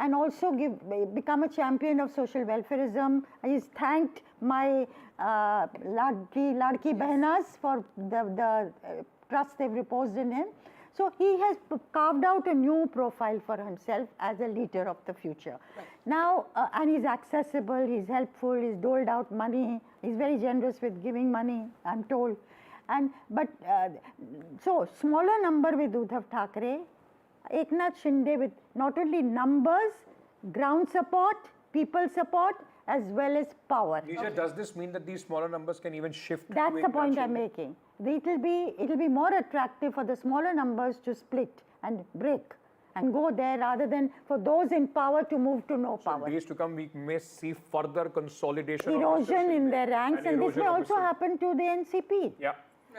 and also become a champion of social welfareism. He's thanked my Ladki Behnas for the trust they've reposed in him. So he has carved out a new profile for himself as a leader of the future. Right. Now, and he's accessible, he's helpful, he's doled out money, he's very generous with giving money, I'm told. So smaller number with Uddhav Thackeray, Eknath Shinde with not only numbers, ground support, people support, as well as power. Nisha, does this mean that these smaller numbers can even shift? That's the point I'm making. It will be more attractive for the smaller numbers to split and break and go there rather than for those in power to move to no power. In days to come, we may see further consolidation. Erosion in their ranks, and this may also happen to the NCP. Yeah.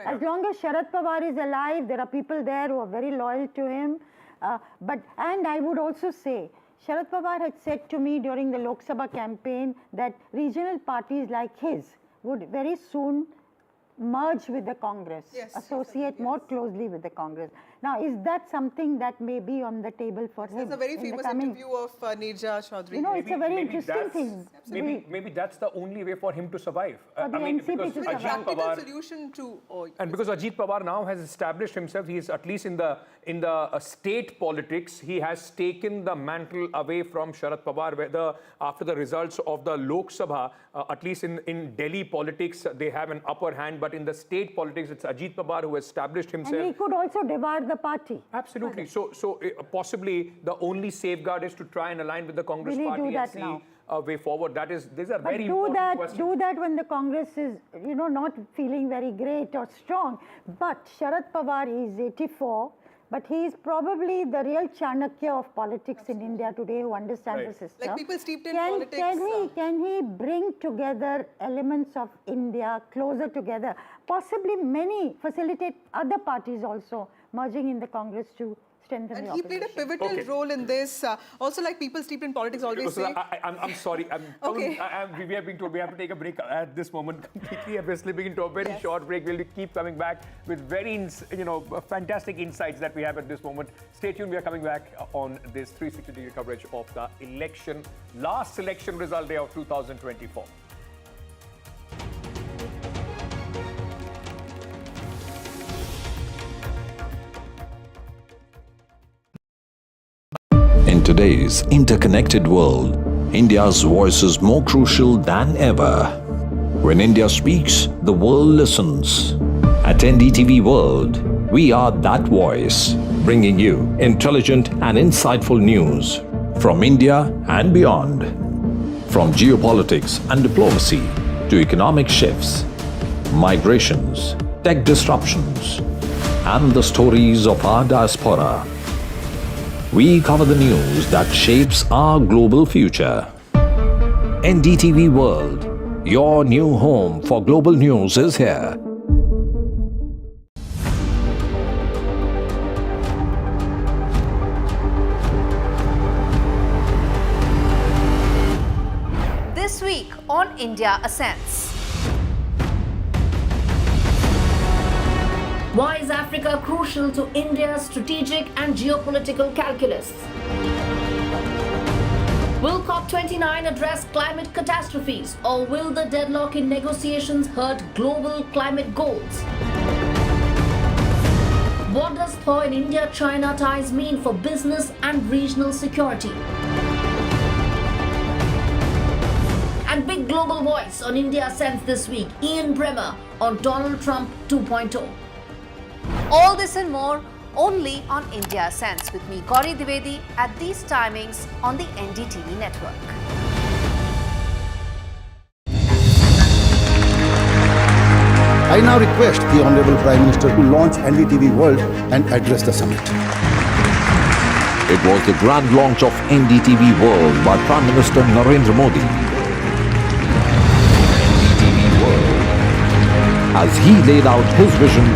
As long as Sharad Pawar is alive, there are people there who are very loyal to him. And I would also say, Sharad Pawar had said to me during the Lok Sabha campaign that regional parties like his would very soon merge with the Congress, associate more closely with the Congress. Now, is that something that may be on the table for him? There's a very famous interview of Nirja Chaudhary. You know, it's a very interesting thing. Maybe that's the only way for him to survive. I mean, because Ajit Pawar, solution to, and because Ajit Pawar now has established himself, he is at least in the state politics, he has taken the mantle away from Sharad Pawar, whether after the results of the Lok Sabha, at least in Delhi politics, they have an upper hand, but in the state politics, it's Ajit Pawar who established himself. And he could also devour the party. Absolutely. So possibly the only safeguard is to try and align with the Congress party and see a way forward. These are very important questions. Do that when the Congress is, not feeling very great or strong. But Sharad Pawar is 84. But he is probably the real Chanakya of politics in India today who understands the system. Like people steeped in politics. Can he bring together elements of India closer together? Possibly facilitate other parties also merging in the Congress to strengthen the opposition. And he played a pivotal role in this. Also, like people steeped in politics always say. I'm sorry. We have been told we have to take a break at this moment completely. We're slipping into a very short break. We'll keep coming back with very, fantastic insights that we have at this moment. Stay tuned. We are coming back on this 360-degree coverage of the last election result day of 2024. In today's interconnected world, India's voice is more crucial than ever. When India speaks, the world listens. At NDTV World, we are that voice, bringing you intelligent and insightful news from India and beyond. From geopolitics and diplomacy to economic shifts, migrations, tech disruptions, and the stories of our diaspora. We cover the news that shapes our global future. NDTV World, your new home for global news, is here. This week on India Ascends. Why is Africa crucial to India's strategic and geopolitical calculus? Will COP29 address climate catastrophes, or will the deadlock in negotiations hurt global climate goals? What does thaw in India-China ties mean for business and regional security? And big global voice on India Ascends this week, Ian Bremmer on Donald Trump 2.0. All this and more only on India Ascends with me, Gauri Dwivedi, at these timings on the NDTV network. I now request the Honorable Prime Minister to launch NDTV World and address the summit. It was the grand launch of NDTV World by Prime Minister Narendra Modi. NDTV World, as he laid out his vision.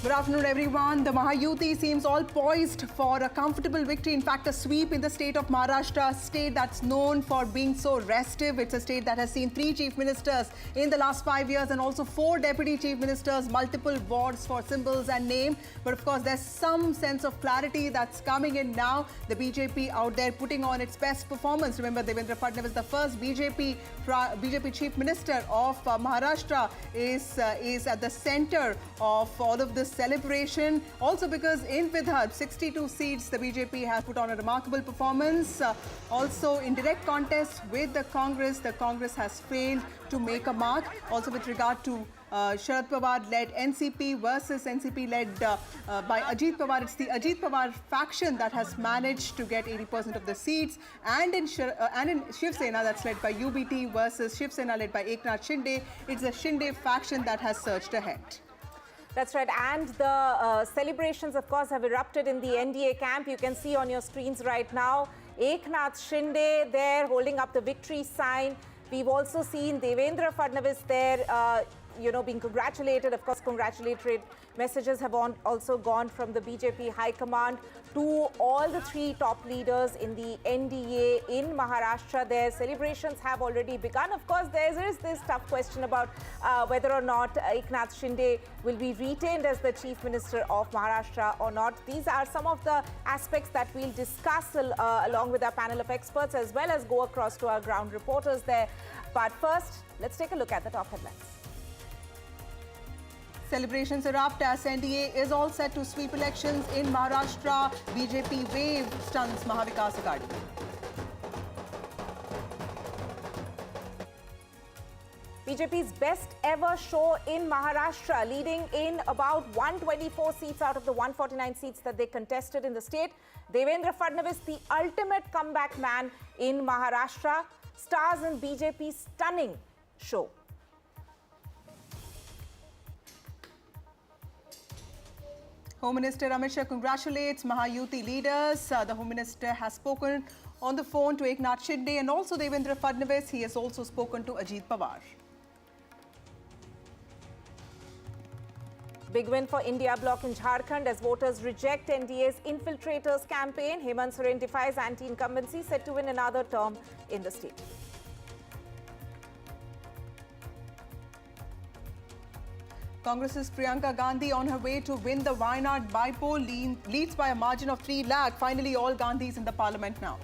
Good afternoon, everyone. The Mahayuti seems all poised for a comfortable victory. In fact, a sweep in the state of Maharashtra, a state that's known for being so restive. It's a state that has seen 3 chief ministers in the last 5 years and also 4 deputy chief ministers, multiple wards for symbols and name. But of course, there's some sense of clarity that's coming in now. The BJP out there putting on its best performance. Remember, Devendra Fadnavis, the first BJP chief minister of Maharashtra, is at the center of all of this celebration. Also because in Vidarbha, 62 seats, the BJP has put on a remarkable performance. Also in direct contest with the Congress has failed to make a mark. Also with regard to Sharad Pawar-led NCP versus NCP led by Ajit Pawar. It's the Ajit Pawar faction that has managed to get 80% of the seats. And in Shiv Sena, that's led by UBT versus Shiv Sena led by Eknath Shinde, it's the Shinde faction that has surged ahead. That's right. And the celebrations, of course, have erupted in the NDA camp. You can see on your screens right now, Eknath Shinde there holding up the victory sign. We've also seen Devendra Fadnavis there, being congratulated. Of course, congratulatory messages have also gone from the BJP High Command to all the 3 top leaders in the NDA in Maharashtra. Their celebrations have already begun. Of course, there is this tough question about whether or not Eknath Shinde will be retained as the Chief Minister of Maharashtra or not. These are some of the aspects that we'll discuss along with our panel of experts, as well as go across to our ground reporters there. But first, let's take a look at the top headlines. Celebrations erupt as NDA is all set to sweep elections in Maharashtra. BJP wave stuns Mahavikas Aghadi. BJP's best ever show in Maharashtra, leading in about 124 seats out of the 149 seats that they contested in the state. Devendra Fadnavis, the ultimate comeback man in Maharashtra, stars in BJP's stunning show. Home Minister Amit Shah congratulates Mahayuti leaders. The Home Minister has spoken on the phone to Eknath Shinde and also Devendra Fadnavis. He has also spoken to Ajit Pawar. Big win for India bloc in Jharkhand as voters reject NDA's infiltrators campaign. Hemant Soren defies anti-incumbency, set to win another term in the state. Congress's Priyanka Gandhi on her way to win the Wayanad Bypoll leads by a margin of 3 lakh. Finally, all Gandhis in the parliament now.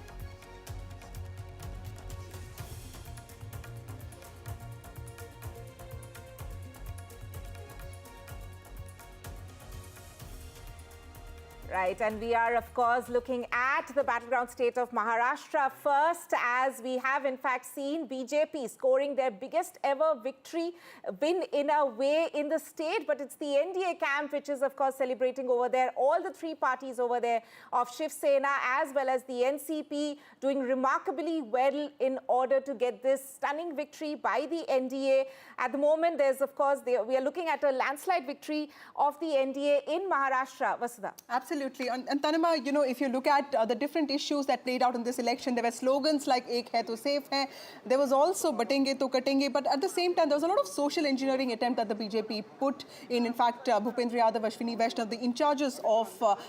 Right, and we are, of course, looking at the battleground state of Maharashtra first, as we have, in fact, seen BJP scoring their biggest ever victory win in a way in the state. But it's the NDA camp which is, of course, celebrating over there. All the 3 parties over there of Shiv Sena as well as the NCP doing remarkably well in order to get this stunning victory by the NDA. At the moment, there's, of course, we are looking at a landslide victory of the NDA in Maharashtra. Vasudha. Absolutely. And Tanima, if you look at the different issues that played out in this election, there were slogans like Ek hai to safe hai. There was also batenge to katenge. But at the same time, there was a lot of social engineering attempt that the BJP put in. In fact, Bhupendra Yadav, Ashwini Vaishnav, the in-charges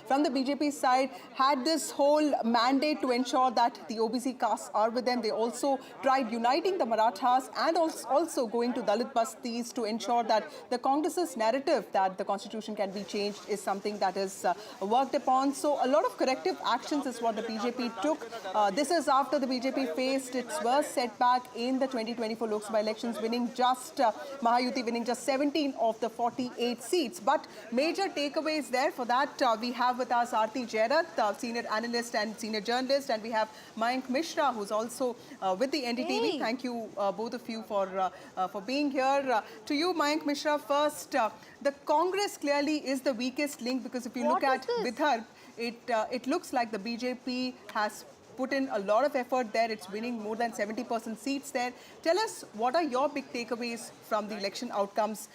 from the BJP side, had this whole mandate to ensure that the OBC castes are with them. They also tried uniting the Marathas and also going to Dalit bastis to ensure that the Congress's narrative that the constitution can be changed is something that is worked upon. So a lot of corrective actions is what the BJP took. This is after the BJP faced its worst setback in the 2024 Lok Sabha elections, Mahayuti winning just 17 of the 48 seats. But major takeaways there. For that, we have with us Aarti Jairath, senior analyst and senior journalist, and we have Mayank Mishra, who's also with the NDTV. Hey. Thank you, both of you, for being here. To you, Mayank Mishra, first, the Congress clearly is the weakest link, because if you look at Vidarbha, it looks like the BJP has put in a lot of effort there. It's winning more than 70% seats there. Tell us, what are your big takeaways from the election outcomes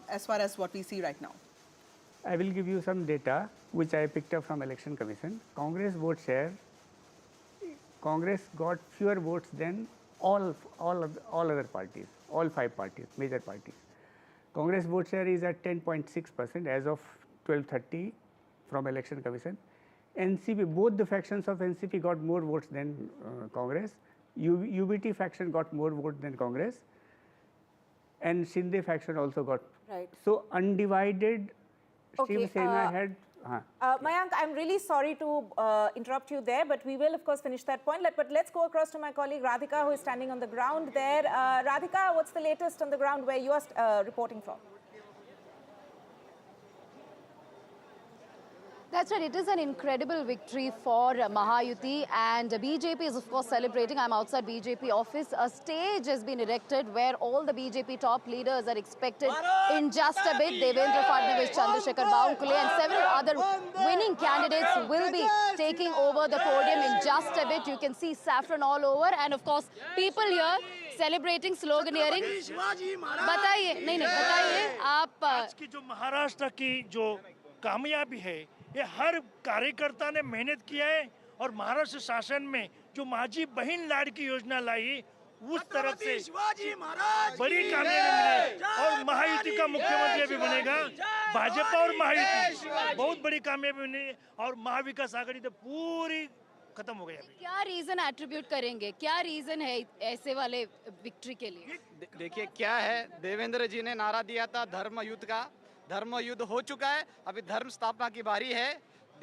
as far as what we see right now? I will give you some data which I picked up from Election Commission. Congress vote share, Congress got fewer votes than all other parties, all 5 parties, major parties. Congress vote share is at 10.6% as of 1230 from Election Commission. NCP, both the factions of NCP got more votes than Congress. UBT faction got more votes than Congress. And Shinde faction also got. Right. So undivided, Okay, Shiv Sena had. Mayank, I'm really sorry to interrupt you there, but we will, of course, finish that point. But let's go across to my colleague Radhika, who is standing on the ground there. Radhika, what's the latest on the ground where you are reporting from? That's right. It is an incredible victory for Mahayuti, and BJP is, of course, celebrating. I'm outside BJP office. A stage has been erected where all the BJP top leaders are expected in just a bit. Devendra Fadnavis, Chandrasekhar Baumkule, and several other winning candidates will be taking over the podium in just a bit. You can see saffron all over, and of course, people here celebrating, sloganeering. बताइए, नहीं बताइए आप आज की जो महाराष्ट्र की जो कामयाबी है, ये हर कार्यकर्ता ने मेहनत किया है और महाराष्ट्र शासन में जो माझी बहन लाड़की योजना लाई उस तरफ से बड़ी कामयाबी मिली और महायुति का मुख्यमंत्री भी बनेगा। भाजपा और महायुति बहुत बड़ी कामयाबी मिली और महाविकास आघाड़ी तो पूरी खत्म हो गई। क्या रीजन एट्रीब्यूट करेंगे, क्या रीजन है ऐसे वाले विक्ट्री के लिए? देखिए क्या है, देवेंद्र जी ने नारा दिया था धर्म युद्ध का, धर्म युद्ध हो चुका है। अभी धर्म स्थापना की बारी है।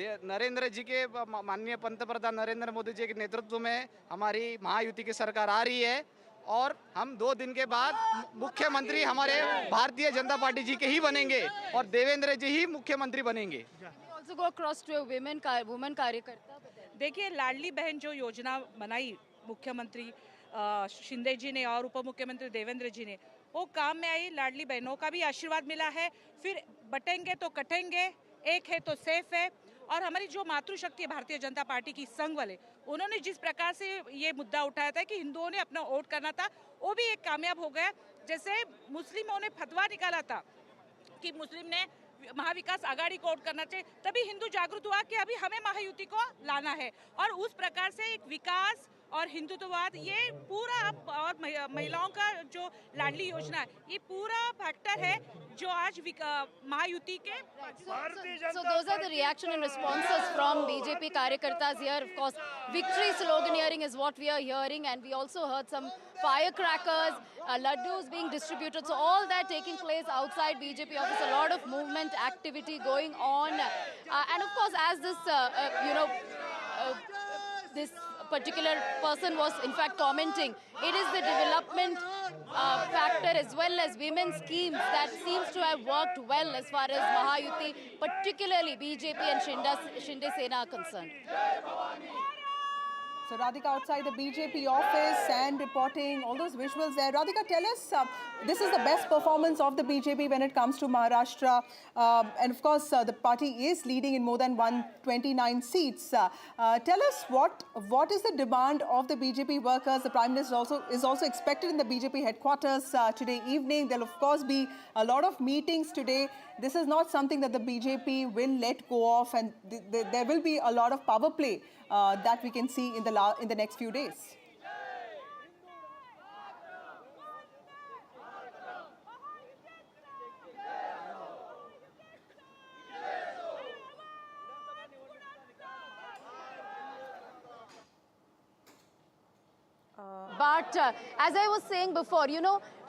नरेंद्र जी के माननीय पंतप्रधान नरेंद्र मोदी जी के नेतृत्व में हमारी महायुति की सरकार आ रही है और हम 2 दिन के बाद मुख्यमंत्री हमारे भारतीय जनता पार्टी जी के ही बनेंगे और देवेंद्र जी ही मुख्यमंत्री बनेंगे। वुमेन कार्यकर्ता, देखिए लाडली बहन जो योजना बनाई मुख्यमंत्री शिंदे जी ने और उप मुख्यमंत्री देवेंद्र जी ने, वो काम में आई। लाडली बहनों का भी आशीर्वाद मिला है। फिर बटेंगे तो कटेंगे, एक है तो सेफ है। और हमारी जो मातृशक्ति है भारतीय जनता पार्टी की संघ वाले, उन्होंने जिस प्रकार से ये मुद्दा उठाया था कि हिंदुओं ने अपना वोट करना था, वो भी एक कामयाब हो गया। जैसे मुस्लिमों ने फतवा निकाला था कि मुस्लिम ने महाविकास आघाड़ी को वोट करना चाहिए, तभी हिंदू जागरूक हुआ कि अभी हमें महायुति को लाना है। और उस प्रकार से एक विकास और हिंदुत्ववाद, ये पूरा और महिलाओं का जो लाडली योजना है, ये पूरा फैक्टर है जो आज महायुति के। So those are the reaction and responses from BJP karyakartas here. Of course, victory sloganeering is what we are hearing, and we also heard some firecrackers, laddus being distributed. So all that taking place outside BJP office, a lot of movement activity going on, and of course, as this this particular person was in fact commenting, it is the development factor as well as women's schemes that seems to have worked well as far as Mahayuti, particularly BJP and Shinde Sena are concerned. So Radhika outside the BJP office and reporting all those visuals there. Radhika, tell us, this is the best performance of the BJP when it comes to Maharashtra. And of course, the party is leading in more than 129 seats. Tell us what is the demand of the BJP workers? The Prime Minister is also expected in the BJP headquarters today evening. There will of course be a lot of meetings today. This is not something that the BJP will let go of, and there will be a lot of power play that we can see in the next few days. But as I was saying before,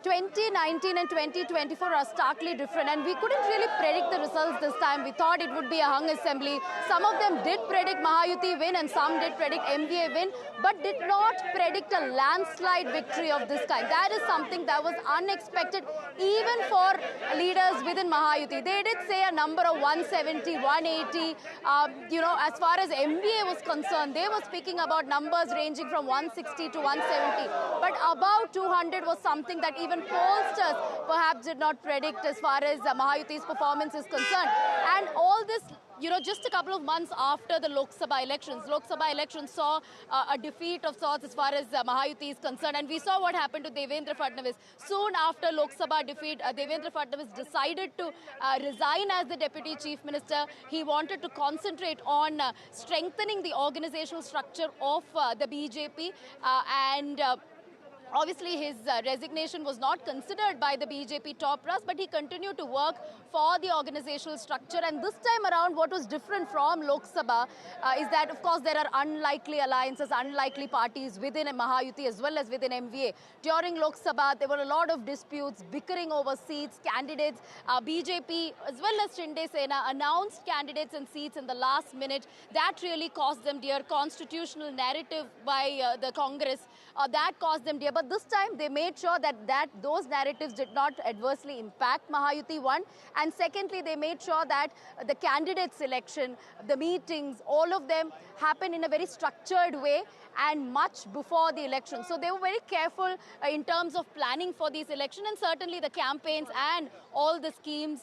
2019 and 2024 are starkly different, and we couldn't really predict the results this time. We thought it would be a hung assembly. Some of them did predict Mahayuti win and some did predict MDA win, but did not predict a landslide victory of this kind. That is something that was unexpected even for leaders within Mahayuti. They did say a number of 170, 180. As far as MDA was concerned, they were speaking about numbers ranging from 160 to 170. But about 200 was something that even pollsters perhaps did not predict as far as Mahayuti's performance is concerned. And all this, just a couple of months after the Lok Sabha elections saw a defeat of sorts as far as Mahayuti is concerned. And we saw what happened to Devendra Fadnavis. Soon after Lok Sabha defeat, Devendra Fadnavis decided to resign as the Deputy Chief Minister. He wanted to concentrate on strengthening the organizational structure of the BJP and Obviously, his resignation was not considered by the BJP top brass, but he continued to work for the organizational structure. And this time around, what was different from Lok Sabha is that, of course, there are unlikely alliances, unlikely parties within Mahayuti as well as within MVA. During Lok Sabha, there were a lot of disputes, bickering over seats, candidates. BJP as well as Shinde Sena announced candidates and seats in the last minute. That really cost them dear. Constitutional narrative by the Congress, that cost them dear. But this time they made sure that those narratives did not adversely impact Mahayuti, one. And secondly, they made sure that the candidate selection, the meetings, all of them happen in a very structured way and much before the election. So they were very careful in terms of planning for these elections, and certainly the campaigns and all the schemes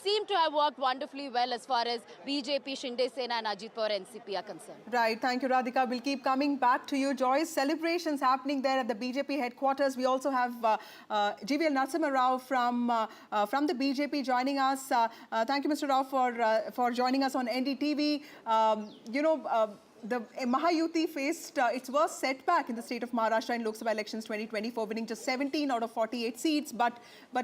seem to have worked wonderfully well as far as BJP, Shinde Sena and Ajit Pawar NCP are concerned. Right. Thank you, Radhika. We'll keep coming back to you. Joyce, celebrations happening there at the BJP headquarters. We also have GVL Narasimha Rao from the BJP joining us. Thank you, Mr. Rao, for joining us on NDTV. The Mahayuti faced its worst setback in the state of Maharashtra in Lok Sabha elections 2024, winning just 17 out of 48 seats. But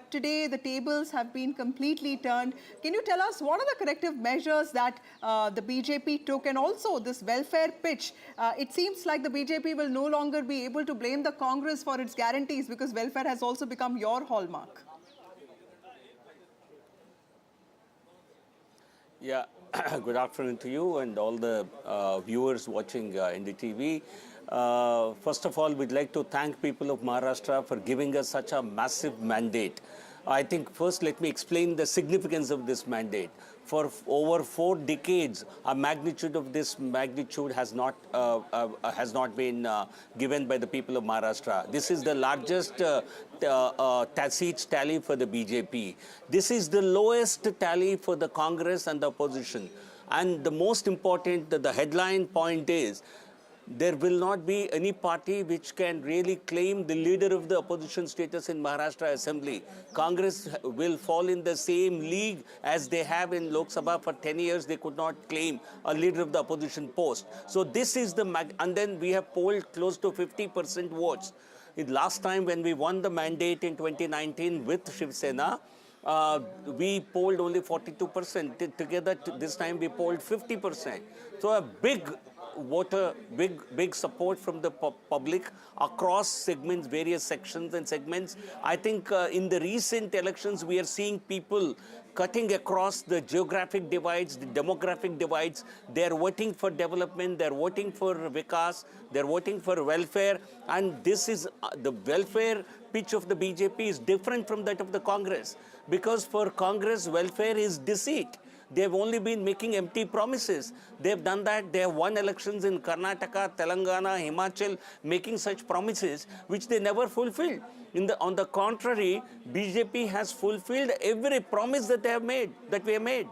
today the tables have been completely turned. Can you tell us what are the corrective measures that the BJP took, and also this welfare pitch? It seems like the BJP will no longer be able to blame the Congress for its guarantees, because welfare has also become your hallmark. Yeah. Good afternoon to you and all the viewers watching NDTV. First of all, we'd like to thank people of Maharashtra for giving us such a massive mandate. I think first let me explain the significance of this mandate. For over 4 decades, a magnitude of this magnitude has not been given by the people of Maharashtra. This is the largest seats tally for the BJP. This is the lowest tally for the Congress and the opposition. And the most important, the headline point is, there will not be any party which can really claim the leader of the opposition status in Maharashtra Assembly. Congress will fall in the same league as they have in Lok Sabha. For 10 years, they could not claim a leader of the opposition post. So this is and then we have polled close to 50% votes. Last time when we won the mandate in 2019 with Shiv Sena, we polled only 42%. Together this time we polled 50%. So a big voter, big support from the public across segments, various sections and segments. I think in the recent elections, we are seeing people cutting across the geographic divides, the demographic divides. They are voting for development, they are voting for Vikas, they are voting for welfare. And this is the welfare pitch of the BJP is different from that of the Congress. Because for Congress, welfare is deceit. They have only been making empty promises. They have done that. They have won elections in Karnataka, Telangana, Himachal, making such promises which they never fulfilled. On the contrary, BJP has fulfilled every promise that we have made.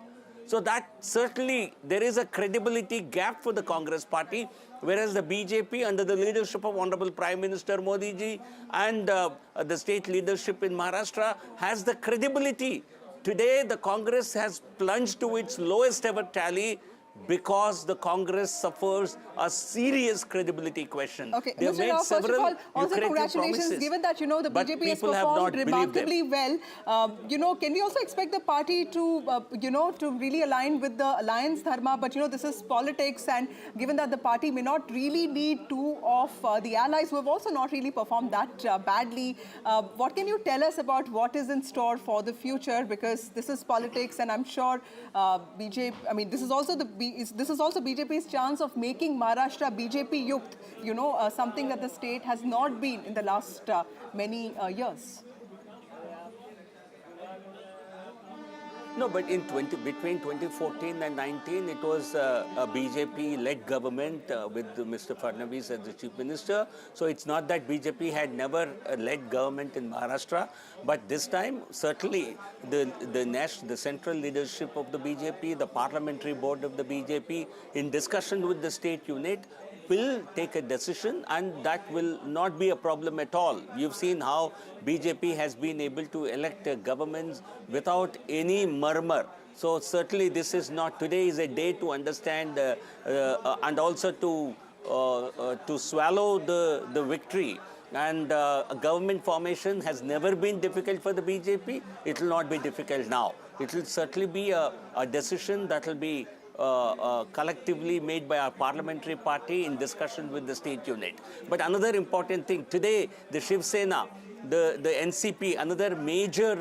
So that certainly there is a credibility gap for the Congress party, whereas the BJP under the leadership of Honorable Prime Minister Modi ji and the state leadership in Maharashtra has the credibility. Today, the Congress has plunged to its lowest ever tally because the Congress suffers a serious credibility question. Okay, they have made Rao, first of all, also congratulations, promises, given that, the BJP has performed remarkably well. Can we also expect the party to, to really align with the alliance dharma? But, this is politics, and given that the party may not really need two of the allies who have also not really performed that badly, what can you tell us about what is in store for the future? Because this is politics, and I'm sure this is also BJP's chance of making Maharashtra BJP Yukt, something that the state has not been in the last many years. No, but between 2014 and 19, it was a BJP-led government with Mr. Fadnavis as the chief minister. So it's not that BJP had never led government in Maharashtra, but this time certainly the central leadership of the BJP, the parliamentary board of the BJP, in discussion with the state unit, will take a decision, and that will not be a problem at all. You've seen how BJP has been able to elect governments without any murmur. So certainly this is not, today is a day to understand and also to swallow the victory. And a government formation has never been difficult for the BJP. It will not be difficult now. It will certainly be a decision that will be collectively made by our parliamentary party in discussion with the state unit. But another important thing, today the Shiv Sena, the NCP, another major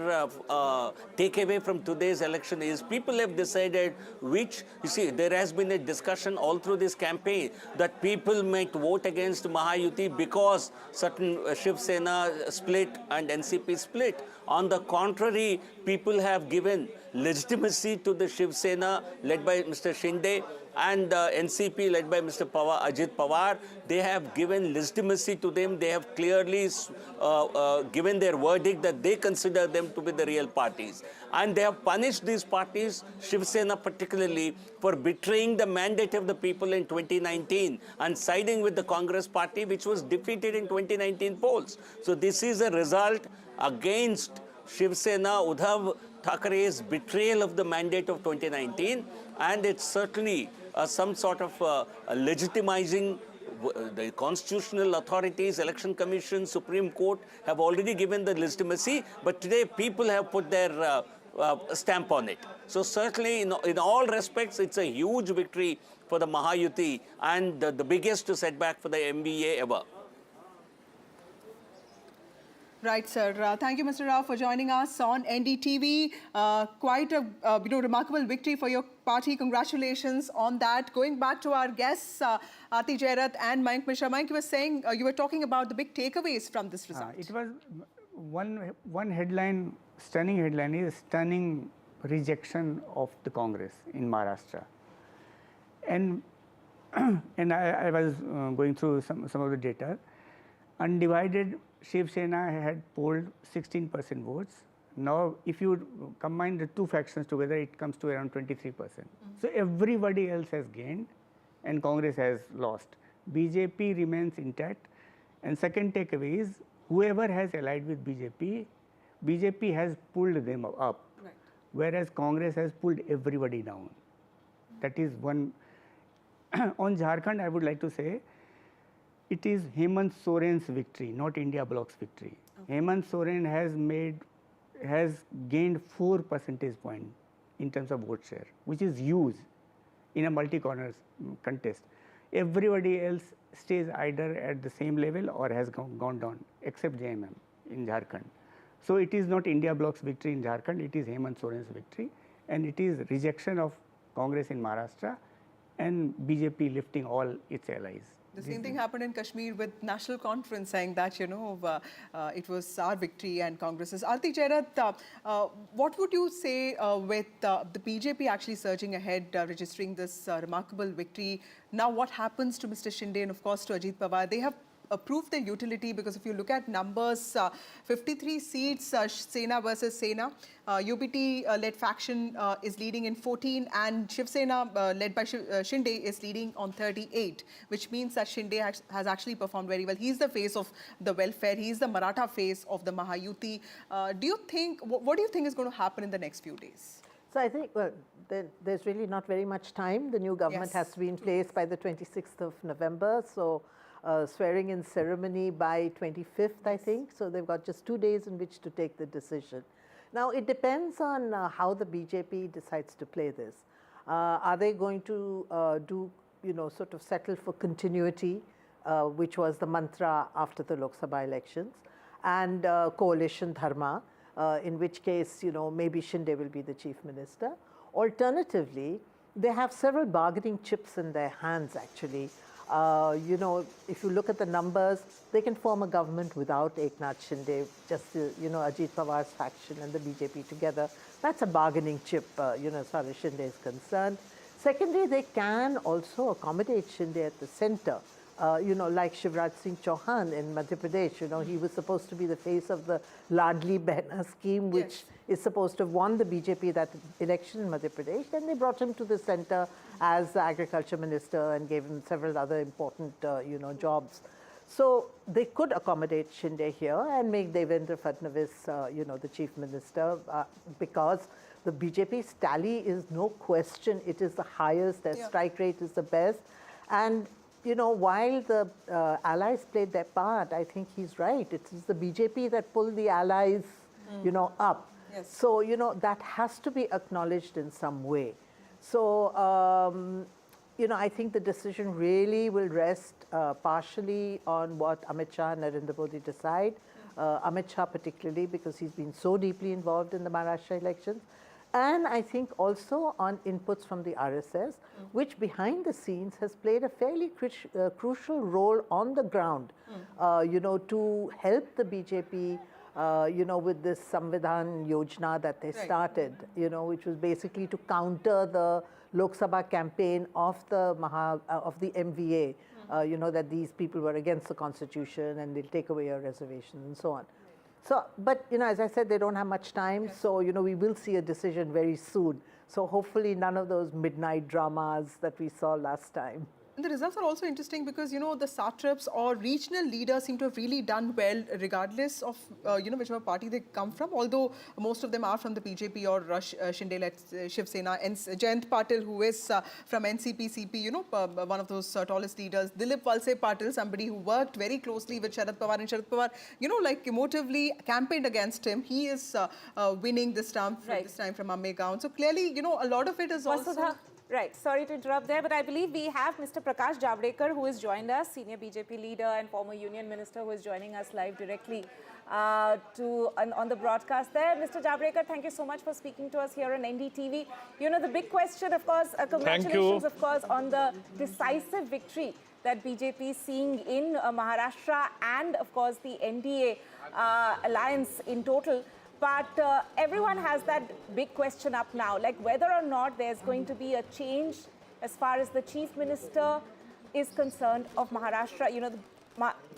takeaway from today's election is people have decided which, you see, there has been a discussion all through this campaign that people might vote against Mahayuti because certain Shiv Sena split and NCP split. On the contrary, people have given legitimacy to the Shiv Sena led by Mr. Shinde and NCP led by Mr. Ajit Pawar. They have given legitimacy to them. They have clearly given their verdict that they consider them to be the real parties. And they have punished these parties, Shiv Sena particularly, for betraying the mandate of the people in 2019 and siding with the Congress party, which was defeated in 2019 polls. So this is a result against Shiv Sena, Uddhav Thackeray's betrayal of the mandate of 2019, and it's certainly some sort of legitimizing. The constitutional authorities, election commission, Supreme Court have already given the legitimacy, but today people have put their stamp on it. So certainly in all respects, it's a huge victory for the Mahayuti and the biggest setback for the MBA ever. Right, sir. Thank you, Mr. Rao, for joining us on NDTV. Quite a remarkable victory for your party. Congratulations on that. Going back to our guests, Aarti Jairath and Mayank Mishra. Mayank, you were saying you were talking about the big takeaways from this result. It was one headline, stunning headline is stunning rejection of the Congress in Maharashtra, and I was going through some of the data. Undivided Shiv Sena had polled 16% votes. Now, if you combine the two factions together, it comes to around 23%. So everybody else has gained and Congress has lost. BJP remains intact. And second takeaway is, whoever has allied with BJP has pulled them up, right, whereas Congress has pulled everybody down. That is one. On Jharkhand, I would like to say, it is Hemant Soren's victory, not India Bloc's victory. Okay. Hemant Soren has gained 4 percentage points in terms of vote share, which is huge in a multi-corners contest. Everybody else stays either at the same level or has gone down, except JMM in Jharkhand. So it is not India Bloc's victory in Jharkhand, it is Hemant Soren's victory, and it is rejection of Congress in Maharashtra and BJP lifting all its allies. The same thing happened in Kashmir with National Conference saying that, it was our victory and Congress's. Aarti Jairath, what would you say with the BJP actually surging ahead, registering this remarkable victory? Now what happens to Mr. Shinde and of course to Ajit Pawar? They have proved their utility, because if you look at numbers, 53 seats, Sena versus Sena. UBT-led faction is leading in 14, and Shiv Sena, led by Shinde, is leading on 38, which means that Shinde has actually performed very well. He's the face of the welfare. He's the Maratha face of the Mahayuti. What do you think is going to happen in the next few days? So I think, well, there's really not very much time. The new government has to be in place by the 26th of November. So swearing in ceremony by 25th, I think. So they've got just 2 days in which to take the decision. Now, it depends on how the BJP decides to play this. Are they going to sort of settle for continuity, which was the mantra after the Lok Sabha elections, and coalition dharma, in which case, maybe Shinde will be the chief minister. Alternatively, they have several bargaining chips in their hands, actually. If you look at the numbers, they can form a government without Eknath Shinde, just, Ajit Pawar's faction and the BJP together. That's a bargaining chip, as far as Shinde is concerned. Secondly, they can also accommodate Shinde at the center. Like Shivraj Singh Chauhan in Madhya Pradesh, he was supposed to be the face of the Ladli Behna scheme, which is supposed to have won the BJP that election in Madhya Pradesh. Then they brought him to the center as the agriculture minister and gave him several other important, jobs. So they could accommodate Shinde here and make Devendra Fadnavis, the chief minister, because the BJP's tally is no question, it is the highest, their strike rate is the best. And you know, while the allies played their part, I think he's right. It's the BJP that pulled the allies, you know, up. Yes. So, you know, that has to be acknowledged in some way. So, you know, I think the decision really will rest partially on what Amit Shah and Narendra Modi decide. Amit Shah particularly, because he's been so deeply involved in the Maharashtra elections. And I think also on inputs from the RSS, which behind the scenes has played a fairly crucial role on the ground, you know, to help the BJP, you know, with this Samvidhan Yojana that they started, you know, which was basically to counter the Lok Sabha campaign of the MVA, you know, that these people were against the constitution and they'll take away your reservation and so on. So, but, you know, as I said, they don't have much time. So, you know, we will see a decision very soon. So hopefully none of those midnight dramas that we saw last time. And the results are also interesting because, you know, the satraps or regional leaders seem to have really done well regardless of, you know, whichever party they come from, although most of them are from the BJP or Shinde-led Shiv Sena. And Jayant Patil, who is from NCP-CP, you know, one of those tallest leaders. Dilip Valse Patil, somebody who worked very closely with Sharad Pawar. And Sharad Pawar, you know, like emotively campaigned against him. He is winning this time, this time from Ammegaon. So clearly, you know, a lot of it is also... Right, sorry to interrupt there, but I believe we have Mr. Prakash Javadekar who has joined us, senior BJP leader and former union minister who is joining us live directly on the broadcast there. Mr. Javadekar, thank you so much for speaking to us here on NDTV. You know, the big question, of course, congratulations, of course, on the decisive victory that BJP is seeing in Maharashtra and, of course, the NDA alliance in total. But everyone has that big question up now, like whether or not there's going to be a change as far as the chief minister is concerned of Maharashtra. You know,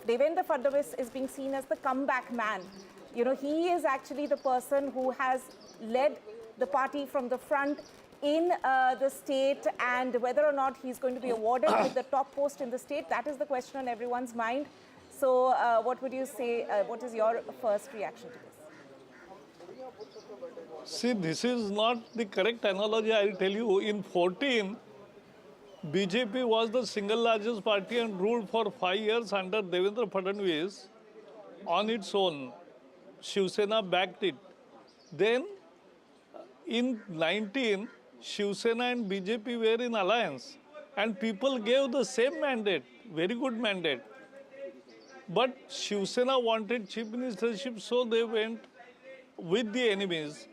Devendra Fadnavis is being seen as the comeback man. You know, he is actually the person who has led the party from the front in the state, and whether or not he's going to be awarded with the top post in the state, that is the question on everyone's mind. So what would you say, what is your first reaction to this? See, this is not the correct analogy. I will tell you, in 14, BJP was the single largest party and ruled for 5 years under Devendra Fadnavis on its own. Shiv Sena backed it. Then, in 19, Shiv Sena and BJP were in alliance, and people gave the same mandate, very good mandate. But Shiv Sena wanted chief ministership, so they went with the enemies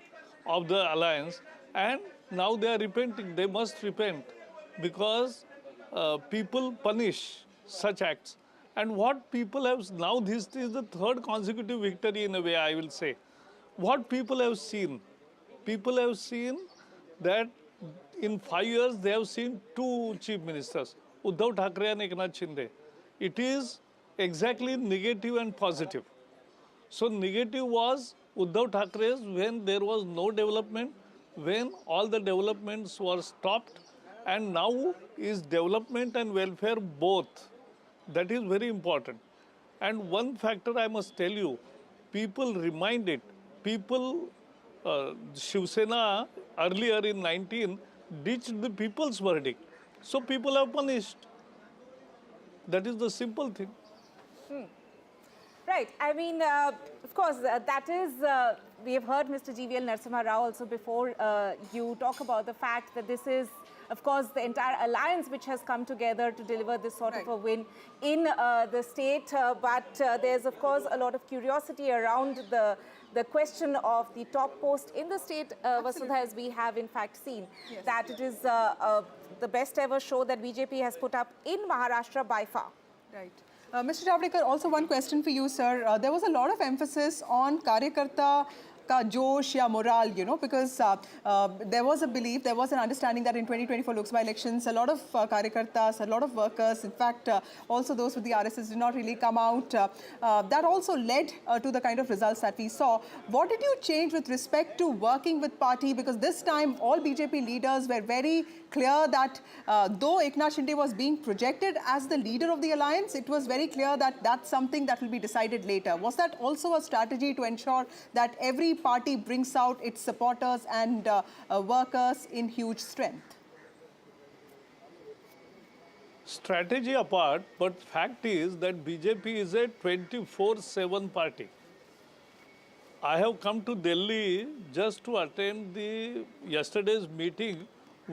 of the alliance, and now they are repenting. They must repent because people punish such acts. And what people have now, this is the third consecutive victory in a way, I will say. What people have seen that in 5 years they have seen 2 chief ministers, Uddhav Thackeray and Eknath Shinde. It is exactly negative and positive. So negative was Uddhav Thackeray's when there was no development, when all the developments were stopped, and now is development and welfare both. That is very important. And one factor I must tell you, people remind it. People, Shiv Sena earlier in 19 ditched the people's verdict. So people are punished. That is the simple thing. Right. I mean, of course, that is, we have heard Mr. GVL Narasimha Rao also before you talk about the fact that this is, of course, the entire alliance which has come together to deliver this sort of a win in the state. But there's, of course, a lot of curiosity around the question of the top post in the state, Vasudha, as we have in fact seen, that it is the best ever show that BJP has put up in Maharashtra by far. Right. Mr. Javadekar, also one question for you, sir. There was a lot of emphasis on Karyakarta ka josh ya morale, you know, because there was a belief, there was an understanding that in 2024 Lok Sabha elections, a lot of Karyakartas, a lot of workers, in fact, also those with the RSS did not really come out. That also led to the kind of results that we saw. What did you change with respect to working with party? Because this time, all BJP leaders were very clear that though Eknath Shinde was being projected as the leader of the alliance, it was very clear that that's something that will be decided later. Was that also a strategy to ensure that every party brings out its supporters and workers in huge strength? strategy apart, but fact is that BJP is a 24/7 party. I have come to Delhi just to attend the yesterday's meeting,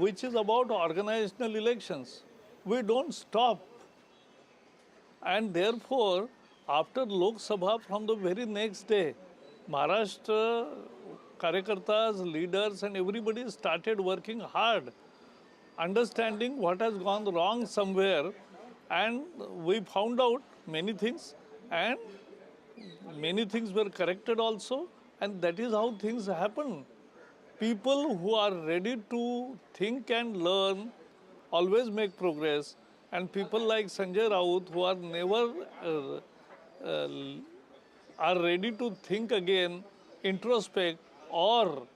which is about organizational elections. We don't stop. And therefore, after Lok Sabha, from the very next day, Maharashtra, Karyakartas, leaders and everybody started working hard, understanding what has gone wrong somewhere, and we found out many things, and many things were corrected also, and that is how things happen. People who are ready to think and learn always make progress, and people like Sanjay Raut who are never are ready to think again, introspect, or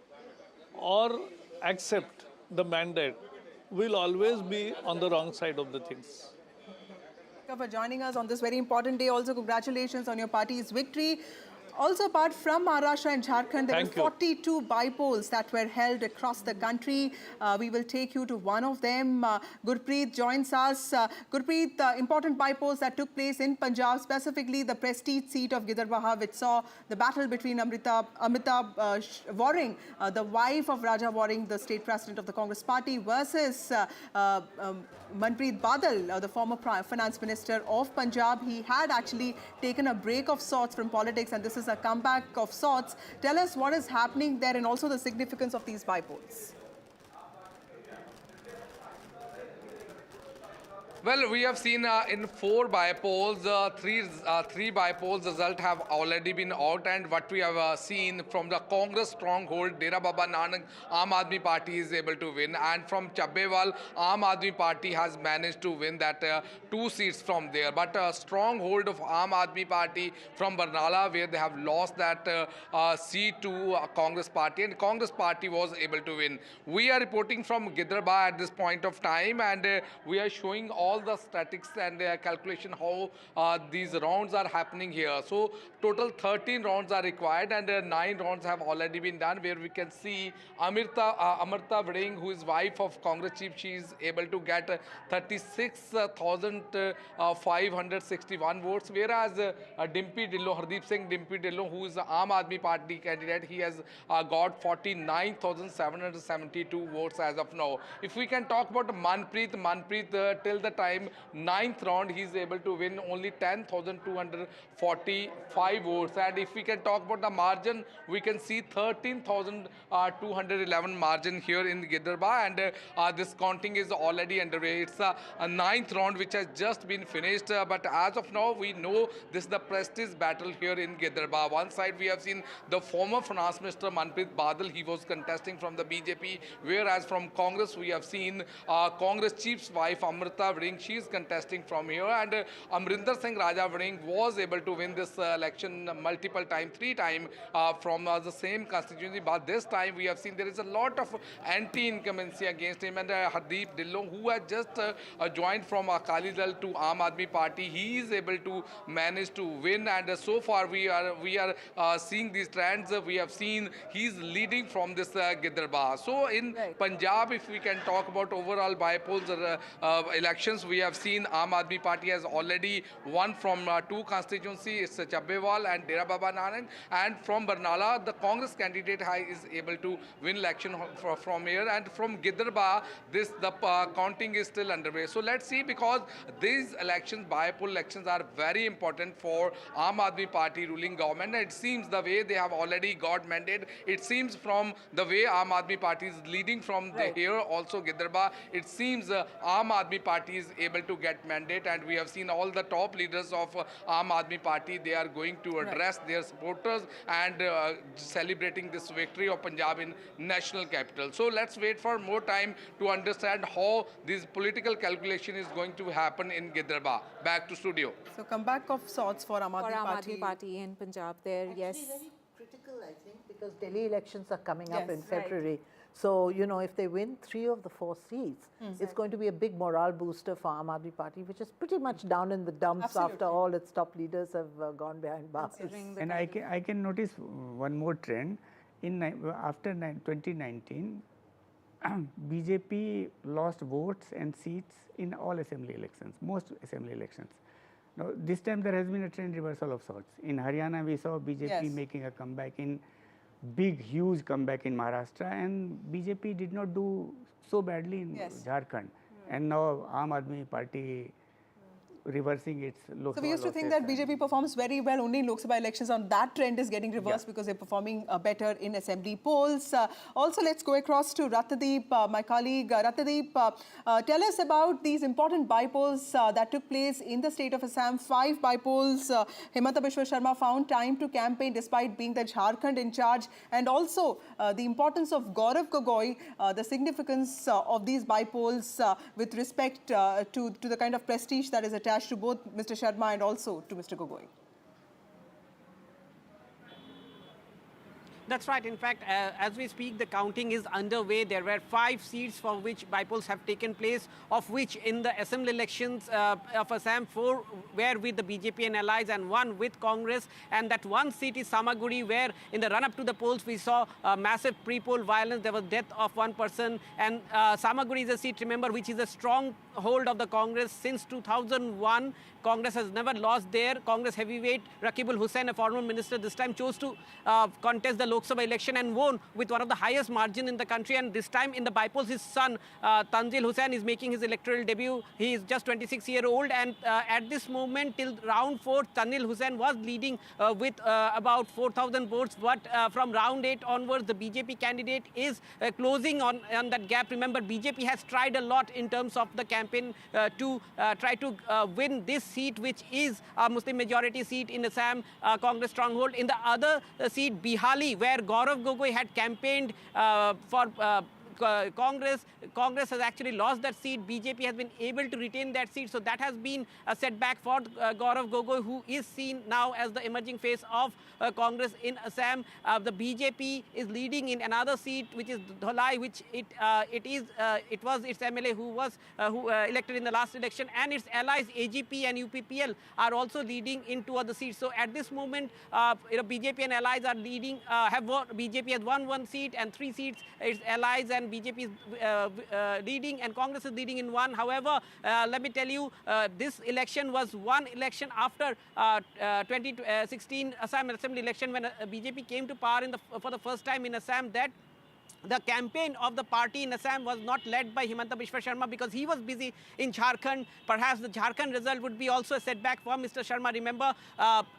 accept the mandate, will always be on the wrong side of the things. Thank you for joining us on this very important day. Also, congratulations on your party's victory. Also, apart from Maharashtra and Jharkhand, there were 42 bypolls that were held across the country. We will take you to one of them. Gurpreet joins us. Gurpreet, important bypolls that took place in Punjab, specifically the prestige seat of Gidarbaha, which saw the battle between Amrita Waring, the wife of Raja Waring, the state president of the Congress party, versus Manpreet Badal, the former finance minister of Punjab. He had actually taken a break of sorts from politics, and this is a comeback of sorts. Tell us what is happening there and also the significance of these bypolls. Well, we have seen in 4 bypolls, three bypolls result have already been out, and what we have seen from the Congress stronghold, Dera Baba Nanak, Aam Aadmi Party is able to win, and from Chabbewal, Aam Aadmi Party has managed to win that 2 seats from there. But a stronghold of Aam Aadmi Party from Barnala, where they have lost that seat to Congress Party, and Congress Party was able to win. We are reporting from Gidarbaha at this point of time, and we are showing all the statistics and calculation how these rounds are happening here. So total 13 rounds are required, and 9 rounds have already been done, where we can see Amrita Waring, who is wife of Congress chief, she is able to get 36,561 votes, whereas Dimpy Dhillon, Hardeep Singh Dimpy Dhillon, who is the Aam Aadmi Party candidate, he has got 49,772 votes as of now. If we can talk about Manpreet till the time 9th round, he is able to win only 10,245 votes. And if we can talk about the margin, we can see 13,211 margin here in Gidarbaha, and this counting is already underway. It's a 9th round which has just been finished, but as of now, we know this is the prestige battle here in Gidarbaha. One side we have seen the former finance minister Manpreet Badal, he was contesting from the BJP, whereas from Congress we have seen Congress chief's wife Amrita Waring, she is contesting from here, and Amrinder Singh Raja Waring was able to win this election multiple times, 3 times from the same constituency, but this time we have seen there is a lot of anti-incumbency against him, and Hardeep Dhillon, who has just joined from Akali Dal to Aam Aadmi Party, he is able to manage to win, and so far we are seeing these trends. We have seen he is leading from this Gidarbaha. So in Punjab, if we can talk about overall bypolls elections, we have seen Aam Aadmi Party has already won from 2 constituencies, it's Chabbewal and Dera Baba Nanak, and from Barnala, the Congress candidate is able to win election from here, and from Gidarbaha, the counting is still underway. So let's see, because these elections, bypoll elections, are very important for Aam Aadmi Party ruling government. It seems the way they have already got mandate, it seems from the way Aam Aadmi Party is leading from here also Gidarbaha, it seems Aam Aadmi Party is able to get mandate, and we have seen all the top leaders of Aam Aadmi Party, they are going to address their supporters and celebrating this victory of Punjab in national capital. So let's wait for more time to understand how this political calculation is going to happen in Gidarbaha. Back to studio. So comeback of sorts for Aam Aadmi Party in Punjab there, yes. Very critical, I think, because Delhi elections are coming up in February. So, you know, if they win 3 of the 4 seats, it's going to be a big morale booster for Aam Aadmi Party, which is pretty much down in the dumps after all its top leaders have gone behind bars. And I can notice one more trend. After 2019, BJP lost votes and seats in all assembly elections, most assembly elections. Now, this time there has been a trend reversal of sorts. In Haryana, we saw BJP making a comeback, in big, huge comeback in Maharashtra, and BJP did not do so badly in Jharkhand. And now Aam Aadmi Party reversing its Lok Sabha. So we used to think that BJP performs very well only in Lok Sabha elections, and that trend is getting reversed because they're performing better in assembly polls. Also, let's go across to Ratnadeep, my colleague. Ratnadeep, tell us about these important bypolls that took place in the state of Assam. 5 bypolls. Himanta Biswa Sharma found time to campaign despite being the Jharkhand in charge, and also the importance of Gaurav Gogoi, the significance of these bypolls with respect to the kind of prestige that is attached to both Mr. Sharma and also to Mr. Gogoi. That's right. In fact, as we speak, the counting is underway. There were 5 seats for which bypolls have taken place, of which in the assembly elections of Assam, 4 were with the BJP and allies and 1 with Congress. And that 1 seat is Samaguri, where in the run-up to the polls, we saw massive pre-poll violence. There was death of 1 person. And Samaguri is a seat, remember, which is a strong hold of the Congress since 2001. Congress has never lost there. Congress heavyweight Rakibul Hussain, a former minister, this time chose to contest the Lok Sabha election and won with one of the highest margin in the country. And this time in the bypolls, his son Tanzil Hussain is making his electoral debut. He is just 26-year-old, and at this moment till round 4, Tanzil Hussain was leading with about 4,000 votes. But from round 8 onwards, the BJP candidate is closing on that gap. Remember, BJP has tried a lot in terms of the campaign to try to win this seat, which is a Muslim majority seat in Assam, Congress stronghold. In the other seat, Bihali, where Gaurav Gogoi had campaigned for Congress has actually lost that seat. BJP has been able to retain that seat. So that has been a setback for Gaurav Gogoi, who is seen now as the emerging face of Congress in Assam. The BJP is leading in another seat, which is Dholai, which it was its MLA who was elected in the last election, and its allies AGP and UPPL are also leading in 2 other seats. So at this moment, BJP and allies are leading. BJP has won 1 seat and 3 seats. Its allies and BJP is leading, and Congress is leading in 1. However, let me tell you, this election was one election after 2016 Assam Assembly election, when BJP came to power for the first time in Assam, that the campaign of the party in Assam was not led by Himanta Biswa Sharma because he was busy in Jharkhand. Perhaps the Jharkhand result would be also a setback for Mr. Sharma. Remember,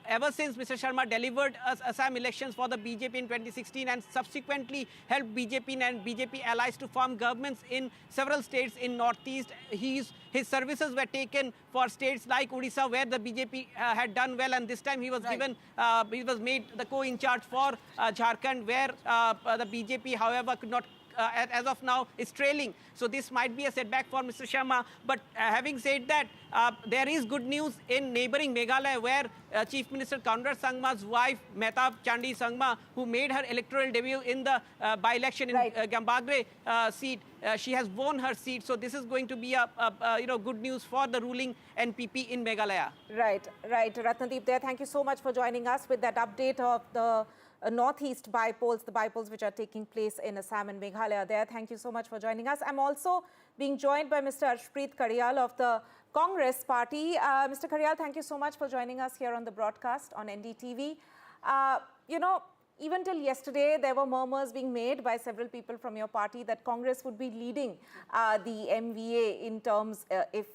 ever since Mr. Sharma delivered Assam elections for the BJP in 2016 and subsequently helped BJP and BJP allies to form governments in several states in Northeast, his services were taken for states like Odisha, where the BJP had done well, and this time he was given, he was made the co-in-charge for Jharkhand, where the BJP, however, could not, as of now, is trailing. So this might be a setback for Mr. Sharma. But having said that, there is good news in neighboring Meghalaya, where Chief Minister Conrad Sangma's wife, Mehtab Chandi Sangma, who made her electoral debut in the by-election in Gambagre seat, she has won her seat. So this is going to be a good news for the ruling NPP in Meghalaya. Right. Ratnadeep there, thank you so much for joining us with that update of the Northeast bypolls, the bypolls which are taking place in Assam and Meghalaya there. Thank you so much for joining us. I'm also being joined by Mr. Arshpreet Karyal of the Congress Party. Mr. Karyal, thank you so much for joining us here on the broadcast on NDTV. Even till yesterday, there were murmurs being made by several people from your party that Congress would be leading the MVA in terms if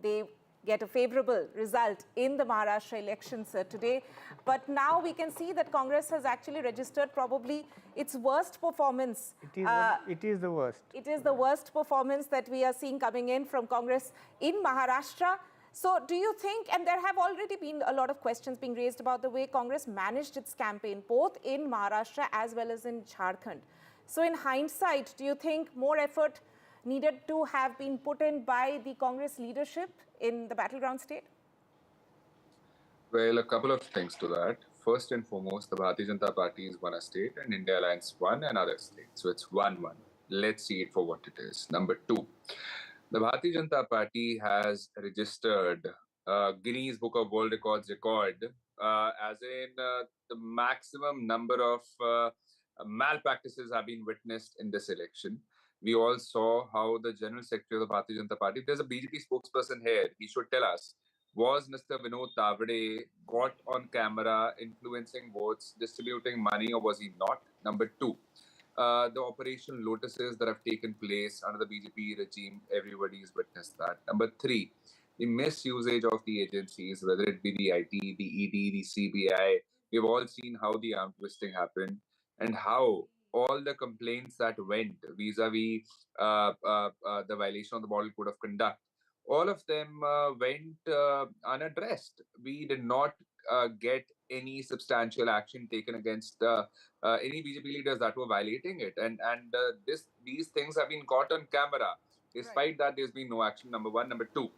they get a favorable result in the Maharashtra elections today. But now we can see that Congress has actually registered probably its worst performance. It is the worst. It is the worst performance that we are seeing coming in from Congress in Maharashtra. So do you think, and there have already been a lot of questions being raised about the way Congress managed its campaign, both in Maharashtra as well as in Jharkhand. So in hindsight, do you think more effort needed to have been put in by the Congress leadership in the battleground state? Well, a couple of things to that. First and foremost, the Bharatiya Janata Party is one state and India Alliance one another state. So it's 1-1. Let's see it for what it is. Number 2, the Bharatiya Janata Party has registered Guinness Book of World Records record as in the maximum number of malpractices have been witnessed in this election. We all saw how the General Secretary of the Bharatiya Janata Party, if there's a BJP spokesperson here, he should tell us, was Mr. Vinod Tavade caught on camera influencing votes, distributing money, or was he not? Number two, the Operation Lotuses that have taken place under the BJP regime, everybody's witnessed that. Number three, the misusage of the agencies, whether it be the IT, the ED, the CBI. We've all seen how the arm twisting happened and how all the complaints that went vis-a-vis the violation of the Model Code of Conduct, all of them went unaddressed. We did not get any substantial action taken against any BJP leaders that were violating it, and these things have been caught on camera. Despite that, there's been no action. Number one. Number two,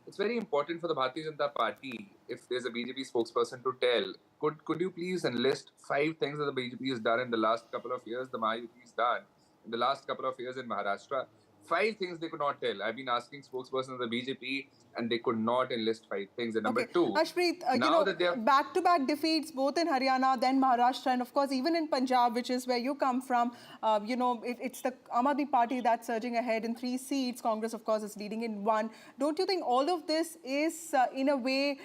it's very important for the Bharatiya Janata Party, if there's a BJP spokesperson, to tell, could you please enlist 5 things that the BJP has done in the last couple of years, the Mahayuti has done in the last couple of years in Maharashtra? 5 things they could not tell. I've been asking spokespersons of the BJP and they could not enlist 5 things. And number two, Ashpreet, now that they're back-to-back defeats both in Haryana, then Maharashtra, and of course even in Punjab, which is where you come from, it's the Aam Aadmi Party that's surging ahead in 3 seats. Congress, of course, is leading in 1. Don't you think all of this is, in a way,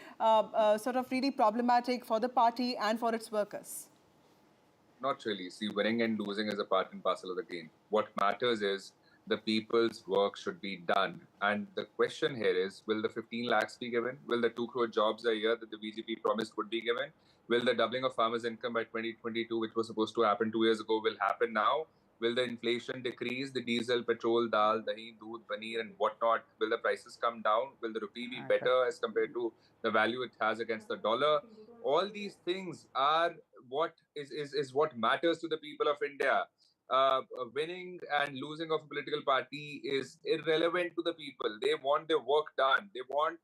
sort of really problematic for the party and for its workers? Not really. See, winning and losing is a part and parcel of the game. What matters is the people's work should be done. And the question here is, will the 15 lakhs be given? Will the 2 crore jobs a year that the BJP promised would be given? Will the doubling of farmers' income by 2022, which was supposed to happen 2 years ago, will happen now? Will the inflation decrease? The diesel, petrol, dal, dahi, doodh, paneer and whatnot, will the prices come down? Will the rupee be better as compared to the value it has against the dollar? All these things are what is what matters to the people of India. Winning and losing of a political party is irrelevant to the people. They want their work done. They want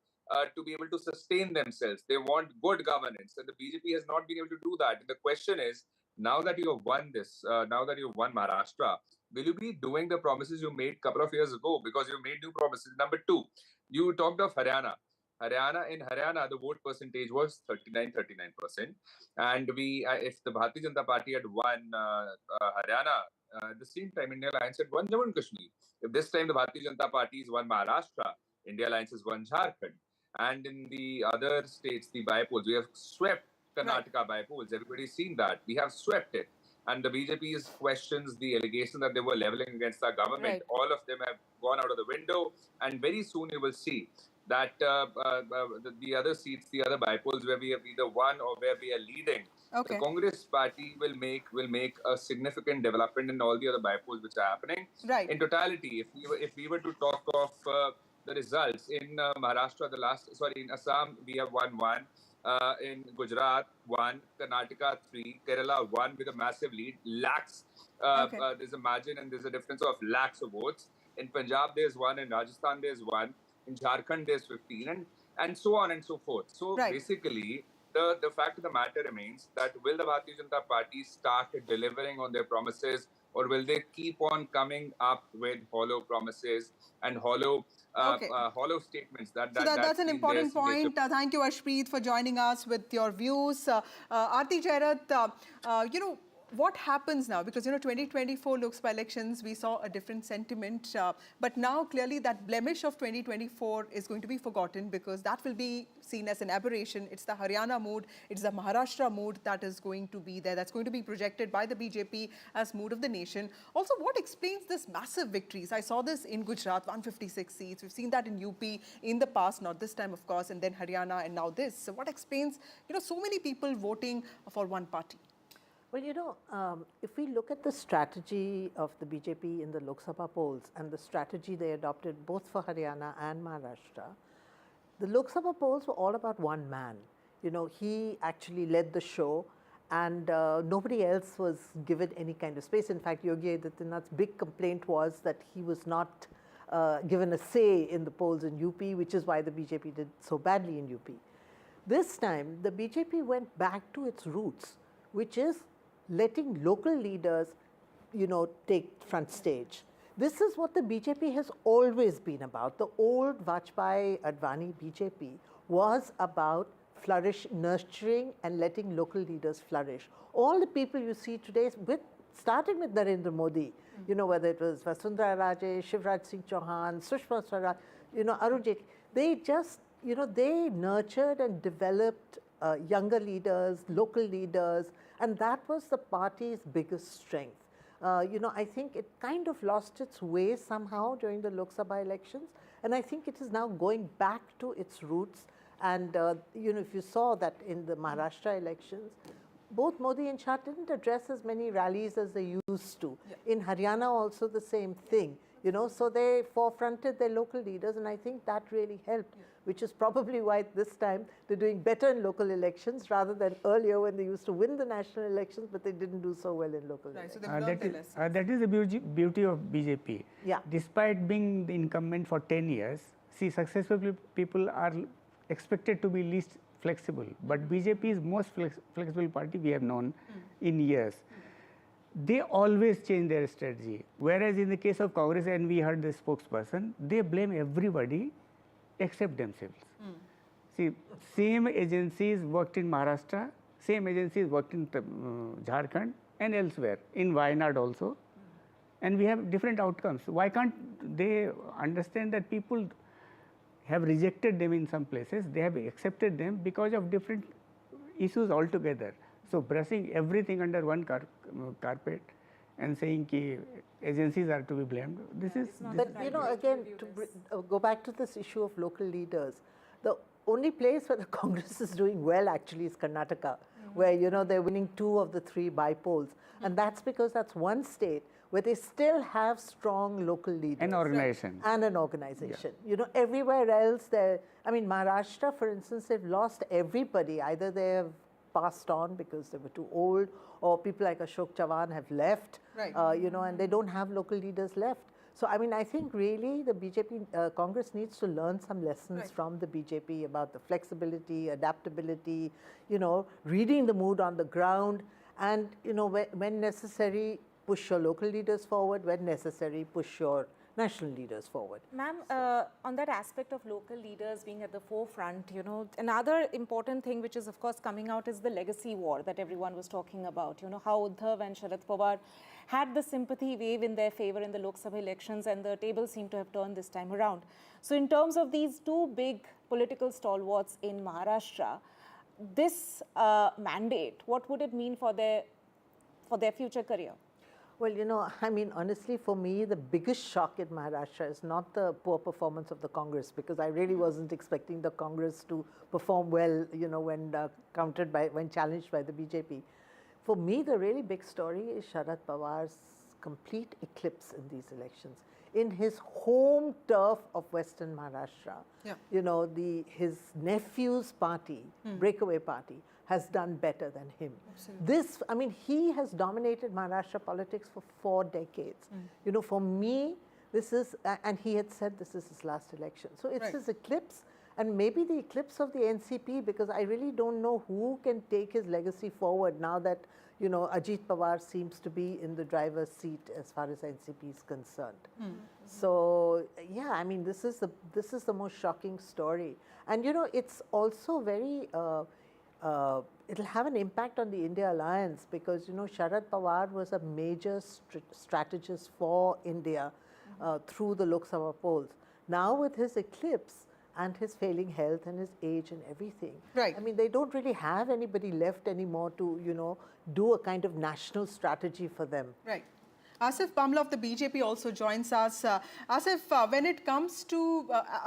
to be able to sustain themselves. They want good governance. And the BJP has not been able to do that. The question is, now that you have won this, now that you've won Maharashtra, will you be doing the promises you made a couple of years ago? Because you made new promises. Number two, you talked of Haryana. In Haryana, the vote percentage was 39%. And if the Bharatiya Janata Party had won Haryana, at the same time, India Alliance had won Jammu and Kashmir. If this time the Bharatiya Janata Party has won Maharashtra, India Alliance has won Jharkhand. And in the other states, the Bypolls, we have swept Karnataka Bypolls. Everybody's seen that. We have swept it. And the BJP's questions, the allegations that they were leveling against our government, all of them have gone out of the window. And very soon you will see that the other seats, the other Bypolls where we have either won or where we are leading, the Congress party will make a significant development in all the other Bypolls which are happening. In totality, if we were to talk of the results in Maharashtra, in Assam we have won 1. In Gujarat, 1. Karnataka, 3. Kerala, 1 with a massive lead. Lakhs. There's a margin and there's a difference of lakhs of votes. In Punjab, there's 1. In Rajasthan, there's 1. In Jharkhand, there's 15. And so on and so forth. So basically, the fact of the matter remains that will the Bharatiya Janata Party start delivering on their promises, or will they keep on coming up with hollow promises and hollow statements? That's an important point. Thank you, Ashpreet, for joining us with your views. Aarti Jairat, what happens now? Because, 2024 Lok Sabha elections, we saw a different sentiment. But now, clearly, that blemish of 2024 is going to be forgotten because that will be seen as an aberration. It's the Haryana mood, it's the Maharashtra mood that is going to be there. That's going to be projected by the BJP as mood of the nation. Also, what explains this massive victories? I saw this in Gujarat, 156 seats. We've seen that in UP in the past, not this time, of course, and then Haryana and now this. So what explains, so many people voting for one party? Well, if we look at the strategy of the BJP in the Lok Sabha polls and the strategy they adopted both for Haryana and Maharashtra, the Lok Sabha polls were all about one man. He actually led the show and nobody else was given any kind of space. In fact, Yogi Adityanath's big complaint was that he was not given a say in the polls in UP, which is why the BJP did so badly in UP. This time, the BJP went back to its roots, which is letting local leaders, take front stage. This is what the BJP has always been about. The old Vajpayee-Advani BJP was about nurturing and letting local leaders flourish. All the people you see today, with starting with Narendra Modi, you know, whether it was Vasundhara Raje, Shivraj Singh Chauhan, Sushma Swaraj, you know, Arun Jaitley, they just, you know, they nurtured and developed younger leaders, local leaders, and that was the party's biggest strength. You know, I think it kind of lost its way somehow during the Lok Sabha elections, and I think it is now going back to its roots. And, you know, if you saw that in the Maharashtra elections, both Modi and Shah didn't address as many rallies as they used to. Yeah. In Haryana also the same thing, you know, so they forefronted their local leaders, and I think that really helped, which is probably why this time they're doing better in local elections rather than earlier when they used to win the national elections, but they didn't do so well in local elections. So that is the beauty of BJP. Yeah. Despite being the incumbent for 10 years, see, successful people are expected to be least flexible, but BJP is most flexible party we have known in years. They always change their strategy, whereas in the case of Congress, and we heard the spokesperson, they blame everybody except themselves. See, same agencies worked in Maharashtra, same agencies worked in Jharkhand and elsewhere, in Wayanad also, and we have different outcomes. Why can't they understand that people have rejected them in some places, they have accepted them because of different issues altogether. So brushing everything under one carpet and saying that agencies are to be blamed, this is... But you know, again, to go back to this issue of local leaders, the only place where the Congress is doing well actually is Karnataka, where, you know, they're winning 2 of the 3 bypolls. And that's because that's one state where they still have strong local leaders. An organization. And an organization. Yeah. You know, everywhere else, I mean, Maharashtra, for instance, they've lost everybody. Either they have passed on because they were too old, or people like Ashok Chavan have left, you know, and they don't have local leaders left. So, I mean, I think really the BJP, Congress needs to learn some lessons from the BJP about the flexibility, adaptability, you know, reading the mood on the ground, and, you know, when necessary, push your local leaders forward, when necessary, push your national leaders forward. Ma'am, on that aspect of local leaders being at the forefront, you know, another important thing which is of course coming out is the legacy war that everyone was talking about. You know, how Uddhav and Sharad Pawar had the sympathy wave in their favor in the Lok Sabha elections, and the tables seem to have turned this time around. So in terms of these 2 big political stalwarts in Maharashtra, this mandate, what would it mean for their future career? Well, you know, I mean, honestly, for me, the biggest shock in Maharashtra is not the poor performance of the Congress, because I really wasn't expecting the Congress to perform well, you know, when challenged by the BJP. For me, the really big story is Sharad Pawar's complete eclipse in these elections. In his home turf of Western Maharashtra, you know, his nephew's party, breakaway party, has done better than him. Absolutely. I mean, he has dominated Maharashtra politics for 4 decades. You know, for me, this is, and he had said this is his last election. So it's his eclipse, and maybe the eclipse of the NCP, because I really don't know who can take his legacy forward now that, you know, Ajit Pawar seems to be in the driver's seat as far as NCP is concerned. So, yeah, I mean, this is the most shocking story. And, you know, it's also very... it'll have an impact on the India alliance, because, you know, Sharad Pawar was a major strategist for India through the Lok Sabha polls. Now with his eclipse and his failing health and his age and everything, I mean, they don't really have anybody left anymore to, you know, do a kind of national strategy for them. Asif Pamla of the BJP also joins us. Asif, when it comes to,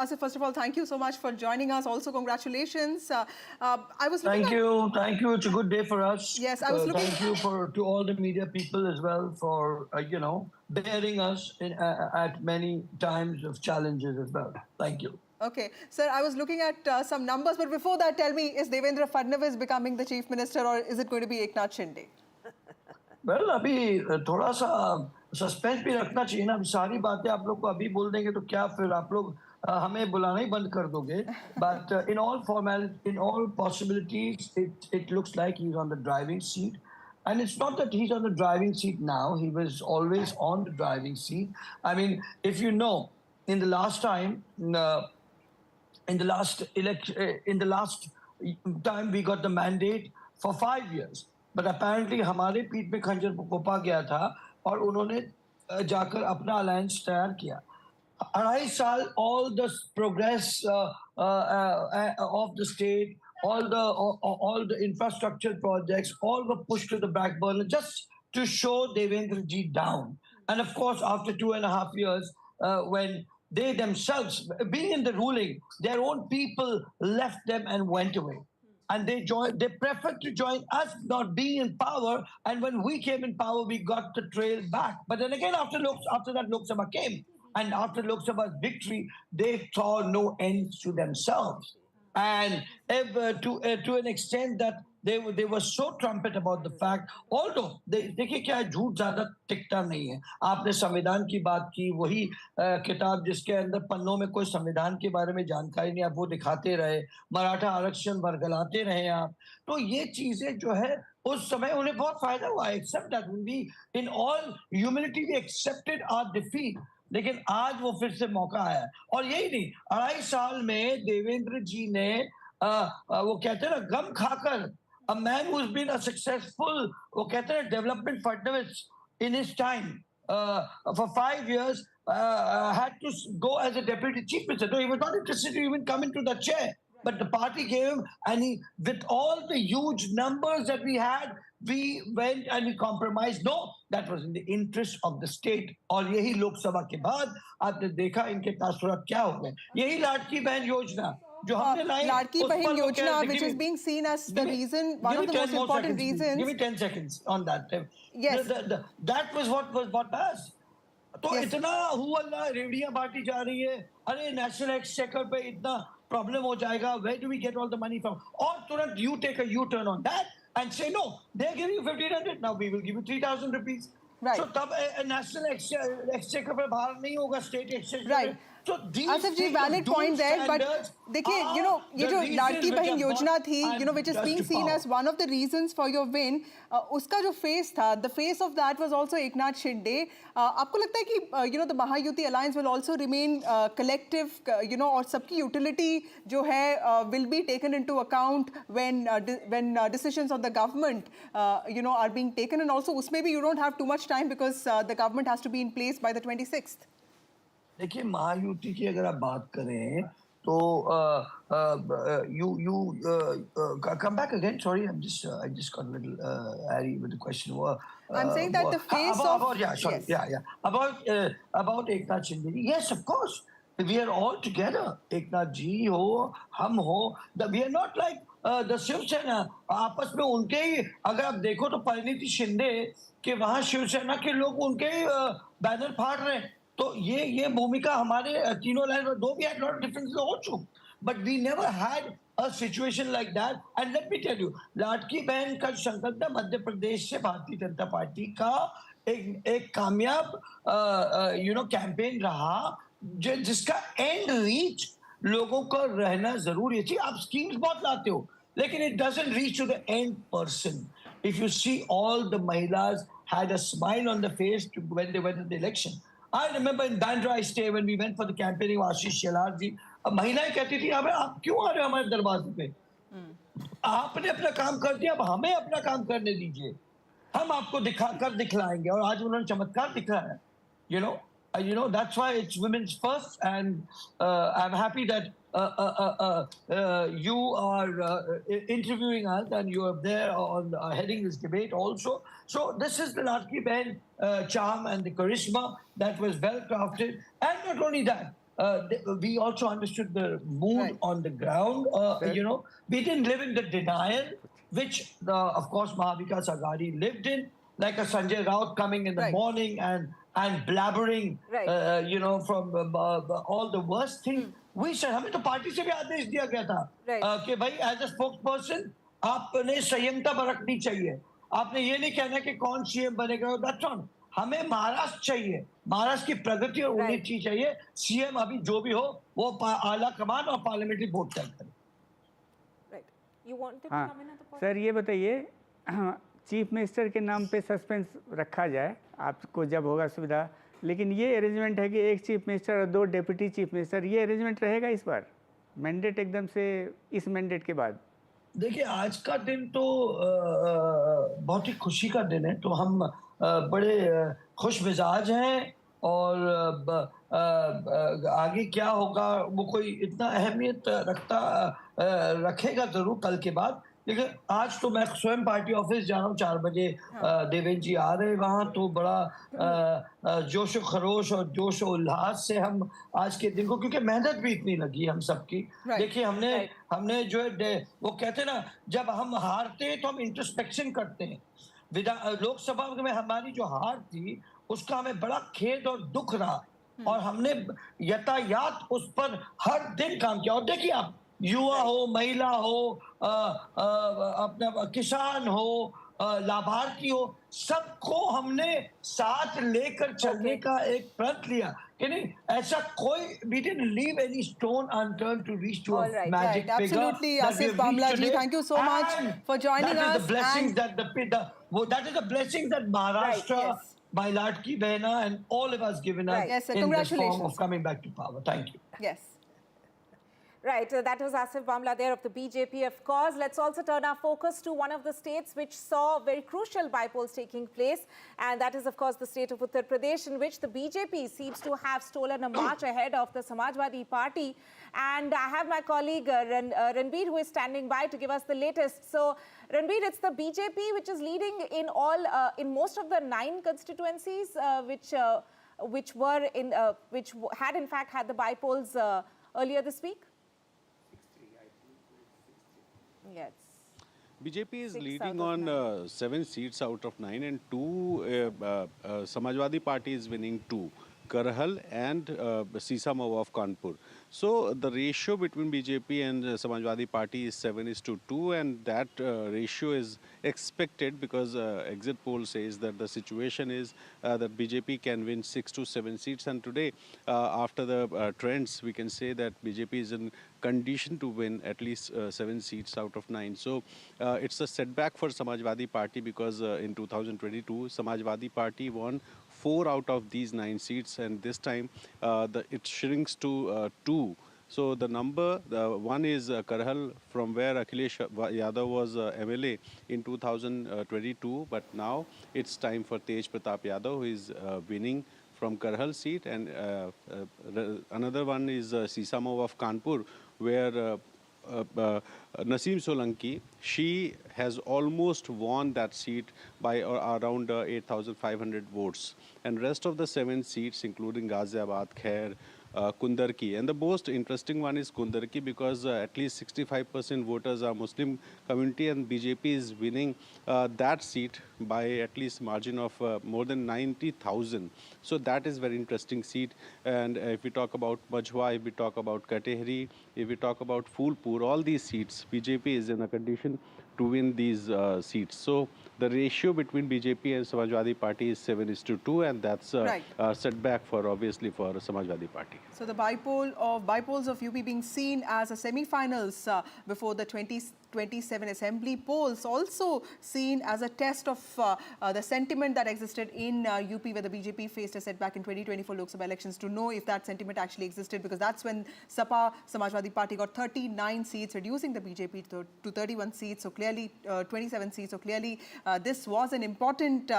Asif, first of all, thank you so much for joining us. Also, congratulations. I was thank you. It's a good day for us. Yes, I was looking. Thank you to all the media people as well for, you know, bearing us at many times of challenges as well. Thank you. Okay. Sir, I was looking at some numbers, but before that, tell me, is Devendra Fadnavis becoming the chief minister, or is it going to be Eknath Shinde? Well अभी थोड़ा सा suspense भी रखना चाहिए ना. सारी बातें आप लोग को अभी बोल देंगे तो क्या फिर आप लोग हमें बुलाना ही बंद कर दोगे. But in all possibilities, it looks like he's on the driving seat. And it's not that he's on the driving seat now. He was always on the driving seat. I mean, if you know, in the last time, in the last time we got the mandate for 5 years. But apparently हमारे पीठ में खंजर घोंपा गया था और उन्होंने जाकर अपना अलायंस तैयार किया। 2.5 साल, all the progress of the state, all the infrastructure projects, all were pushed to the back burner just to show Devendra ji down. And of course, after 2.5 years, when they themselves, being in the ruling, their own people left them and went away. And they preferred to join us not being in power. And when we came in power, we got the trail back. But then again, after that, Lok Sabha came. And after Lok Sabha's victory, they saw no end to themselves. And to an extent that they were so trumpet about the fact, although देखिए क्या झूठ ज्यादा टिकता नहीं है। आपने संविधान की बात की, वही किताब जिसके अंदर पन्नों में कोई संविधान के बारे में जानकारी नहीं, आप वो दिखाते रहे, मराठा आरक्षण बरगलाते रहे आप, तो ये चीजें जो है उस समय उन्हें बहुत फायदा हुआ। Except that we in all humility we accepted our defeat, लेकिन आज वो फिर से मौका आया। और यही नहीं, 2.5 साल में देवेंद्र जी ने वो कहते हैं ना गम खाकर, a man who's been a successful, वो कहते हैं development Fadnavis in his time for 5 years had to go as a deputy chief minister. No, he was not interested to even come into the chair. But the party gave him, and he, with all the huge numbers that we had, we went and we compromised. No, that was in the interest of the state. और यही लोकसभा के बाद आपने देखा इनके तासुरात क्या हो गए। यही लाडकी बहन योजना जो हमने लाई, लाडकी बहन योजना, which is being seen as the reason, one of the most important reasons. Give me 10 seconds on that. Yes. That was what was passed. तो इतना हुआ रेवड़ियां बांटी जा रही है, अरे नेशनल एक्सचेकर पे इतना प्रॉब्लम हो जाएगा, where do we get all the money from? और तुरंत you take a U-turn on that and say no, they're giving you 1,500, now we will give you 3,000 rupees. Right. So तब national exchequer पे भार नहीं होगा, state exchequer. Right. So Asif ji, valid point there, but देखिए, you know, ये जो लाडकी बहन योजना थी, you know, which is being seen as one of the reasons for your win, उसका जो face था, the face of that was also Eknath Shinde. आपको लगता है कि, you know, the Mahayuti alliance will also remain collective, you know, और सबकी utility जो है will be taken into account when decisions of the government, you know, are being taken, and also उसमें भी you don't have too much time because the government has to be in place by the 26th. देखिए महायुति की अगर आप बात करें तो you come back again. Sorry, I just got a little airy with the question. I'm saying that the face about Eknath Shinde. Yes, of course, we are all together. Eknath ji ho, hum ho. We are not like the Shiv Sena. आपस में उनके ही अगर आप देखो तो परिणीति शिंदे के वहाँ शिव सेना के लोग उनके बैनर फाड़ रहे हैं। तो ये भूमिका हमारे तीनों लाइन में, though we had a lot of differences also, but we never had a situation like that. And let me tell you, लाडकी बहन का संकल्प था मध्य प्रदेश से भारतीय जनता पार्टी का एक कामयाब you know कैंपेन रहा, जिसका एंड रीच लोगों को रहना जरूरी है। आप स्कीम्स बहुत लाते हो, लेकिन it doesn't reach to the end person. If you see, all the mahilas had a smile on the face when they went to the election. I remember in Bandra Stay when we went for the campaigning of Ashish Shelar ji, महिलाएं कहती थी अबे आप क्यों आ रहे हो हमारे दरवाजे पे? आपने अपना काम कर दिया, अब हमें अपना काम करने दीजिए, हम आपको दिखलाएंगे। और आज उन्होंने चमत्कार दिखाया। You know that's why it's women's first, and I'm happy that you are interviewing us and you are there on heading this debate also. So this is the Ladki Behan charm and the charisma that was well crafted. And not only that, we also understood the mood on the ground. You know, we didn't live in the denial, which of course Mahavikas Aghadi lived in, like a Sanjay Raut coming in the morning and blabbering, you know, from all the worst things. We said, हमें तो party से भी आदेश दिया गया था कि भाई as a spokes person आपने संयमता बरतनी चाहिए, आपने ये नहीं कहना कि कौन सीएम बनेगा। दैट्स ऑन, हमें महाराष्ट्र चाहिए, महाराष्ट्र की प्रगति और उन्नति चाहिए। सीएम अभी जो भी हो वो आला कमान और पार्लियामेंट्री वोट तय करे। सर ये बताइए, चीफ मिनिस्टर के नाम पे सस्पेंस रखा जाए, आपको जब होगा सुविधा, लेकिन ये अरेंजमेंट है कि एक चीफ मिनिस्टर और 2 डेप्यूटी चीफ मिनिस्टर, ये अरेंजमेंट रहेगा इस बार मैंडेट एकदम से इस मैंडेट के बाद? देखिए आज का दिन तो बहुत ही खुशी का दिन है, तो हम बड़े खुश मिजाज हैं और आगे क्या होगा वो कोई इतना अहमियत रखेगा जरूर कल के बाद, लेकिन आज तो मैं स्वयं पार्टी ऑफिस जा रहा हूँ 4 बजे। देवेंद्र जी आ रहे वहाँ, तो बड़ा जोश खरोश और जोश उल्लास से हम आज के दिन को, क्योंकि मेहनत भी इतनी लगी हम सबकी। देखिए हमने जो है वो कहते हैं ना, जब हम हारते हैं तो हम इंट्रोस्पेक्शन करते हैं। लोकसभा में हमारी जो हार थी उसका हमें बड़ा खेद और दुख रहा, और हमने यातायात उस पर हर दिन काम किया। और देखिए आप, युवा हो, महिला हो, अपना किसान हो, लाभार्थी हो, सबको हमने साथ लेकर चलने का एक प्रण लिया कि नहीं, ऐसा कोई, we didn't leave any stone unturned to reach to a magic figure. Absolutely, Asif Bamla ji, thank you so much for joining us. That is the blessings that the blessings that Maharashtra, my Ladki Behna, and all of us given us in this form of coming back to power. Thank you. Yes. Right, that was Asif Bamla there of the BJP, of course. Let's also turn our focus to one of the states which saw very crucial bypolls taking place, and that is, of course, the state of Uttar Pradesh, in which the BJP seems to have stolen a march ahead of the Samajwadi Party. And I have my colleague Ranbir, who is standing by to give us the latest. So, Ranbir, it's the BJP which is leading in in most of the 9 constituencies which had in fact had the bypolls earlier this week. Yes. BJP is leading on 7 seats out of 9, and 2 Samajwadi Party is winning 2, Karhal and Sisamau of Kanpur. So the ratio between BJP and Samajwadi Party is 7:2, and that ratio is expected because exit poll says that the situation is that BJP can win 6 to 7 seats, and today after the trends we can say that BJP is in condition to win at least 7 seats out of 9. So it's a setback for Samajwadi Party because in 2022 Samajwadi Party won 4 out of these 9 seats, and this time it shrinks to 2. So the number, one is Karhal, from where Akhilesh Yadav was MLA in 2022, but now it's time for Tej Pratap Yadav, who is winning from Karhal seat, and another one is Sisamau of Kanpur, where Naseem Solanki, she has almost won that seat by around 8,500 votes. And rest of the 7 seats, including Ghaziabad, Khair, Kundarki. And the most interesting one is Kundarki because at least 65% voters are Muslim community, and BJP is winning that seat by at least margin of more than 90,000. So that is very interesting seat. And if we talk about Majhwa, if we talk about Katehri, if we talk about Phulpur, all these seats, BJP is in a condition to win these seats. So the ratio between BJP and Samajwadi Party is 7:2, and that's a setback for obviously for Samajwadi Party. So the bypolls of UP being seen as a semi-finals before the 2027 assembly polls, also seen as a test of the sentiment that existed in UP, where the BJP faced a setback in 2024 Lok Sabha elections, to know if that sentiment actually existed, because that's when Sapa, Samajwadi Party, got 39 seats, reducing the BJP to 31 seats, so clearly 27 seats. So clearly this was an important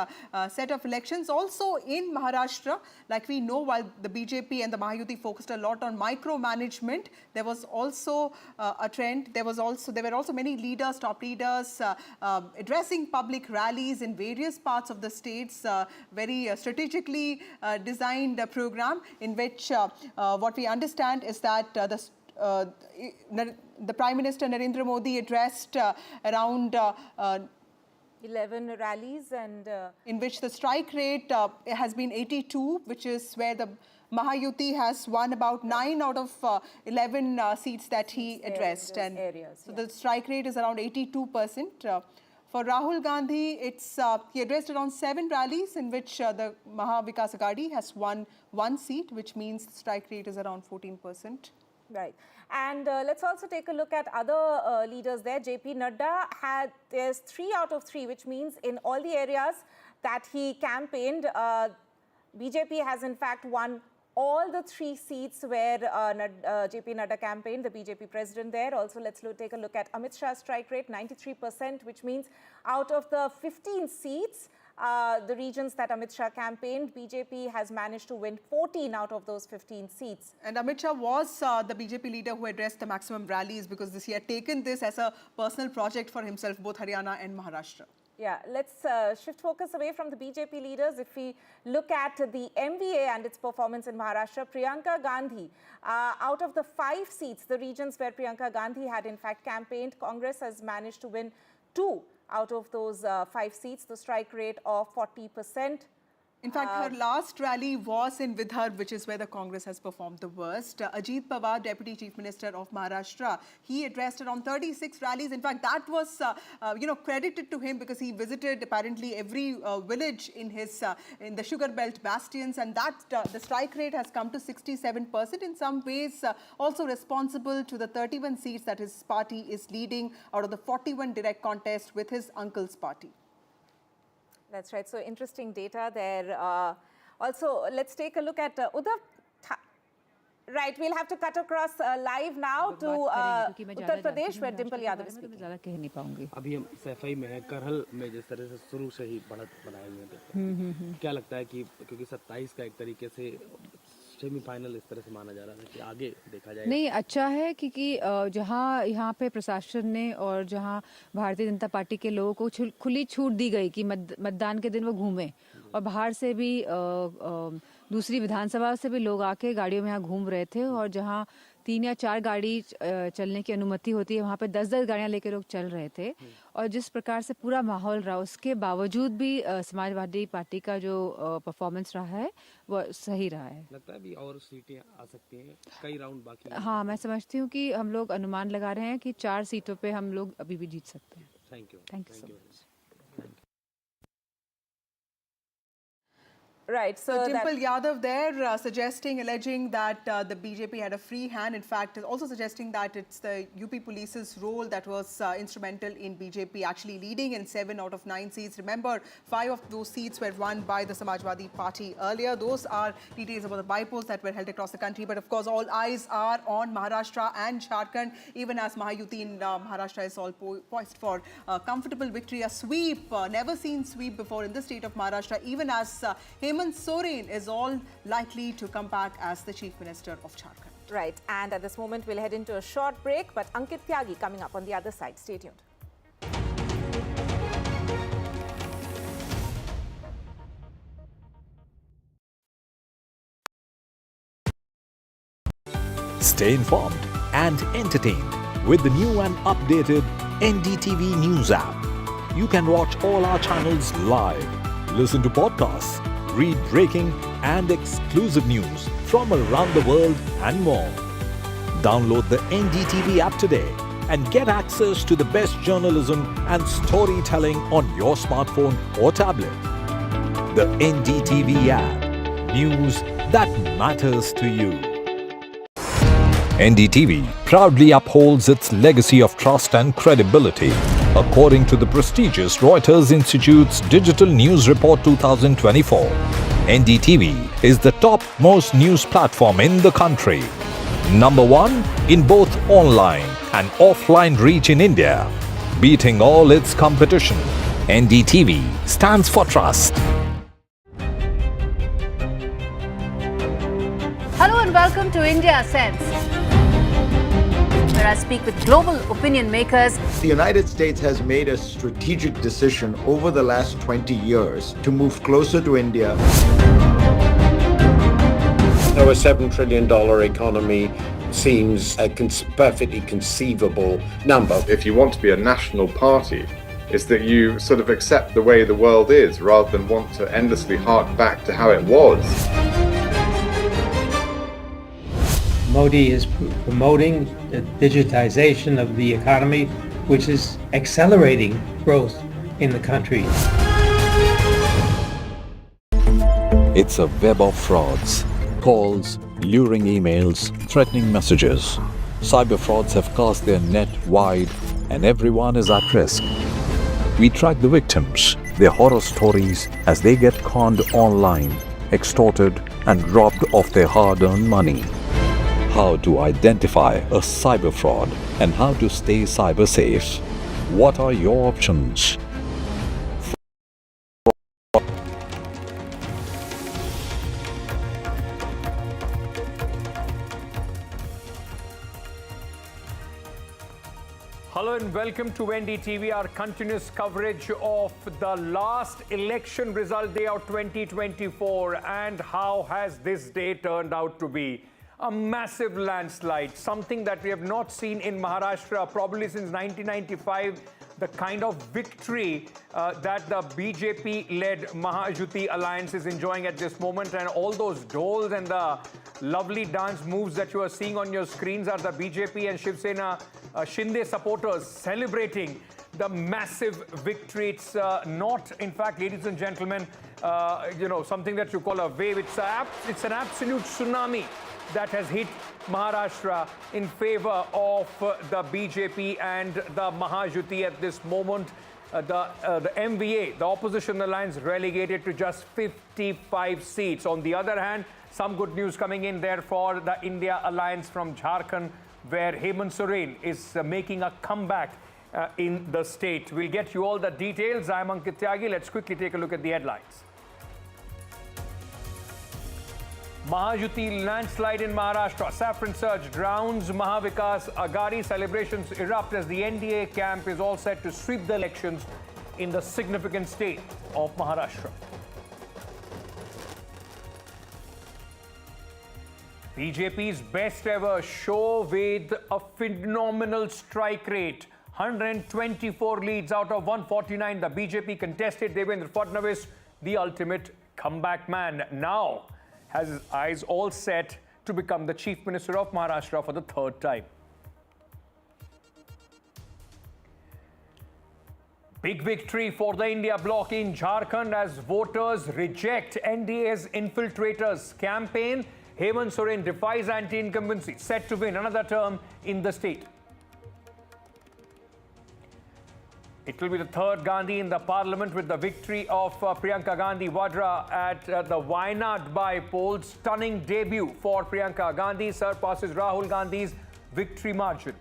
set of elections. Also in Maharashtra, like we know, while the BJP and the Mahayuti focused a lot on micromanagement, there was also a trend. There were also many leaders, top leaders, addressing public rallies in various parts of the states, very strategically designed program, in which what we understand is that the Prime Minister Narendra Modi addressed around 11 rallies, and in which the strike rate has been 82, which is where the Mahayuti has won about 9 out of 11 seats that he addressed. And so the strike rate is around 82%. For Rahul Gandhi, he addressed around 7 rallies, in which the Maha Vikas Aghadi has won 1 seat, which means the strike rate is around 14%. Right. And let's also take a look at other leaders there. JP Nadda there's 3 out of 3, which means in all the areas that he campaigned, BJP has in fact won all the 3 seats where JP Nadda campaigned, the BJP president there. Also, let's take a look at Amit Shah's strike rate, 93%, which means out of the 15 seats, the regions that Amit Shah campaigned, BJP has managed to win 14 out of those 15 seats. And Amit Shah was the BJP leader who addressed the maximum rallies because he had taken this as a personal project for himself, both Haryana and Maharashtra. Yeah, let's shift focus away from the BJP leaders. If we look at the MVA and its performance in Maharashtra, Priyanka Gandhi, out of the 5 seats, the regions where Priyanka Gandhi had in fact campaigned, Congress has managed to win 2 out of those 5 seats, the strike rate of 40%. In fact, her last rally was in Vidarbha, which is where the Congress has performed the worst. Ajit Pawar, Deputy Chief Minister of Maharashtra, he addressed around 36 rallies. In fact, that was, credited to him because he visited apparently every village in the sugar belt bastions, and that the strike rate has come to 67%. In some ways, also responsible to the 31 seats that his party is leading out of the 41 direct contest with his uncle's party. That's right. So interesting data there. Also, let's take a look at Uddhav. Right, we'll have to cut across live now to Uttar Pradesh, where Dimple Yadav is speaking. अभी हम सफाई में है करहल में जिस तरह से शुरू से ही बढ़त बनाए हुए थे क्या लगता है कि क्योंकि 27 का एक तरीके से सेमीफाइनल इस तरह से माना जा रहा है कि आगे देखा जाए नहीं अच्छा है क्योंकि जहां यहाँ पे प्रशासन ने और जहां भारतीय जनता पार्टी के लोगों को खुली छूट दी गई कि मतदान के दिन वो घूमें और बाहर से भी दूसरी विधानसभा से भी लोग आके गाड़ियों में यहाँ घूम रहे थे और जहाँ 3 या 4 गाड़ी चलने की अनुमति होती है वहाँ पे 10-10 गाड़ियाँ लेके लोग चल रहे थे और जिस प्रकार से पूरा माहौल रहा उसके बावजूद भी समाजवादी पार्टी का जो परफॉर्मेंस रहा है वो सही रहा है। लगता है अभी और सीटें आ सकती हैं, कई राउंड बाकी। हाँ, मैं समझती हूँ कि हम लोग अनुमान लगा रहे हैं कि 4 सीटों पे हम लोग अभी भी जीत सकते हैं। Thank you so much. Right, so Dimple Yadav there alleging that the BJP had a free hand. In fact, also suggesting that it's the UP police's role that was instrumental in BJP actually leading in 7 out of 9 seats. Remember, 5 of those seats were won by the Samajwadi Party earlier. Those are details about the bypolls that were held across the country. But of course, all eyes are on Maharashtra and Jharkhand, even as Mahayuti in Maharashtra is all poised for a comfortable victory. A sweep, never seen sweep before in the state of Maharashtra, even as Hemant Soren is all likely to come back as the Chief Minister of Jharkhand. Right, and at this moment we'll head into a short break, but Ankit Tyagi coming up on the other side. Stay tuned. Stay informed and entertained with the new and updated NDTV News app. You can watch all our channels live, listen to podcasts, read breaking and exclusive news from around the world and more. Download the NDTV app today and get access to the best journalism and storytelling on your smartphone or tablet. The NDTV app. News that matters to you. NDTV proudly upholds its legacy of trust and credibility. According to the prestigious Reuters Institute's Digital News Report 2024, NDTV is the top-most news platform in the country. Number 1 in both online and offline reach in India. Beating all its competition, NDTV stands for trust. Hello and welcome to India Sense, where I speak with global opinion makers. The United States has made a strategic decision over the last 20 years to move closer to India. So a $7 trillion economy seems a perfectly conceivable number. If you want to be a national party, it's that you sort of accept the way the world is rather than want to endlessly hark back to how it was. Modi is promoting the digitization of the economy, which is accelerating growth in the country. It's a web of frauds, calls, luring emails, threatening messages. Cyber frauds have cast their net wide and everyone is at risk. We track the victims, their horror stories as they get conned online, extorted and robbed of their hard-earned money. How to identify a cyber fraud and how to stay cyber safe. What are your options? Hello and welcome to NDTV, our continuous coverage of the last election result day of 2024. And how has this day turned out to be? A massive landslide, something that we have not seen in Maharashtra probably since 1995. The kind of victory that the BJP-led Mahayuti alliance is enjoying at this moment, and all those doles and the lovely dance moves that you are seeing on your screens are the BJP and Shiv Sena Shinde supporters celebrating the massive victory. It's not, in fact, ladies and gentlemen, something that you call a wave. It's an absolute tsunami that has hit Maharashtra in favor of the BJP and the Mahayuti at this moment. The MVA, the opposition alliance, relegated to just 55 seats. On the other hand, some good news coming in there for the India alliance from Jharkhand, where Hemant Soren is making a comeback in the state. We'll get you all the details. I'm Ankit Tyagi. Let's quickly take a look at the headlines. Mahayuti landslide in Maharashtra. Saffron surge drowns Mahavikas Aghadi. Celebrations erupt as the NDA camp is all set to sweep the elections in the significant state of Maharashtra. BJP's best ever show with a phenomenal strike rate. 124 leads out of 149. The BJP contested Devendra Fadnavis, the ultimate comeback man. Now has his eyes all set to become the Chief Minister of Maharashtra for the third time. Big victory for the India bloc in Jharkhand as voters reject NDA's infiltrators campaign. Hemant Soren defies anti-incumbency, set to win another term in the state. It will be the third Gandhi in the parliament with the victory of Priyanka Gandhi Vadra at the Wayanad Bypolls. Stunning debut for Priyanka Gandhi, surpasses Rahul Gandhi's victory margin.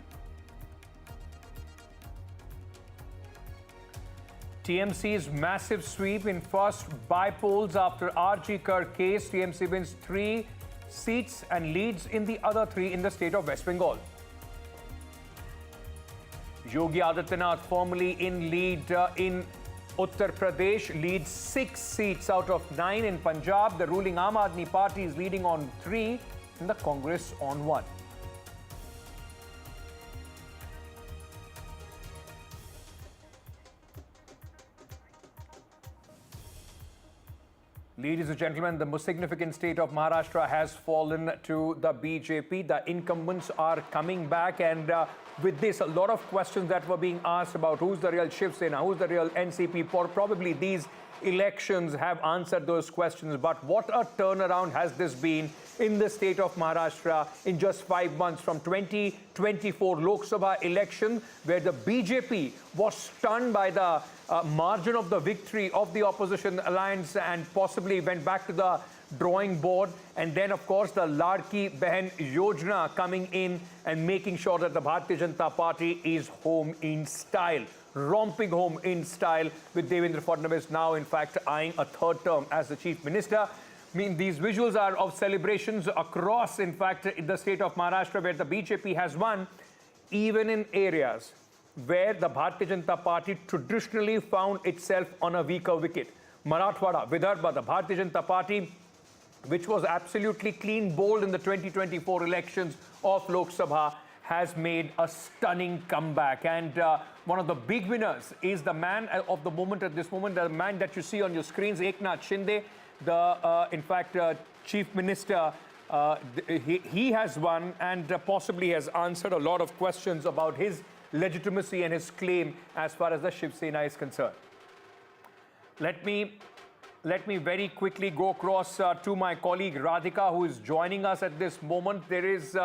TMC's massive sweep in first Bypolls after RG Kar case. TMC wins 3 seats and leads in the other 3 in the state of West Bengal. Yogi Adityanath firmly in lead in Uttar Pradesh, leads 6 seats out of 9 in Punjab. The ruling Aam Aadmi Party is leading on 3 and the Congress on 1. Ladies and gentlemen, the most significant state of Maharashtra has fallen to the BJP. The incumbents are coming back, and with this, a lot of questions that were being asked about who's the real Shiv Sena, who's the real NCP, probably these elections have answered those questions. But what a turnaround has this been in the state of Maharashtra in just 5 months from 2024 Lok Sabha election, where the BJP was stunned by the margin of the victory of the opposition alliance and possibly went back to the drawing board. And then, of course, the Ladki Behan Yojana coming in and making sure that the Bharatiya Janata Party is home in style, romping home in style, with Devendra Fadnavis now, in fact, eyeing a third term as the Chief Minister. I mean, these visuals are of celebrations across, in fact, in the state of Maharashtra, where the BJP has won, even in areas where the Bharatiya Janata Party traditionally found itself on a weaker wicket. Marathwada, Vidarbha, the Bharatiya Janata Party, which was absolutely clean bowled in the 2024 elections of Lok Sabha, has made a stunning comeback. And one of the big winners is the man of the moment at this moment, the man that you see on your screens, Eknath Shinde, the, Chief Minister. He has won and possibly has answered a lot of questions about his legitimacy and his claim as far as the Shiv Sena is concerned. Let me very quickly go across to my colleague Radhika, who is joining us at this moment. There is,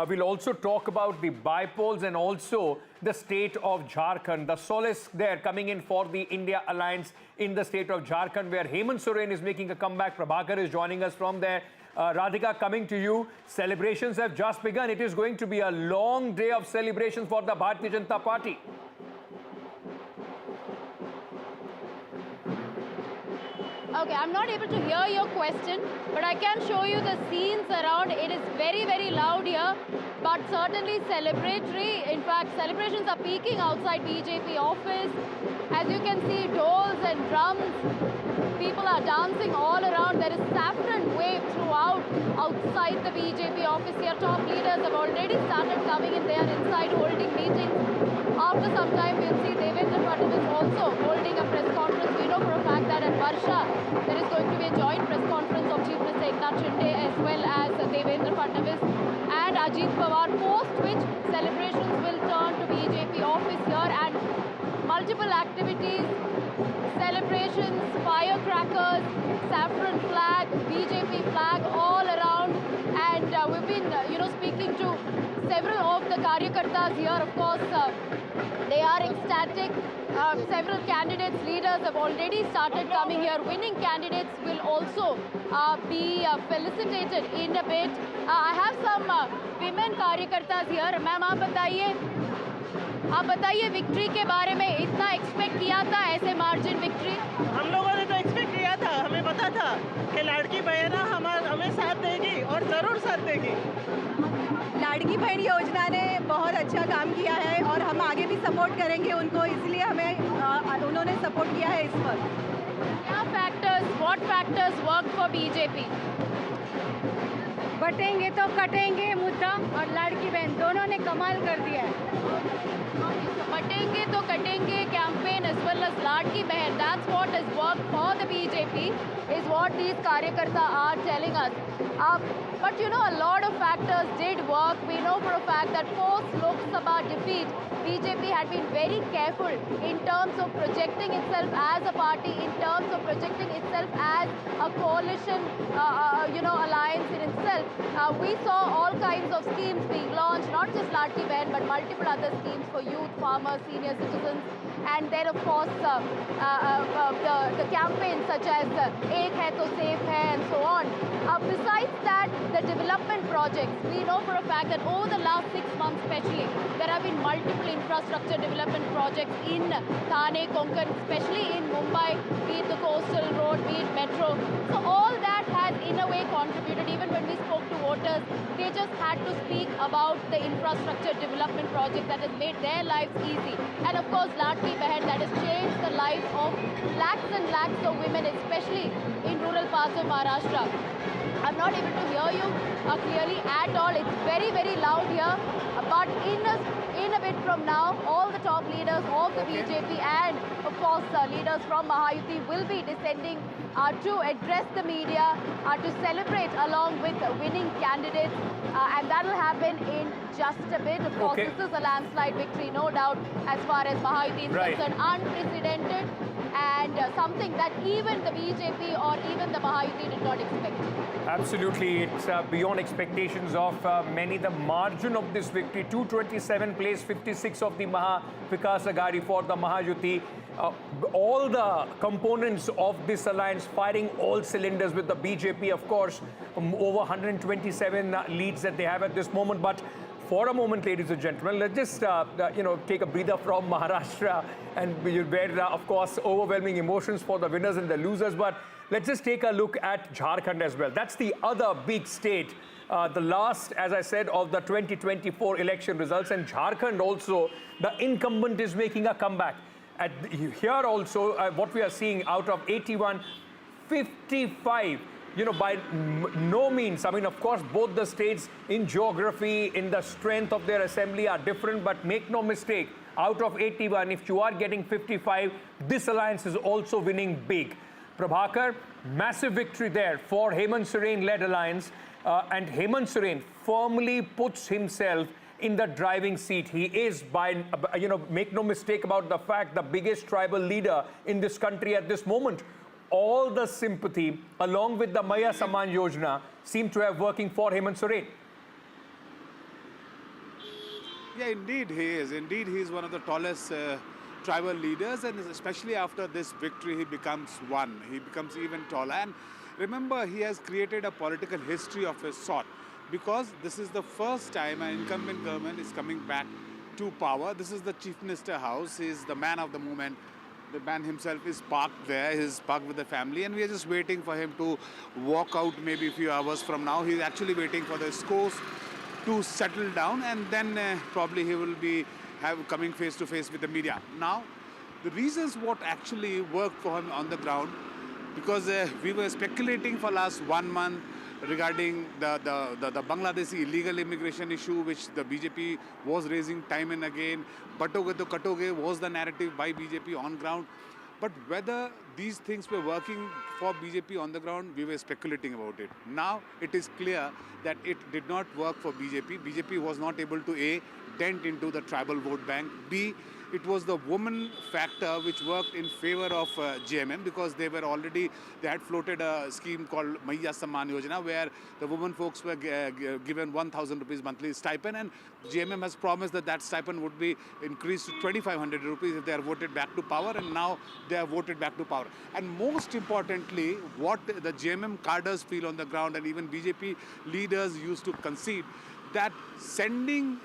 we'll also talk about the Bypolls and also the state of Jharkhand. The solace there coming in for the India alliance in the state of Jharkhand, where Hemant Soren is making a comeback. Prabhakar is joining us from there. Radhika, coming to you, celebrations have just begun. It is going to be a long day of celebrations for the Bharatiya Janata Party. Okay, I'm not able to hear your question, but I can show you the scenes around. It is very, very loud here, but certainly celebratory. In fact, celebrations are peaking outside BJP office. As you can see, doors and drums. People are dancing all around. There is saffron wave throughout outside the BJP office here. Top leaders have already started coming in there inside holding meetings. After some time, we'll see Devendra Fadnavis also holding a press conference. We know for a fact that at Varsha, there is going to be a joint press conference of Chief Minister Eknath Shinde as well as Devendra Fadnavis and Ajit Pawar, post which celebrations will turn to BJP office here and multiple activities, celebrations, firecrackers, saffron flag, BJP flag all around. And we've been, speaking to several of the Karyakartas here. Of course, they are ecstatic. Several candidates, leaders have already started coming here. Winning candidates will also be felicitated in a bit. I have some women Karyakartas here. Ma'am, आप बताइए victory के बारे में इतना expect किया था ऐसे margin victory? हम लोगों ने तो एक्सपेक्ट किया था, हमें पता था कि लाड़की बहन हमें साथ देगी और ज़रूर साथ देगी। लाड़की बहन योजना ने बहुत अच्छा काम किया है और हम आगे भी सपोर्ट करेंगे उनको, इसलिए हमें उन्होंने सपोर्ट किया है इस वक्त। क्या factors, what factors work for BJP? बटेंगे तो कटेंगे मुद्दा और लाड़की बहन दोनों ने कमाल कर दिया है। बटेंगे तो कटेंगे campaign as well as Ladki Behan. That's what has worked for the BJP, is what these Karyakarta are telling us. But a lot of factors did work. We know for a fact that post Lok Sabha defeat, BJP had been very careful in terms of projecting itself as a party, in terms of projecting itself as a coalition, alliance in itself. We saw all kinds of schemes being launched, not just Ladki Behan, but multiple other schemes for youth, farmers, senior citizens. And then, of course, the campaigns such as Ek Hai To Safe Hai and so on. Besides that, the development projects, we know for a fact that over the last 6 months especially, there have been multiple infrastructure development projects in Thane, Konkan, especially in Mumbai, be it the coastal road, be it metro. So all that has in a way contributed. Even when we spoke to voters, they just had to speak about the infrastructure development project that has made their lives easy. And of course, Ladki Behan, that has changed the lives of lakhs and lakhs of women, especially in rural parts of Maharashtra. I'm not able to hear you clearly at all. It's very, very loud here. But in a bit from now, all the top leaders of the BJP and, of course, leaders from Mahayuti will be descending to address the media, to celebrate along with winning candidates. And that will happen in just a bit. Of course, this is a landslide victory, no doubt, as far as Mahayuti is concerned. Unprecedented and something that even the BJP or even the Mahayuti did not expect. Absolutely, it's beyond expectations of many. The margin of this victory, 227 plays 56 of the Maha Vikas Aghadi for the Mahayuti. All the components of this alliance firing all cylinders with the BJP, of course, over 127 leads that they have at this moment. But for a moment, ladies and gentlemen, let's just take a breather from Maharashtra, and where of course overwhelming emotions for the winners and the losers. But let's just take a look at Jharkhand as well. That's the other big state, the last, as I said, of the 2024 election results. And Jharkhand also, the incumbent is making a comeback. Here also, what we are seeing, out of 81, 55. By no means, I mean, of course, both the states in geography, in the strength of their assembly are different, but make no mistake, out of 81, if you are getting 55, this alliance is also winning big. Prabhakar, massive victory there for Hemant Soren-led alliance, and Hemant Soren firmly puts himself in the driving seat. He is, make no mistake about the fact, the biggest tribal leader in this country at this moment. All the sympathy, along with the Maya Saman Yojana, seem to have working for Hemant Soren. Yeah, indeed he is. Indeed, he is one of the tallest tribal leaders, and especially after this victory, he becomes one. He becomes even taller. Remember, he has created a political history of his sort because this is the first time an incumbent government is coming back to power. This is the Chief Minister house. He is the man of the moment. The man himself is parked there. He's parked with the family, and we are just waiting for him to walk out maybe a few hours from now. He's actually waiting for the scores to settle down, and then probably he will be coming face to face with the media. Now, the reasons what actually worked for him on the ground, because we were speculating for last 1 month regarding the Bangladeshi illegal immigration issue, which the BJP was raising time and again. Batoge to Katoge was the narrative by BJP on ground. But whether these things were working for BJP on the ground, we were speculating about it. Now it is clear that it did not work for BJP. BJP was not able to A, dent into the tribal vote bank, B, it was the woman factor which worked in favor of JMM, because they had floated a scheme called Mahayuti Samman Yojana, where the women folks were given 1,000 rupees monthly stipend, and JMM has promised that that stipend would be increased to 2,500 rupees if they are voted back to power, and now they are voted back to power. And most importantly, what the JMM cadres feel on the ground, and even BJP leaders used to concede, that sending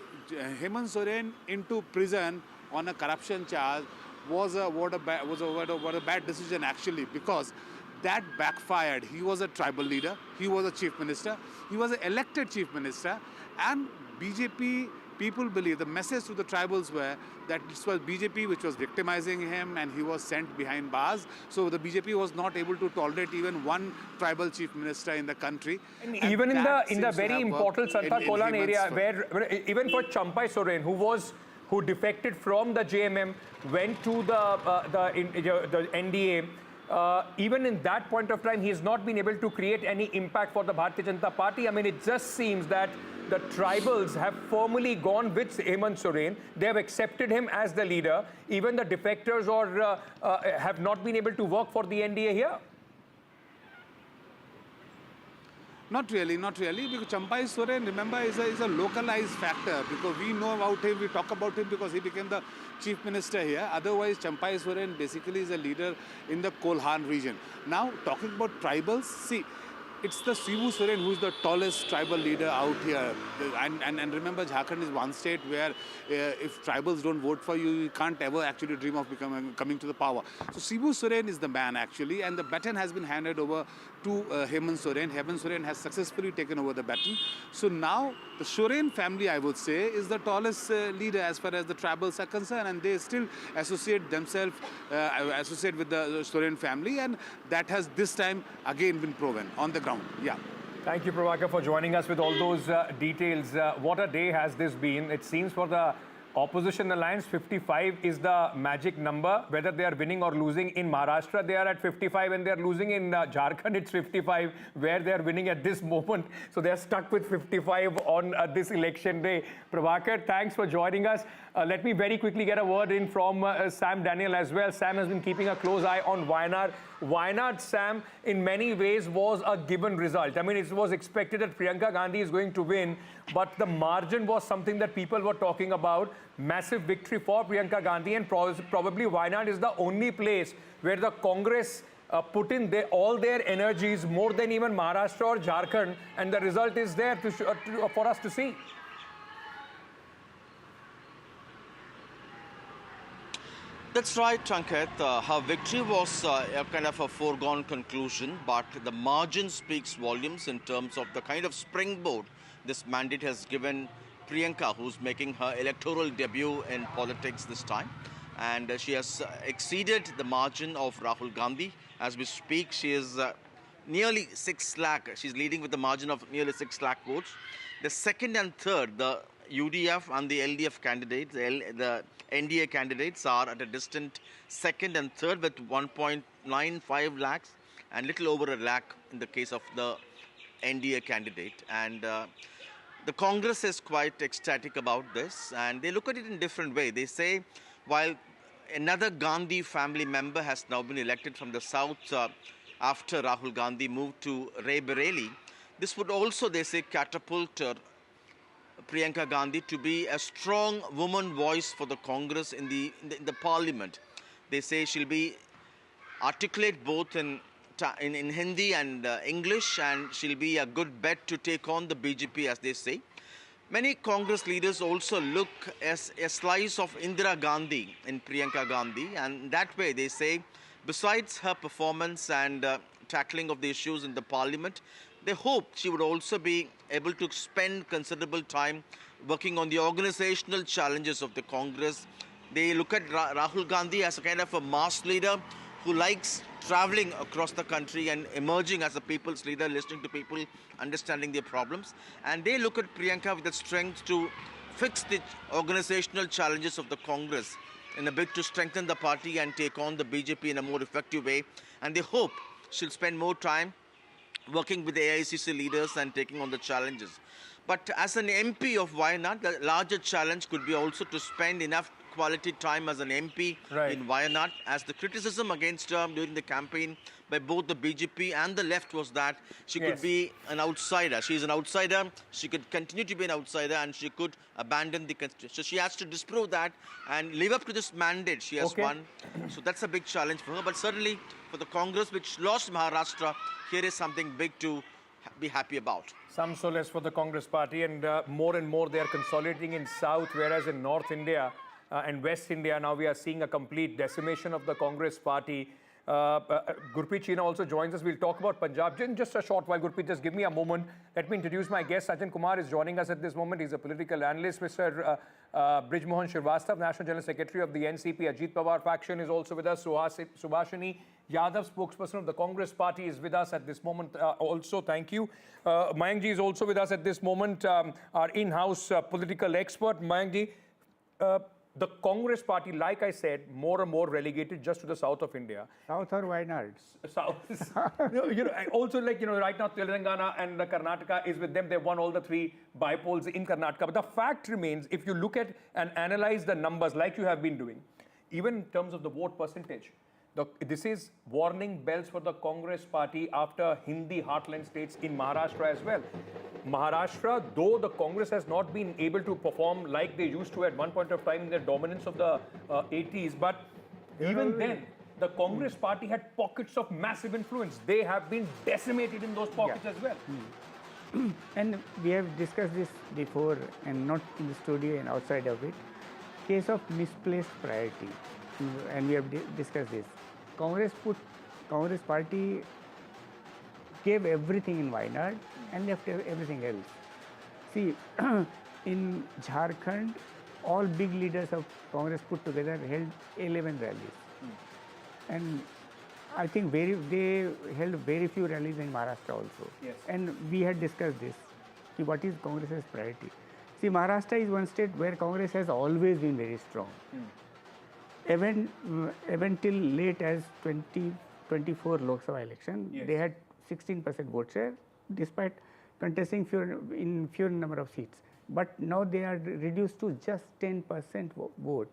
Hemant Soren into prison on a corruption charge was a bad decision actually, because that backfired. He was a tribal leader, he was a chief minister, he was an elected chief minister, and BJP people believe the message to the tribals were that it was BJP which was victimizing him and he was sent behind bars. So the BJP was not able to tolerate even one tribal chief minister in the country. And even in the very important Santa Kolan area, where even for Champai Soren, who defected from the JMM, went to the NDA. Even in that point of time, he has not been able to create any impact for the Bharatiya Janata Party. I mean, it just seems that the tribals have formally gone with Hemant Soren. They have accepted him as the leader. Even the defectors have not been able to work for the NDA here. Not really, because Champai Soren, remember, is a localized factor, because we know about him, we talk about him because he became the chief minister here. Otherwise, Champai Soren basically is a leader in the Kolhan region. Now, talking about tribals, see, it's the Shibu Soren who's the tallest tribal leader out here. And remember, Jharkhand is one state where if tribals don't vote for you, you can't ever actually dream of coming to the power. So Shibu Soren is the man actually, and the baton has been handed over to Hemant Soren. Hemant Soren has successfully taken over the baton. So now the Soren family, I would say, is the tallest leader as far as the tribals are concerned, and they still associate themselves with the Soren family, and that has this time again been proven on the ground. Yeah. Thank you, Prabhakar, for joining us with all those details. What a day has this been. It seems for the opposition alliance, 55 is the magic number. Whether they are winning or losing in Maharashtra, they are at 55, and they are losing in Jharkhand, it's 55, where they are winning at this moment. So they are stuck with 55 on this election day. Prabhakar, thanks for joining us. Let me very quickly get a word in from Sam Daniel as well. Sam has been keeping a close eye on Wayanad. Wayanad, Sam, in many ways was a given result. I mean, it was expected that Priyanka Gandhi is going to win, but the margin was something that people were talking about. Massive victory for Priyanka Gandhi, and probably Wayanad is the only place where the Congress put in all their energies more than even Maharashtra or Jharkhand, and the result is there for us to see. That's right, Ankit. Her victory was a kind of a foregone conclusion, but the margin speaks volumes in terms of the kind of springboard this mandate has given Priyanka, who's making her electoral debut in politics this time. And she has exceeded the margin of Rahul Gandhi. As we speak, she is nearly 6 lakh. She's leading with a margin of nearly 6 lakh votes. The second and third, the UDF and the LDF candidates, the NDA candidates are at a distant second and third with 1.95 lakhs and little over a lakh in the case of the NDA candidate. And the Congress is quite ecstatic about this, and they look at it in a different way. They say, while another Gandhi family member has now been elected from the south after Rahul Gandhi moved to Raebareli, this would also, they say, catapult Priyanka Gandhi to be a strong woman voice for the Congress in the parliament. They say she'll be articulate both in in Hindi and English, and she'll be a good bet to take on the BJP, as they say. Many Congress leaders also look as a slice of Indira Gandhi in Priyanka Gandhi, and that way they say, besides her performance and tackling of the issues in the parliament, they hope she would also be able to spend considerable time working on the organizational challenges of the Congress. They look at Rahul Gandhi as a kind of a mass leader who likes traveling across the country and emerging as a people's leader, listening to people, understanding their problems. And they look at Priyanka with the strength to fix the organizational challenges of the Congress in a bid to strengthen the party and take on the BJP in a more effective way. And they hope she'll spend more time working with the AICC leaders and taking on the challenges. But as an MP of Wayanad, the larger challenge could be also to spend enough quality time as an MP in Wayanad, as the criticism against her during the campaign by both the BJP and the left was that she could be an outsider. She is an outsider, she could continue to be an outsider, and she could abandon the constitution. So she has to disprove that and live up to this mandate she has won. So that's a big challenge for her. But certainly for the Congress, which lost Maharashtra, here is something big to be happy about. Some solace for the Congress party, and more they are consolidating in South, whereas in North India and West India, now we are seeing a complete decimation of the Congress party. Gurpreet China also joins us. We'll talk about Punjab in just a short while. Gurpreet, just give me a moment. Let me introduce my guest. Sachin Kumar is joining us at this moment. He's a political analyst. Mr. Brij Mohan Shrivastava, National General Secretary of the NCP. Ajit Pawar faction is also with us. Subhashini Yadav, spokesperson of the Congress party, is with us at this moment also. Thank you. Mayank ji is also with us at this moment, our in-house political expert. Mayank ji, the Congress party, like I said, more and more relegated just to the south of India. South or Wayanad? South. Also, right now Telangana and Karnataka is with them. They've won all the 3 bypolls in Karnataka. But the fact remains, if you look at and analyze the numbers like you have been doing, even in terms of the vote percentage, this is warning bells for the Congress party after Hindi heartland states in Maharashtra as well. Maharashtra, though the Congress has not been able to perform like they used to at one point of time in their dominance of the 80s, but even then, the Congress party had pockets of massive influence. They have been decimated in those pockets as well. And we have discussed this before, and not in the studio and outside of it. Case of misplaced priority, and we have discussed this. Congress party gave everything in Wayanad and left everything else. See, in Jharkhand, all big leaders of Congress put together held 11 rallies. And I think they held very few rallies in Maharashtra also. Yes. And we had discussed this. See, what is Congress's priority? See, Maharashtra is one state where Congress has always been very strong. Even till late as 2024 Lok Sabha election, they had 16% vote share, despite contesting fewer number of seats. But now they are reduced to just 10% vote.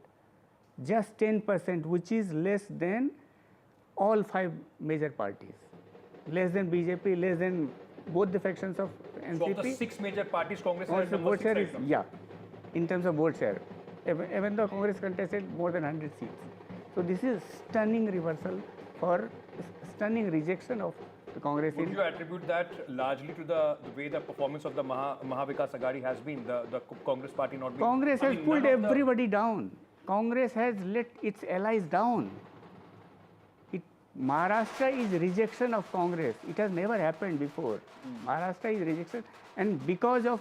Just 10%, which is less than all 5 major parties. Less than BJP, less than both the factions of NCP. So of the 6 major parties, Congress has number 6 right now. In terms of vote share. Even though Congress contested more than 100 seats. So this is stunning reversal or stunning rejection of the Congress. Would you attribute that largely to the way the performance of the Mahavikas Aghadi has been, the Congress party not being... Congress has pulled everybody down. Congress has let its allies down. Maharashtra is rejection of Congress. It has never happened before. Maharashtra is rejection, and because of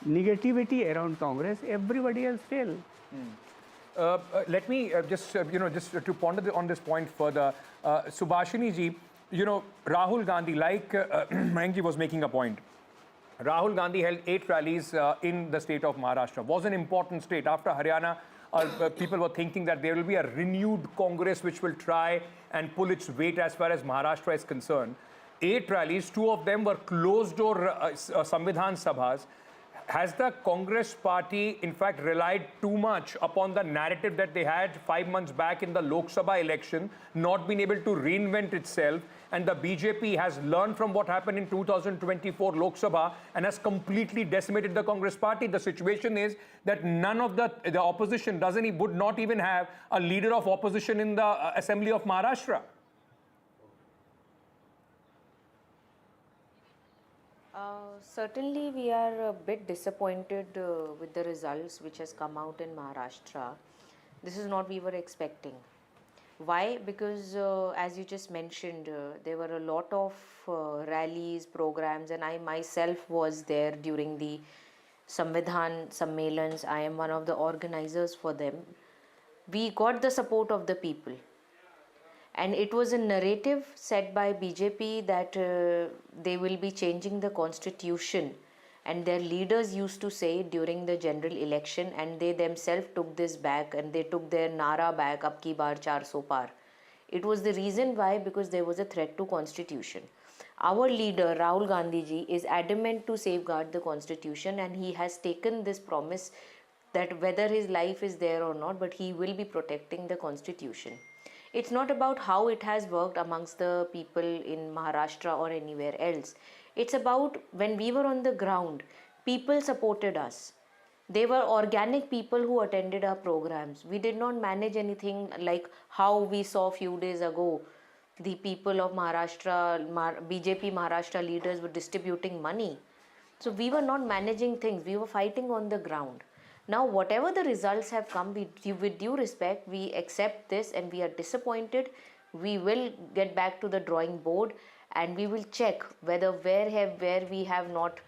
negativity around Congress, everybody else failed. Let me just to ponder on this point further. Subhashini ji, Rahul Gandhi, like Mayank ji was making a point. Rahul Gandhi held 8 rallies in the state of Maharashtra. Was an important state. After Haryana, people were thinking that there will be a renewed Congress which will try and pull its weight as far as Maharashtra is concerned. 8 rallies, 2 of them were closed-door Samvidhan Sabhas. Has the Congress party, in fact, relied too much upon the narrative that they had 5 months back in the Lok Sabha election, not been able to reinvent itself, and the BJP has learned from what happened in 2024 Lok Sabha and has completely decimated the Congress party? The situation is that none of the opposition would not even have a leader of opposition in the Assembly of Maharashtra. Certainly, we are a bit disappointed with the results which has come out in Maharashtra. This is not we were expecting. Why? Because as you just mentioned, there were a lot of rallies, programs, and I myself was there during the Samvidhan Sammelans. I am one of the organizers for them. We got the support of the people. And it was a narrative set by BJP that they will be changing the constitution. And their leaders used to say it during the general election, and they themselves took this back and they took their Nara back, Ab ki baar 400 par. It was the reason why, because there was a threat to constitution. Our leader, Rahul Gandhi ji, is adamant to safeguard the constitution, and he has taken this promise that whether his life is there or not, but he will be protecting the constitution. It's not about how it has worked amongst the people in Maharashtra or anywhere else. It's about when we were on the ground, people supported us. They were organic people who attended our programs. We did not manage anything like how we saw a few days ago. The people of Maharashtra, BJP Maharashtra leaders were distributing money. So we were not managing things. We were fighting on the ground. Now, whatever the results have come, with due respect, we accept this and we are disappointed. We will get back to the drawing board and we will check whether where we have not,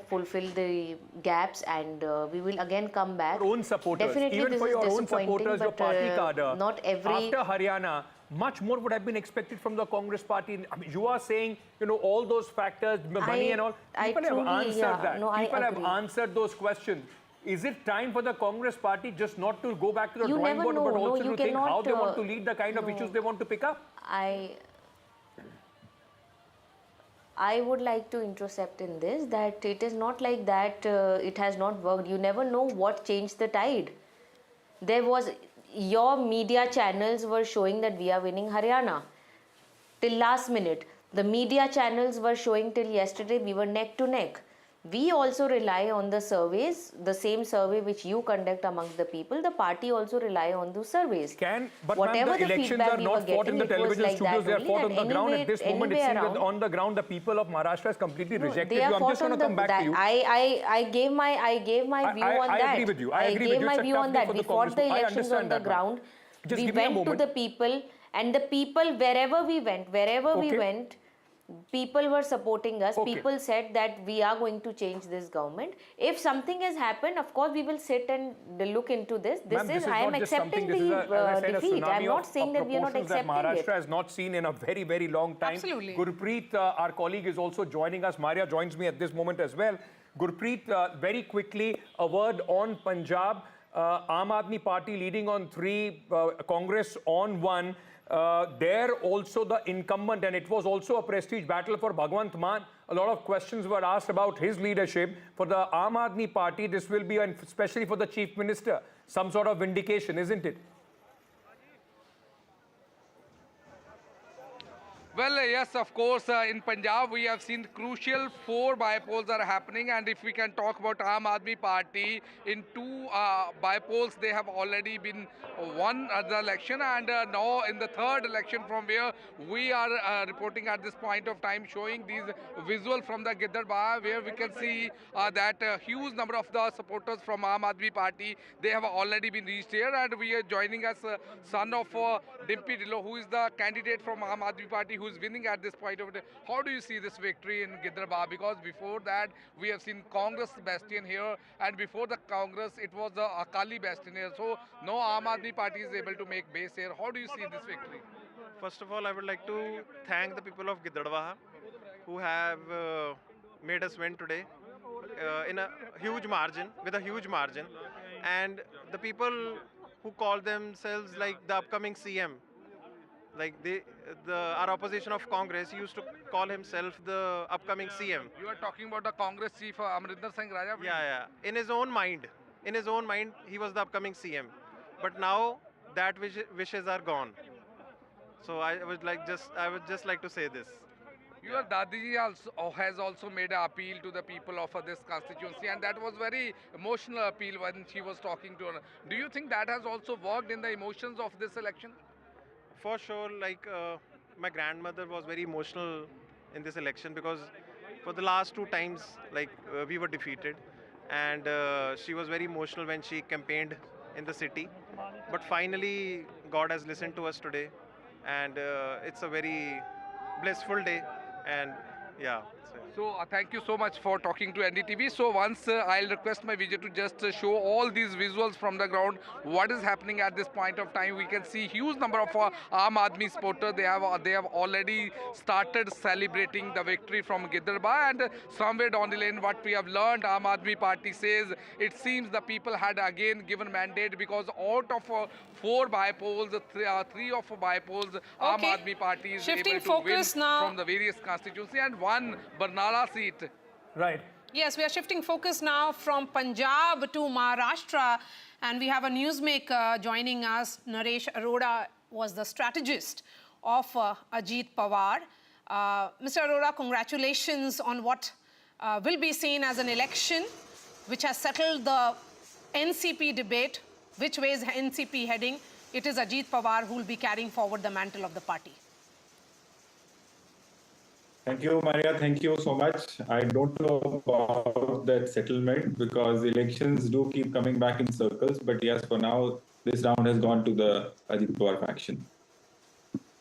fulfilled the gaps, and we will again come back. Your own supporters, definitely even this for is your own disappointing, supporters, your but, party cadre, not every. after Haryana, much more would have been expected from the Congress party. I mean, you are saying, all those factors, money and all. People have answered that. No, People have agree. answered those questions. Is it time for the Congress party just not to go back to the You drawing never board, know. but No, also you to think how they cannot, want to lead the kind of issues they want to pick up? I would like to intercept in this that it is not like that it has not worked. You never know what changed the tide. Your media channels were showing that we are winning Haryana. Till last minute. The media channels were showing till yesterday we were neck to neck. We also rely on the surveys, the same survey which you conduct amongst the people. The party also rely on those surveys. But whatever the elections feedback are we not were fought in getting, the it was television like studios, that they are only, fought on that the ground. At this moment, it anyway seems that around. on the ground, the people of Maharashtra has completely rejected They you. are I'm just fought going to come back to you. I gave my view on that. I agree with you. I agree with gave you. my It's a view tough on day that. for We the fought the Congress. I elections on understand the that, ground. Just We give me a went to moment. the people, and the people, wherever we went, people were supporting us. Okay. People said that we are going to change this government. If something has happened, of course, we will sit and look into this. Ma'am, I am not just accepting something, this is the as I said, a defeat. I am tsunami not of saying that we are not proportions that accepting Maharashtra it. has not seen in a very, very long time. Absolutely. Gurpreet, our colleague, is also joining us. Maria joins me at this moment as well. Gurpreet, very quickly, a word on Punjab. Aam Aadmi Party leading on 3, Congress on 1. There also the incumbent, and it was also a prestige battle for Bhagwant Mann. A lot of questions were asked about his leadership. For the Aam Aadmi Party, this will be, and especially for the Chief Minister, some sort of vindication, isn't it? Well, yes, of course, in Punjab we have seen crucial 4 bypolls are happening, and if we can talk about Aam Aadmi Party, in 2 bypolls they have already been won the election, and now in the 3rd election from where we are reporting at this point of time, showing these visuals from the Giddarbah, where we can see that huge number of the supporters from Aam Aadmi Party, they have already been reached here, and we are joining us son of Dimpy Dhillon, who is the candidate from Aam Aadmi Party, who is winning at this point of time. How do you see this victory in Giddarbah? Because before that, we have seen Congress bastion here, and before the Congress, it was the Akali bastion here. So, no Aam Aadmi Party is able to make base here. How do you see this victory? First of all, I would like to thank the people of Giddarbah who have made us win today in a huge margin, with a huge margin. And the people who call themselves like the upcoming CM, like our opposition of Congress used to call himself the upcoming CM. You are talking about the Congress chief Amrinder Singh Raja? Yeah. In his own mind, he was the upcoming CM. But now that wishes are gone. So I would just like to say this. Your Dadiji has also made an appeal to the people of this constituency, and that was very emotional appeal when she was talking to her. Do you think that has also worked in the emotions of this election? For sure, like my grandmother was very emotional in this election because For the last 2 times, like we were defeated, and she was very emotional when she campaigned in the city. But finally, God has listened to us today, and it's a very blissful day. And yeah. So thank you so much for talking to NDTV. So once I'll request my video to just show all these visuals from the ground. What is happening at this point of time? We can see huge number of Aam Aadmi supporters. They have already started celebrating the victory from Gidarba, and somewhere down the lane, what we have learned, Aam Aadmi Party says it seems the people had again given mandate, because out of 4 bypolls, three of bypolls, Aam Aadmi Party is Shifting able to focus win now. from the various constituency, and one Barnala seat. Right. Yes, we are shifting focus now from Punjab to Maharashtra, and we have a newsmaker joining us. Naresh Arora was the strategist of Ajit Pawar. Mr. Arora, congratulations on what will be seen as an election which has settled the NCP debate. Which way is NCP heading? It is Ajit Pawar who will be carrying forward the mantle of the party. Thank you, Maria. Thank you so much. I don't know about that settlement because elections do keep coming back in circles. But yes, for now, this round has gone to the Ajit Pawar faction.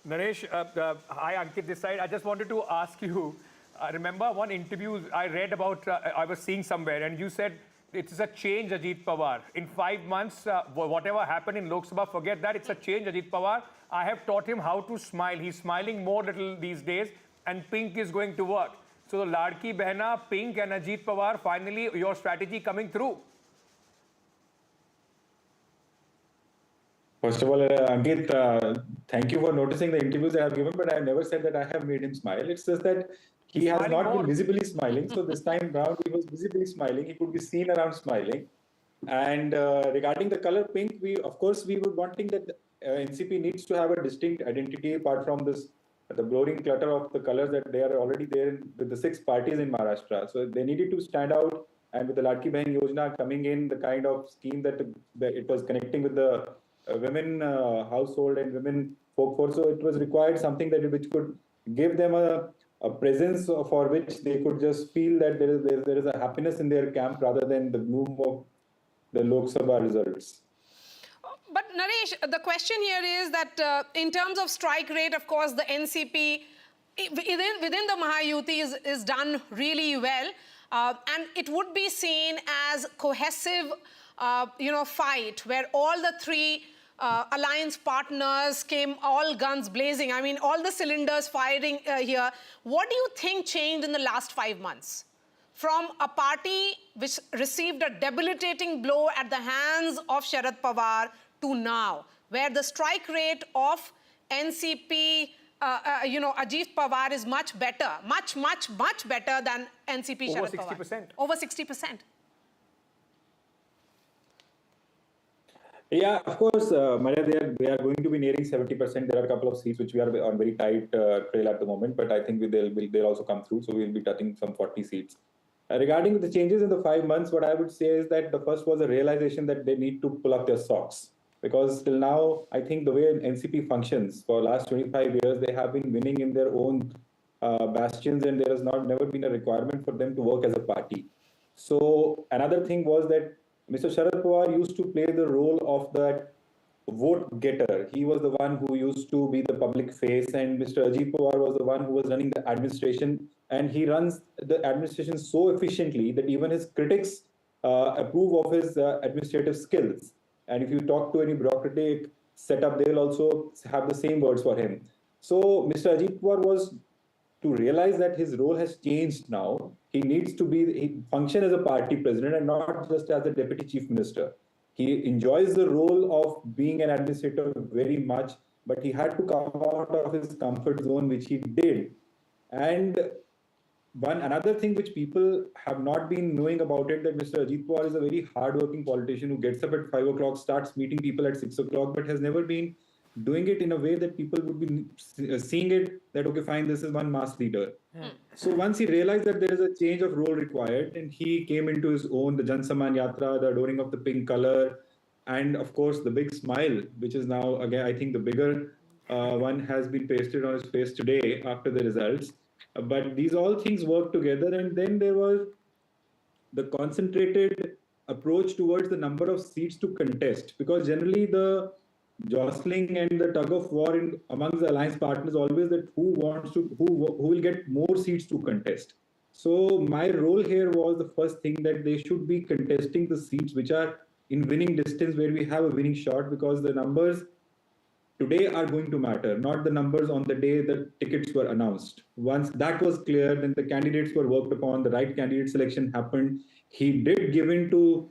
Naresh, hi Ankit this side. I just wanted to ask you, remember one interview I read about, I was seeing somewhere, and you said it is a change, Ajit Pawar. In 5 months, whatever happened in Lok Sabha, forget that. It's a change, Ajit Pawar. I have taught him how to smile. He's smiling more little these days, and Pink is going to work. So the Ladki Behna, Pink and Ajit Pawar, finally your strategy coming through. First of all, Ankit, thank you for noticing the interviews that I have given, but I have never said that I have made him smile. It's just that he has not been visibly smiling. So this time round, he was visibly smiling. He could be seen around smiling. And regarding the color pink, of course, we were wanting that NCP needs to have a distinct identity apart from this, the blurring clutter of the colors that they are already there with the 6 parties in Maharashtra. So they needed to stand out. And with the Ladki Behan Yojana coming in, the kind of scheme that it was connecting with the women household and women workforce, so it was required something which could give them a presence for which they could just feel that there is a happiness in their camp rather than the gloom of the Lok Sabha results. But Naresh, the question here is that in terms of strike rate, of course, the NCP within the Mahayuti is done really well, and it would be seen as cohesive, fight where all the 3 alliance partners came all guns blazing. I mean, all the cylinders firing here. What do you think changed in the last 5 months? From a party which received a debilitating blow at the hands of Sharad Pawar to now, where the strike rate of NCP, Ajit Pawar is much better, much better than NCP Sharad Pawar. Over 60%. Over 60%. Yeah, of course, Maria, they are going to be nearing 70%. There are a couple of seats which we are on very tight trail at the moment, but I think they'll also come through. So we'll be touching some 40 seats. Regarding the changes in the 5 months, what I would say is that the first was a realization that they need to pull up their socks. Because till now, I think the way NCP functions for the last 25 years, they have been winning in their own bastions, and there has never been a requirement for them to work as a party. So another thing was that Mr. Sharad Pawar used to play the role of that vote getter. He was the one who used to be the public face, and Mr. Ajit Pawar was the one who was running the administration, and he runs the administration so efficiently that even his critics approve of his administrative skills. And if you talk to any bureaucratic setup, they will also have the same words for him. So Mr. Ajit Pawar was to realize that his role has changed now. He needs to function as a party president and not just as a deputy chief minister. He enjoys the role of being an administrator very much, but he had to come out of his comfort zone, which he did. And another thing which people have not been knowing about it, that Mr. Ajit Pawar is a very hardworking politician who gets up at 5 o'clock, starts meeting people at 6 o'clock, but has never been doing it in a way that people would be seeing it that, okay, fine, this is one mass leader. So once he realized that there is a change of role required, and he came into his own, the Jan Saman Yatra, the adoring of the pink color, and of course the big smile, which is now, again, I think the bigger one has been pasted on his face today after the results. But these all things work together, and then there was the concentrated approach towards the number of seats to contest, because generally the jostling and the tug of war amongst the alliance partners always that who will get more seats to contest. So my role here was the first thing that they should be contesting the seats which are in winning distance, where we have a winning shot, because the numbers today are going to matter, not the numbers on the day the tickets were announced. Once that was clear, then the candidates were worked upon, the right candidate selection happened. He did give in to,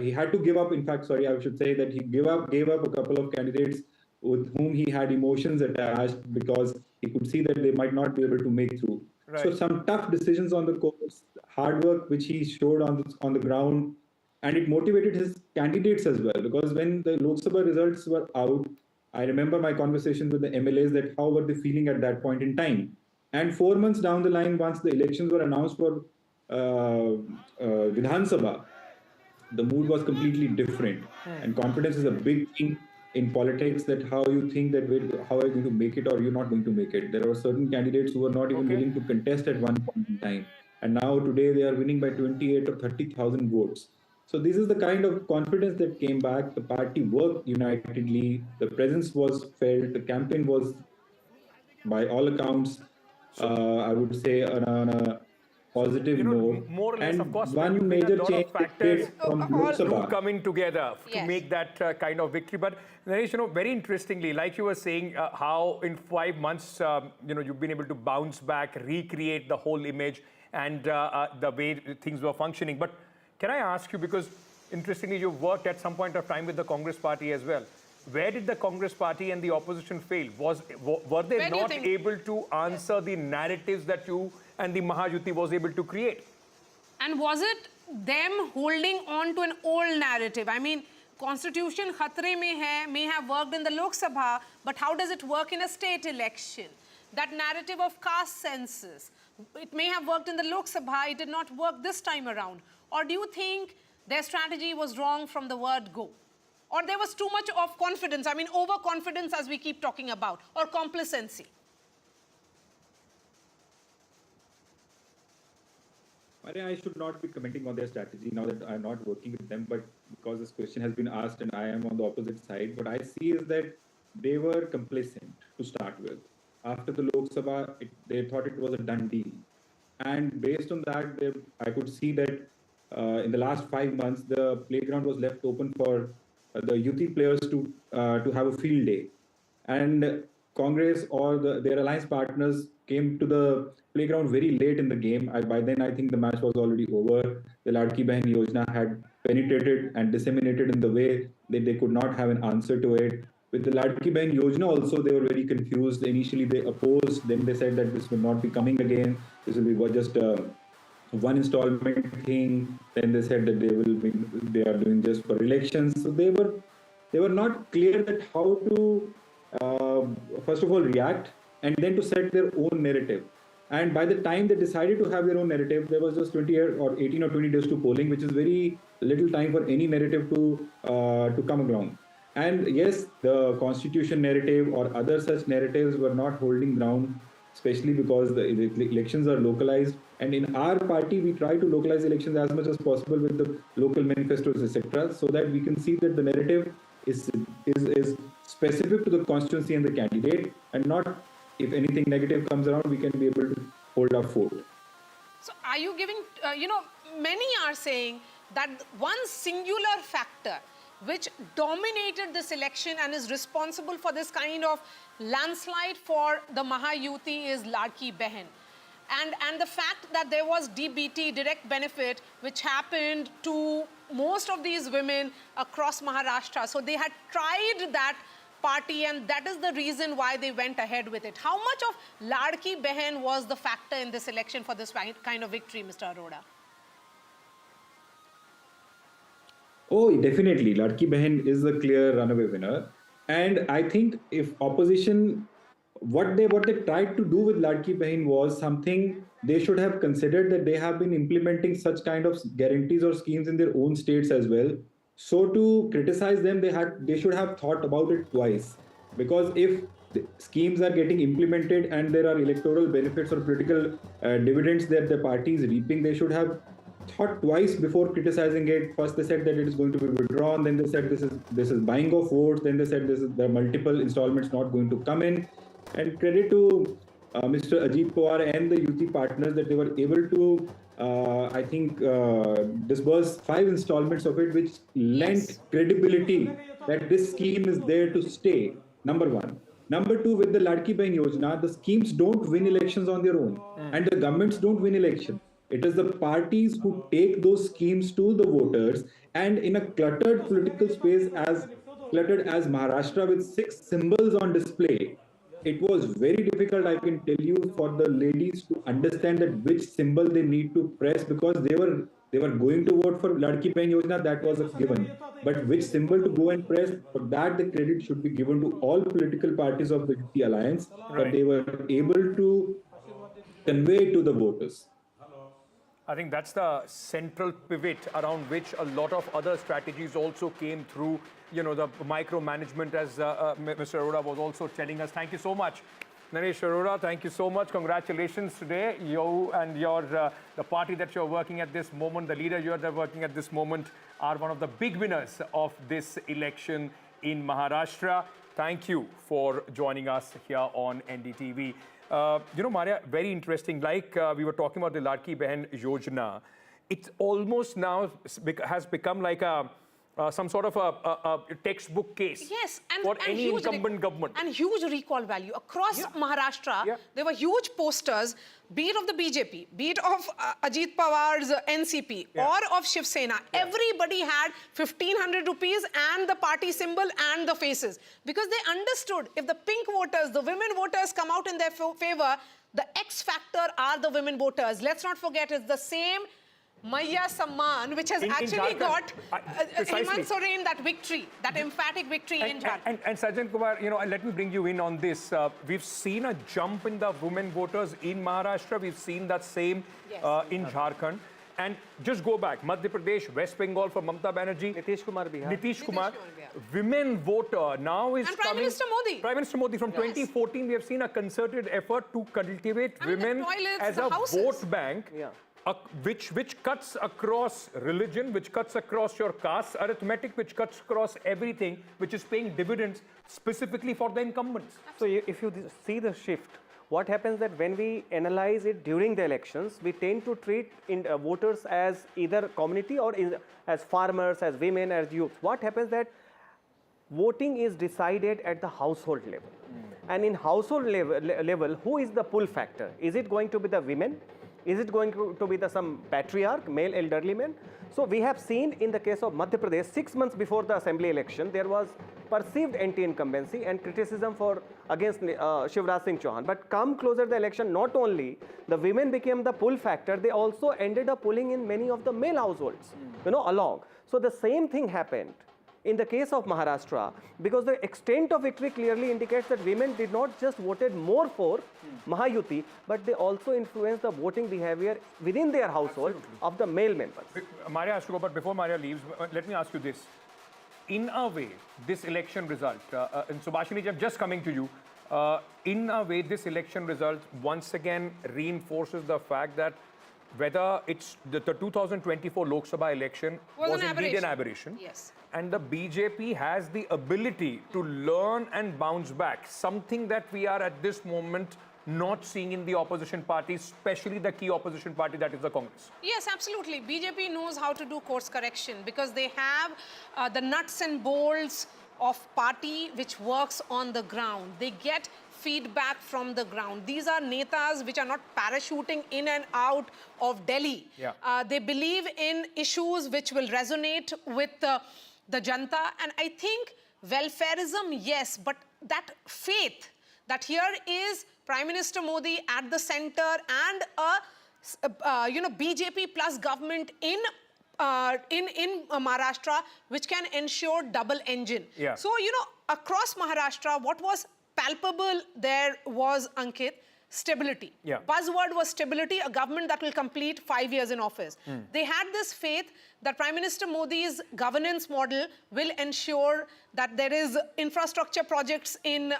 he had to give up, in fact, sorry, I should say that he gave up a couple of candidates with whom he had emotions attached, because he could see that they might not be able to make through. Right. So some tough decisions on the course, hard work which he showed on the ground, and it motivated his candidates as well, because when the Lok Sabha results were out, I remember my conversations with the MLAs that how were they feeling at that point in time. And 4 months down the line, once the elections were announced for Vidhan Sabha, the mood was completely different. And confidence is a big thing in politics, that how you think that how are you going to make it or you're not going to make it. There are certain candidates who were not even willing to contest at one point in time. And now today they are winning by 28 or 30,000 votes. So this is the kind of confidence that came back. The party worked unitedly. The presence was felt. The campaign was, by all accounts, I would say, on a positive note. More or less, and of course, one major change factors from Lok Sabha coming together to make that kind of victory. But Naresh, very interestingly, like you were saying, how in 5 months, you've been able to bounce back, recreate the whole image and the way things were functioning. But can I ask you, because interestingly, you worked at some point of time with the Congress party as well. Where did the Congress party and the opposition fail? Were they not able to answer the narratives that you and the Mahayuti was able to create? And was it them holding on to an old narrative? I mean, Constitution khatre mein hai, may have worked in the Lok Sabha, but how does it work in a state election? That narrative of caste census, it may have worked in the Lok Sabha, it did not work this time around. Or do you think their strategy was wrong from the word go? Or there was too much of confidence, I mean overconfidence as we keep talking about, or complacency? I should not be commenting on their strategy now that I'm not working with them, but because this question has been asked and I am on the opposite side, what I see is that they were complacent to start with. After the Lok Sabha, they thought it was a done deal. And based on that, I could see that in the last 5 months, the playground was left open for the Yuti players to have a field day. And Congress or their alliance partners came to the playground very late in the game. By then, I think the match was already over. The Ladki Bahin Yojana had penetrated and disseminated in the way that they could not have an answer to it. With the Ladki Bahin Yojana also, they were very confused. Initially, they opposed. Then they said that this will not be coming again. This will be just one installment thing. Then they said that they are doing just for elections. So they were not clear that how to first of all react and then to set their own narrative. And by the time they decided to have their own narrative, there was just 20 or 18 or 20 days to polling, which is very little time for any narrative to come along. And yes, the constitution narrative or other such narratives were not holding ground, especially because the elections are localized. And in our party, we try to localize elections as much as possible with the local manifestos, etc., so that we can see that the narrative is specific to the constituency and the candidate, and not, if anything negative comes around, we can be able to hold our fort. So are you giving, many are saying that one singular factor which dominated this election and is responsible for this kind of landslide for the Mahayuti is Ladki Bahin. And the fact that there was DBT, direct benefit, which happened to most of these women across Maharashtra. So they had tried that party, and that is the reason why they went ahead with it. How much of Ladki Bahin was the factor in this election for this kind of victory, Mr. Arora? Oh, definitely. Ladki Bahin is the clear runaway winner. And I think if opposition, what they tried to do with Ladki Bahin was something they should have considered, that they have been implementing such kind of guarantees or schemes in their own states as well. So to criticize them, they should have thought about it twice. Because if the schemes are getting implemented and there are electoral benefits or political dividends that the party is reaping, they should have thought twice before criticizing it. First they said that it is going to be withdrawn, then they said this is buying of votes, then they said there are multiple installments not going to come in. And credit to Mr. Ajit Pawar and the UT partners that they were able to I think disburse 5 installments of it, which lent credibility that this scheme is there to stay, number one. Number two, with the Ladki Bahin Yojana, the schemes don't win elections on their own and the governments don't win elections. It is the parties who take those schemes to the voters, and in a cluttered political space as cluttered as Maharashtra with 6 symbols on display, it was very difficult, I can tell you, for the ladies to understand that which symbol they need to press, because they were going to vote for Ladki Bahin Yojana, that was a given. But which symbol to go and press, for that the credit should be given to all political parties of the UT alliance, that they were able to convey to the voters. I think that's the central pivot around which a lot of other strategies also came through. You know, the micromanagement, as Mr. Arora was also telling us. Thank you so much, Naresh Arora. Thank you so much. Congratulations today. You and the party that you're working at this moment, the leader you're working at this moment, are one of the big winners of this election in Maharashtra. Thank you for joining us here on NDTV. You know, Maria, very interesting. Like we were talking about the Ladki Bahin Yojana, it almost now has become like some sort of a textbook case for any incumbent government. And huge recall value. Across Maharashtra, there were huge posters, be it of the BJP, be it of Ajit Pawar's NCP, or of Shiv Sena. Everybody had 1,500 rupees and the party symbol and the faces. Because they understood if the pink voters, the women voters come out in their favor, the X factor are the women voters. Let's not forget, it's the same Maya Samman, which has actually got Hemant Soren that victory, that emphatic victory in Jharkhand. And Sajjan Kumar, you know, let me bring you in on this. We've seen a jump in the women voters in Maharashtra. We've seen that same in Jharkhand. And just go back, Madhya Pradesh, West Bengal for Mamata Banerjee. Nitish Kumar Bihar. Nitish Kumar. Women voter now is and Prime Minister Modi. Prime Minister Modi. From 2014, we have seen a concerted effort to cultivate women as a vote bank. Which cuts across religion, which cuts across your caste arithmetic, which cuts across everything, which is paying dividends specifically for the incumbents. So if you see the shift, what happens that when we analyze it during the elections, we tend to treat voters as either community or as farmers, as women, as youth. What happens that voting is decided at the household level. And in household level, who is the pull factor? Is it going to be the women? Is it going to be some patriarch, male elderly men? So we have seen in the case of Madhya Pradesh, 6 months before the assembly election, there was perceived anti-incumbency and criticism against Shivraj Singh Chauhan. But come closer to the election, not only the women became the pull factor, they also ended up pulling in many of the male households, you know, along. So the same thing happened in the case of Maharashtra, because the extent of victory clearly indicates that women did not just voted more for Mahayuti, but they also influenced the voting behavior within their household of the male members. Maria has to go, but before Maria leaves, let me ask you this. In a way, this election result, and Subhashini, I'm just coming to you, in a way, this election result once again reinforces the fact that whether it's the 2024 Lok Sabha election was indeed an aberration. Yes. And the BJP has the ability to learn and bounce back, something that we are at this moment not seeing in the opposition parties, especially the key opposition party, that is the Congress. Yes, absolutely. BJP knows how to do course correction because they have the nuts and bolts of party which works on the ground. They get feedback from the ground. These are netas which are not parachuting in and out of Delhi. They believe in issues which will resonate with the janta. And I think welfareism, yes, but that faith that here is Prime Minister Modi at the center and a BJP plus government in Maharashtra, which can ensure double engine. So, you know, across Maharashtra, what was palpable there was, Ankit, stability. Yeah. Buzzword was stability, a government that will complete 5 years in office. They had this faith that Prime Minister Modi's governance model will ensure that there is infrastructure projects in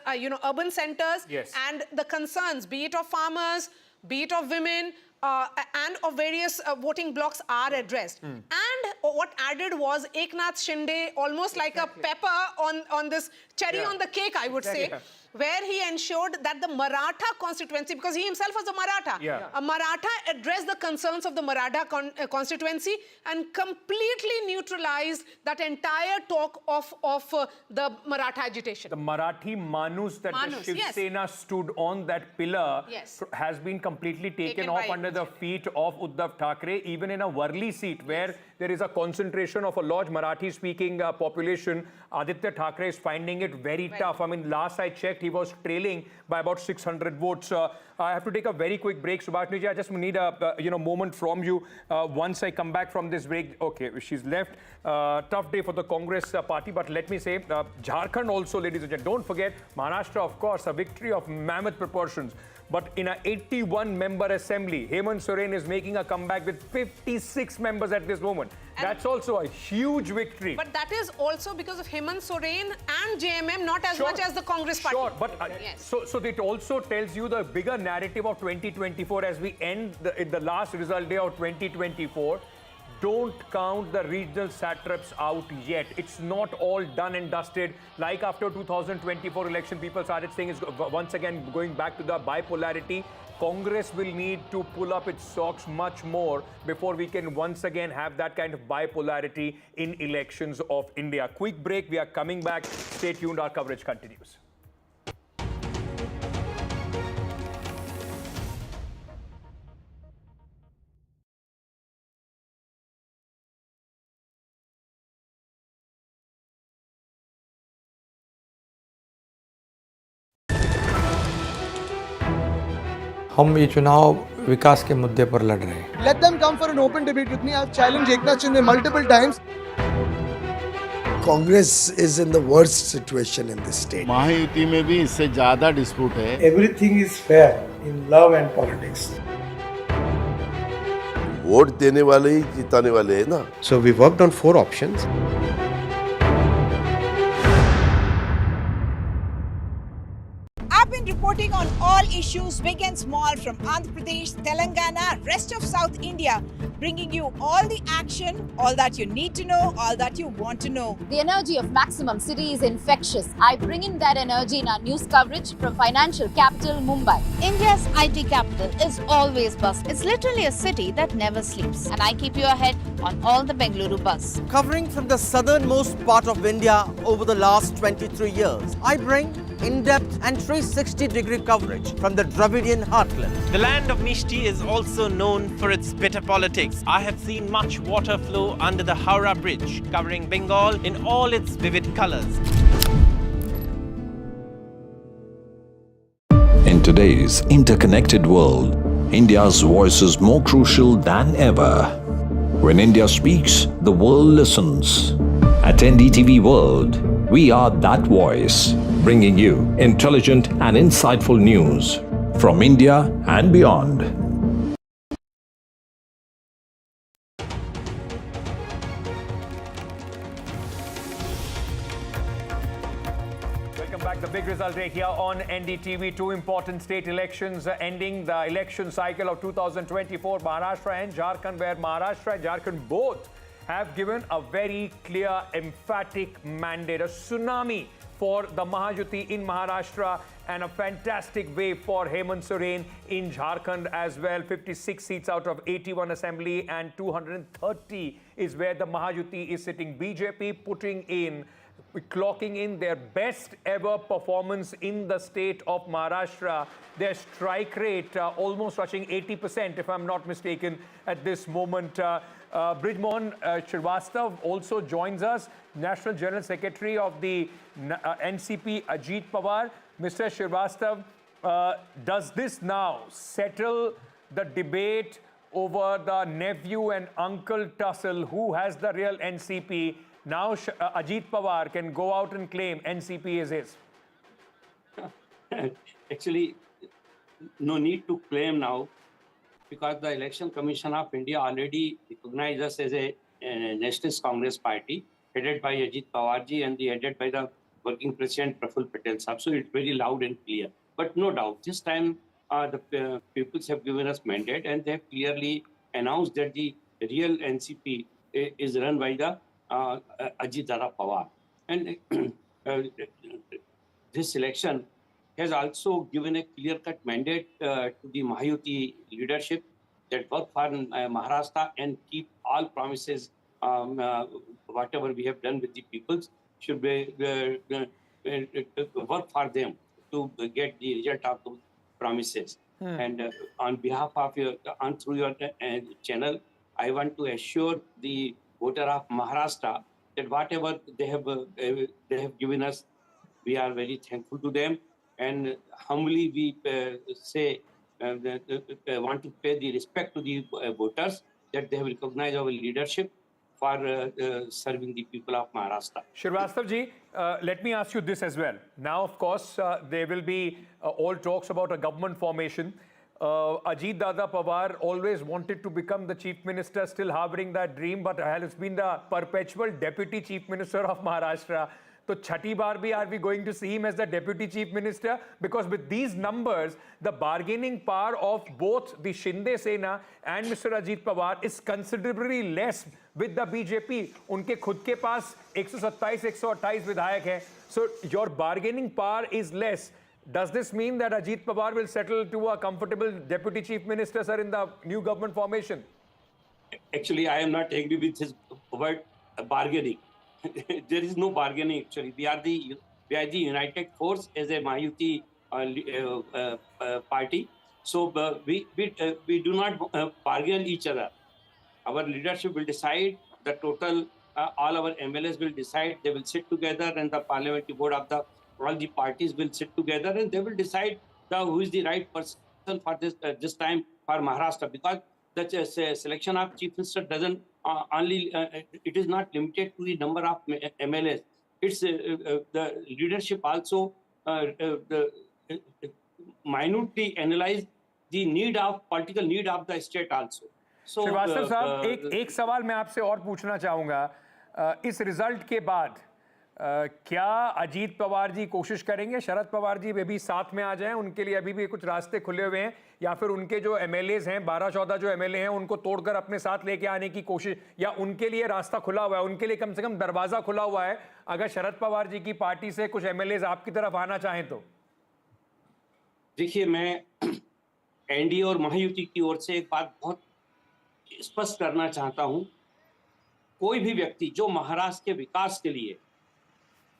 urban centers, Yes. and the concerns, be it of farmers, be it of women, and of various voting blocks are addressed. And what added was Eknath Shinde, almost like a pepper on this cherry on the cake, I would say, where he ensured that the Maratha constituency, because he himself was a Maratha, a Maratha addressed the concerns of the Maratha constituency and completely neutralized that entire talk of the Maratha agitation. The Marathi Manus that the Shiv Sena stood on, that pillar, has been completely taken off under the feet of Uddhav Thackeray, even in a Worli seat where there is a concentration of a large Marathi-speaking population. Aditya Thackeray is finding it very tough. I mean, last I checked, he was trailing by about 600 votes. I have to take a very quick break. Subhashini ji, I just need a moment from you. Once I come back from this break, okay, she's left. Tough day for the Congress party, but let me say, Jharkhand also, ladies and gentlemen, don't forget, Maharashtra, of course, a victory of mammoth proportions. But in an 81-member assembly, Hemant Soren is making a comeback with 56 members at this moment. And that's also a huge victory. But that is also because of Hemant Soren and JMM, not as much as the Congress party. Sure, but so it also tells you the bigger narrative of 2024 as we end the last result day of 2024. Don't count the regional satraps out yet. It's not all done and dusted. Like after 2024 election, people started saying it's once again going back to the bipolarity. Congress will need to pull up its socks much more before we can once again have that kind of bipolarity in elections of India. Quick break. We are coming back. Stay tuned. Our coverage continues. हम ये चुनाव विकास के मुद्दे पर लड़ रहे हैं. Let them come for an open debate with me. I've challenged Eknath Shinde multiple times. Congress is in the worst situation in this state. Mahayuti में भी इससे ज़्यादा dispute है. Everything is fair in love and politics. Vote देने वाले ही जिताने वाले हैं ना. So we worked on 4 options. I've been reporting on all issues, big and small, from Andhra Pradesh, Telangana, rest of South India, bringing you all the action, all that you need to know, all that you want to know. The energy of Maximum City is infectious. I bring in that energy in our news coverage from financial capital Mumbai. India's IT capital is always buzz. It's literally a city that never sleeps. And I keep you ahead on all the Bengaluru buzz. Covering from the southernmost part of India over the last 23 years, I bring in-depth and 360-degree coverage from the Dravidian heartland. The land of Mishti is also known for its bitter politics. I have seen much water flow under the Howrah Bridge, covering Bengal in all its vivid colors. In today's interconnected world, India's voice is more crucial than ever. When India speaks, the world listens. At NDTV World, we are that voice, bringing you intelligent and insightful news from India and beyond. Welcome back. The big result right here on NDTV. 2 important state elections ending the election cycle of 2024. Maharashtra and Jharkhand, where Maharashtra and Jharkhand both have given a very clear, emphatic mandate, a tsunami for the Mahayuti in Maharashtra and a fantastic way for Hemant Soren in Jharkhand as well. 56 seats out of 81 assembly and 230 is where the Mahayuti is sitting. BJP clocking in their best ever performance in the state of Maharashtra. Their strike rate almost touching 80%, if I'm not mistaken, at this moment. Brijmohan Srivastava also joins us, National General Secretary of the NCP, Ajit Pawar. Mr. Srivastava, does this now settle the debate over the nephew and uncle tussle? Who has the real NCP? Now Ajit Pawar can go out and claim NCP is his. Actually, no need to claim now, because the Election Commission of India already recognized us as a Nationalist Congress party, headed by Ajit Pawar ji and headed by the working president Praful Patel Sahab. So it's very loud and clear. But no doubt, this time the peoples have given us mandate, and they have clearly announced that the real NCP is run by the Ajit Dada Pawar. And this election has also given a clear-cut mandate to the Mahayuti leadership that work for Maharashtra and keep all promises, whatever we have done with the peoples, should be work for them to get the result of those promises. And on behalf of through your channel, I want to assure the voter of Maharashtra that whatever they have given us, we are very thankful to them. And humbly we say, want to pay the respect to the voters that they have recognized our leadership for serving the people of Maharashtra. Srivastava ji, let me ask you this as well. Now, of course, there will be all talks about a government formation. Ajit Dada Pawar always wanted to become the chief minister, still harboring that dream, but has been the perpetual deputy chief minister of Maharashtra. So, chhati baar bhi are we going to see him as the deputy chief minister? Because with these numbers, the bargaining power of both the Shinde Sena and Mr. Ajit Pawar is considerably less with the BJP. Unke khud ke paas 127, 128 vidhayak hai. So, your bargaining power is less. Does this mean that Ajit Pawar will settle to a comfortable deputy chief minister, sir, in the new government formation? Actually, I am not agree with his word bargaining. There is no bargaining actually. We are the united force as a Mahayuti party. So we do not bargain each other. Our leadership will decide the total. All our MLAs will decide. They will sit together, and the parliamentary board of all the parties will sit together, and they will decide who is the right person for this time for Maharashtra. Because the selection of chief minister doesn't it is not limited to the number of MLAs. It's the leadership also minutely analyze the political need of the state also. So, Srivastava साहब, एक सवाल मैं आपसे और पूछना चाहूँगा. इस result के बाद क्या अजीत पवार जी कोशिश करेंगे शरद पवार जी भी साथ में आ जाएं? उनके लिए अभी भी कुछ रास्ते खुले हुए हैं, या फिर उनके जो एमएलएज हैं 12-14 जो एमएलए हैं उनको तोड़कर अपने साथ लेके आने की कोशिश, या उनके लिए रास्ता खुला हुआ है, उनके लिए कम से कम दरवाजा खुला हुआ है अगर शरद पवार जी की पार्टी से कुछ एमएलएज आपकी तरफ आना चाहें तो? देखिए, मैं एनडीए और महायुति की ओर से एक बात बहुत स्पष्ट करना चाहता हूं. कोई भी व्यक्ति जो महाराष्ट्र के विकास के लिए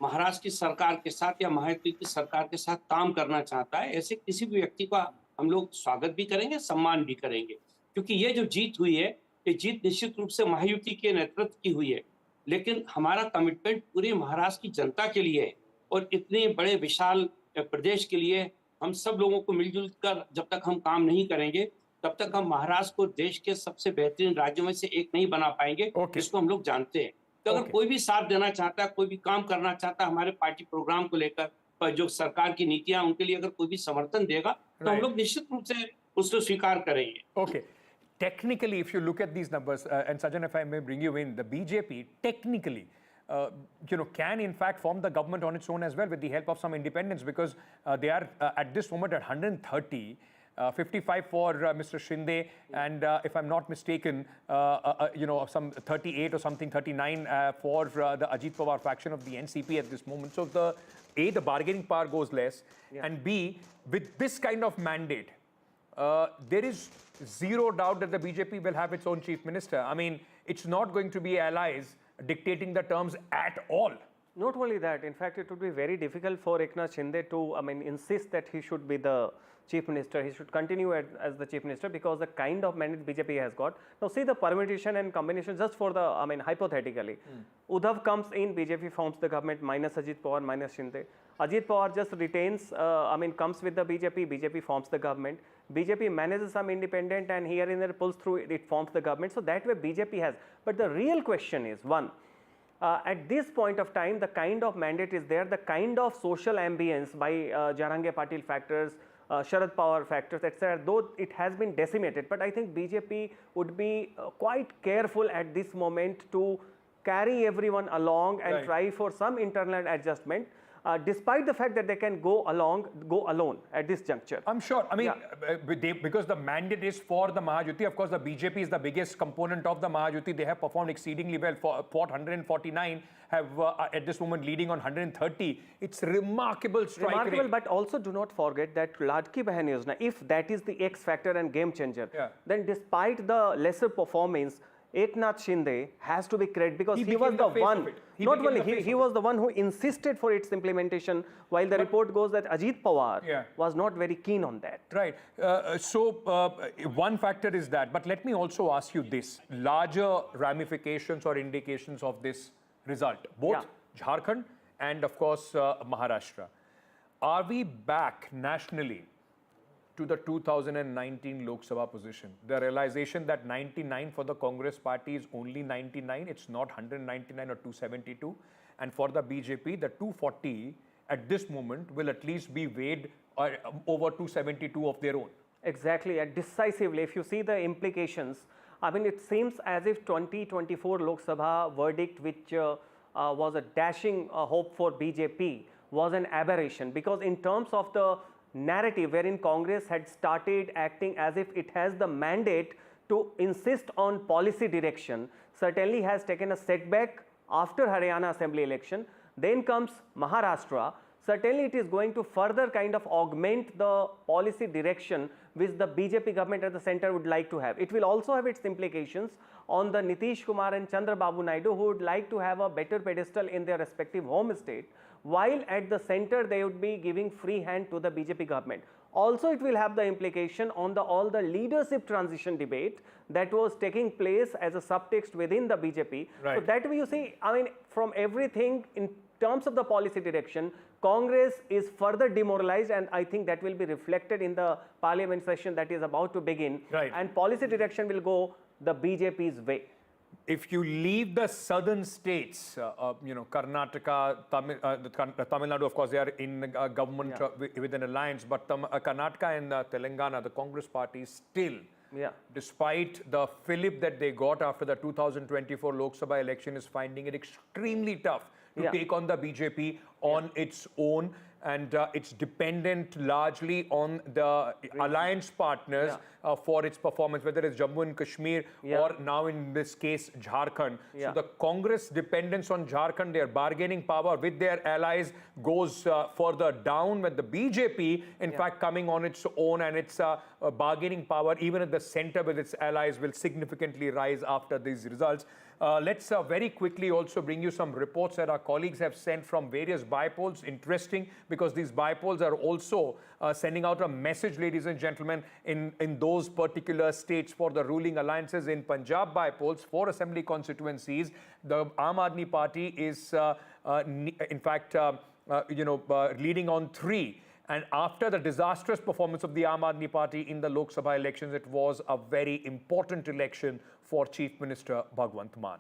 महाराष्ट्र की सरकार के साथ या महायुति की सरकार के साथ काम करना चाहता है, ऐसे किसी भी व्यक्ति का हम लोग स्वागत भी करेंगे, सम्मान भी करेंगे. क्योंकि ये जो जीत हुई है, ये जीत निश्चित रूप से महायुति के नेतृत्व की हुई है, लेकिन हमारा कमिटमेंट पूरी महाराष्ट्र की जनता के लिए है. और इतने बड़े विशाल प्रदेश के लिए हम सब लोगों को मिलजुल कर जब तक हम काम नहीं करेंगे, तब तक हम महाराष्ट्र को देश के सबसे बेहतरीन राज्यों में से एक नहीं बना पाएंगे, जिसको हम लोग जानते हैं. तो अगर कोई भी साथ देना चाहता है, कोई भी काम करना चाहता है हमारे पार्टी प्रोग्राम को लेकर, जो सरकार की नीतियां उनके लिए अगर कोई भी समर्थन देगा, तो हम लोग निश्चित रूप से उसको स्वीकार करेंगे. Okay. Technically, if you look at these numbers, and Sajan, if I may bring you in, the BJP technically, can in fact form the government on its own as well with the help of some independents, because they are at this moment at 130. 55 for Mr. Shinde, and if I'm not mistaken, some 38 or something, 39 for the Ajit Pawar faction of the NCP at this moment. So the bargaining power goes less, and B, with this kind of mandate, there is zero doubt that the BJP will have its own chief minister. I mean, it's not going to be allies dictating the terms at all. Not only that, in fact, it would be very difficult for Eknath Shinde to, insist that he should be the chief minister. He should continue as the chief minister, because the kind of mandate BJP has got. Now see the permutation and combination, just for the, hypothetically. Uddhav comes in, BJP forms the government minus Ajit Pawar, minus Shinde. Ajit Pawar just retains, comes with the BJP, BJP forms the government. BJP manages some independent, and here and there pulls through, it forms the government. So that way BJP has. But the real question is, one, at this point of time, the kind of mandate is there, the kind of social ambience by Jarange Patil factors, Sharad Pawar factors, etc., though it has been decimated. But I think BJP would be quite careful at this moment to carry everyone along and try for some internal adjustment. Despite the fact that they can go alone at this juncture. I'm sure. I mean, because the mandate is for the Mahayuti. Of course, the BJP is the biggest component of the Mahayuti. They have performed exceedingly well. For 149 have at this moment leading on 130. It's remarkable strike rate. But also do not forget that Ladki Bahan Yojana, if that is the X factor and game changer, then despite the lesser performance, Eknath Shinde has to be credited because he was the one, not only he was the one who insisted for its implementation, while the report goes that Ajit Pawar was not very keen on that. Right. One factor is that, but let me also ask you this, larger ramifications or indications of this result, both Jharkhand and of course Maharashtra. Are we back nationally to the 2019 Lok Sabha position? The realization that 99 for the Congress party is only 99, it's not 199 or 272. And for the BJP, the 240 at this moment will at least be weighed over 272 of their own. Exactly, and decisively, if you see the implications, I mean, it seems as if 2024 Lok Sabha verdict, which was a dashing hope for BJP, was an aberration, because in terms of the narrative wherein Congress had started acting as if it has the mandate to insist on policy direction, certainly has taken a setback after Haryana Assembly election. Then comes Maharashtra. Certainly it is going to further kind of augment the policy direction which the BJP government at the center would like to have. It will also have its implications on the Nitish Kumar and Chandrababu Naidu, who would like to have a better pedestal in their respective home state, while at the center they would be giving free hand to the BJP government. Also, it will have the implication on all the leadership transition debate that was taking place as a subtext within the BJP. Right. So that way you see, I mean, from everything in terms of the policy direction, Congress is further demoralized, and I think that will be reflected in the parliament session that is about to begin. Right. And policy direction will go the BJP's way. If you leave the southern states, you know, Karnataka, Tamil Nadu, of course, they are in government with an alliance, but Karnataka and Telangana, the Congress party still, despite the fillip that they got after the 2024 Lok Sabha election, is finding it extremely tough to take on the BJP on its own. And it's dependent largely on the alliance partners for its performance, whether it's Jammu and Kashmir or now in this case Jharkhand. So the Congress dependence on Jharkhand, their bargaining power with their allies goes further down, with the BJP in fact coming on its own, and its bargaining power even at the center with its allies will significantly rise after these results. Let's very quickly also bring you some reports that our colleagues have sent from various bypolls. Interesting, because these bypolls are also sending out a message, ladies and gentlemen, in those particular states for the ruling alliances. In Punjab bypolls, 4 assembly constituencies, the Aam Aadmi Party is in fact leading on 3. And after the disastrous performance of the Aam Aadmi Party in the Lok Sabha elections, it was a very important election for Chief Minister Bhagwant Mann.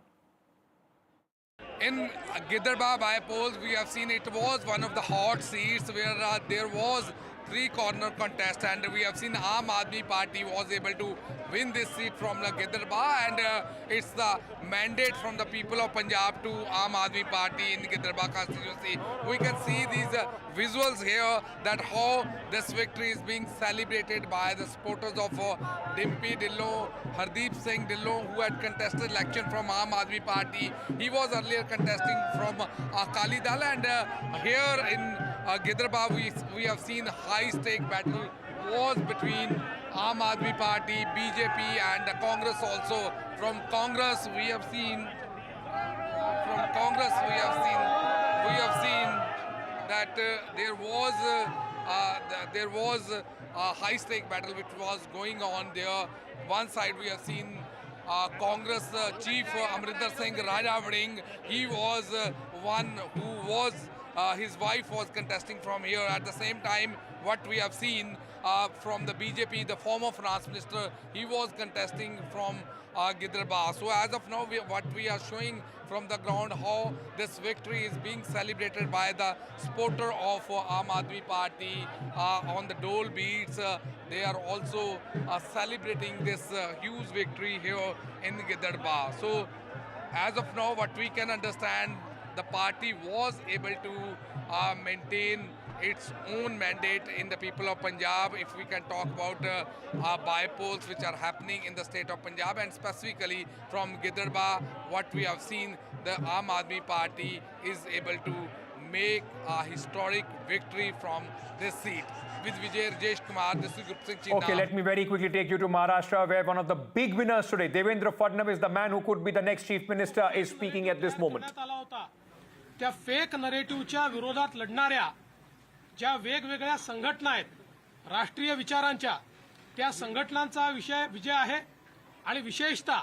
In Giderba bypolls, we have seen it was one of the hot seats where there was 3-corner contest, and we have seen Aam Aadmi Party was able to win this seat from the Giderba, and it's the mandate from the people of Punjab to Aam Aadmi Party in Giderba constituency. We can see these visuals here that how this victory is being celebrated by the supporters of Dimpy Dhillon, Hardeep Singh Dhillon, who had contested election from Aam Aadmi Party. He was earlier contesting from Akali Dal, and here in Giderba we have seen high-stake battle was between Aam Aadmi Party, BJP and Congress also. From Congress we have seen that there was a high-stake battle which was going on there. One side we have seen Congress Chief Amrinder Singh Raja winning. He was one who was his wife was contesting from here. At the same time, what we have seen from the BJP, the former finance minister, he was contesting from Giderba. So as of now, what we are showing from the ground, how this victory is being celebrated by the supporter of Aam Aadmi Party on the dole beats. They are also celebrating this huge victory here in Giderba. So as of now, what we can understand, the party was able to maintain its own mandate in the people of Punjab. If we can talk about bypolls which are happening in the state of Punjab, and specifically from Giderba, what we have seen, the Aam Aadmi Party is able to make a historic victory from this seat. With Vijay Rajesh Kumar, this is Gupta Singh. Okay, let me very quickly take you to Maharashtra, where one of the big winners today, Devendra Fadnavis, the man who could be the next chief minister, is speaking at this moment. त्या fake नरेटिव्हच्या विरोधात लढणाऱ्या ज्या वेगवेगळ्या संघटना आहेत राष्ट्रीय विचारांच्या, त्या संघटनांचा विजय आहे. आणि विशेषतः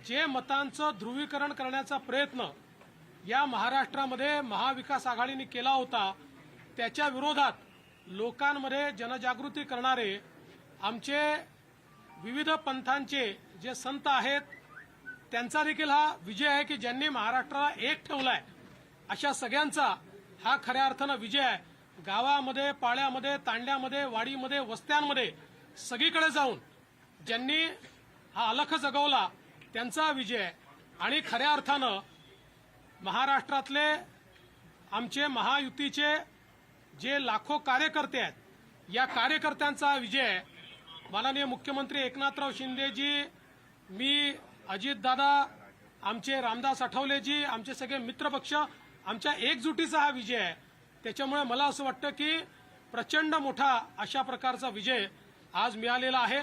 जे मतांचं ध्रुवीकरण करण्याचा प्रयत्न या महाराष्ट्रामध्ये महाविकास आघाडीने केला होता, त्याच्या विरोधात लोकांमध्ये जनजागृती करणारे आमचे विविध पंथांचे जे संत आहेत, त्यांचा देखील हा विजय आहे की ज्यांनी महाराष्ट्राला एक ठेवलाय. अशा सगळ्यांचा हा खऱ्या अर्थानं विजय आहे. गावामध्ये, पाड्यामध्ये, तांड्यामध्ये, वाडीमध्ये, वस्त्यांमध्ये सगळीकडे जाऊन ज्यांनी हा अलख जगवला त्यांचा विजय आहे. आणि खऱ्या अर्थानं महाराष्ट्रातले आमचे महायुतीचे जे लाखो कार्यकर्ते आहेत, या कार्यकर्त्यांचा विजय आहे. माननीय मुख्यमंत्री एकनाथराव शिंदेजी, मी, अजितदादा, आमचे रामदास आठवलेजी, आमचे सगळे मित्रपक्ष, आमच्या एकजुटीचा हा विजय आहे. त्याच्यामुळे मला असं वाटतं की प्रचंड मोठा अशा प्रकारचा विजय आज मिळालेला आहे.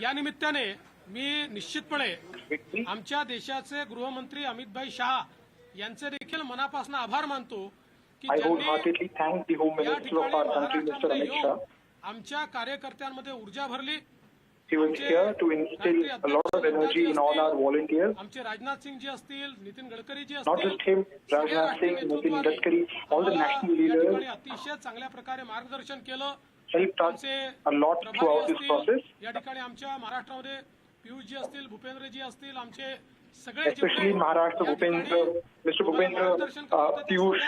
या निमित्ताने मी निश्चितपणे आमच्या देशाचे गृहमंत्री अमितभाई शहा यांचे देखील मनापासून आभार मानतो की ज्यांनी या ठिकाणी महाराष्ट्रामध्ये येऊन आमच्या कार्यकर्त्यांमध्ये ऊर्जा भरली. He was here to instill a lot of energy in all our volunteers. आमचे राजनाथ सिंह जी असतील, Nitin Gadkari ji Not just him, Rajnath Singh, Nitin Gadkari, all the national leaders अतिशय चांगल्या प्रकारे मार्गदर्शन केलं. helped us a lot throughout this process. या ठिकाणी आमच्या महाराष्ट्रामध्ये पियुष जी असतील, भूपेंद्र जी असतील, आमचे सगळे especially Maharashtra, Mr. Bhupendra, Piyush,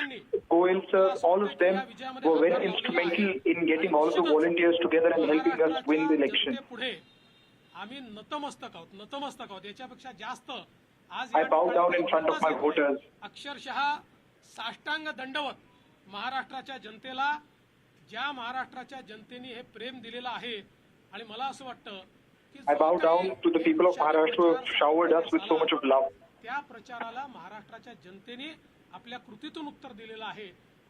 Goyal sir, all of them were very instrumental in getting all of the volunteers together and helping us win the election. आम्ही नतमस्तक आहोत. याच्यापेक्षा जास्त आज I bow down in front of my voters. अक्षरशः साष्टांग दंडवत महाराष्ट्राच्या जनतेला, ज्या महाराष्ट्राच्या जनतेने हे प्रेम दिलेलं आहे. आणि मला असं वाटतं I bow down to the people of Maharashtra who have showered us with so much of love. त्या प्रचाराला महाराष्ट्राच्या जनतेने आपल्या कृतीतून उत्तर दिलेलं आहे.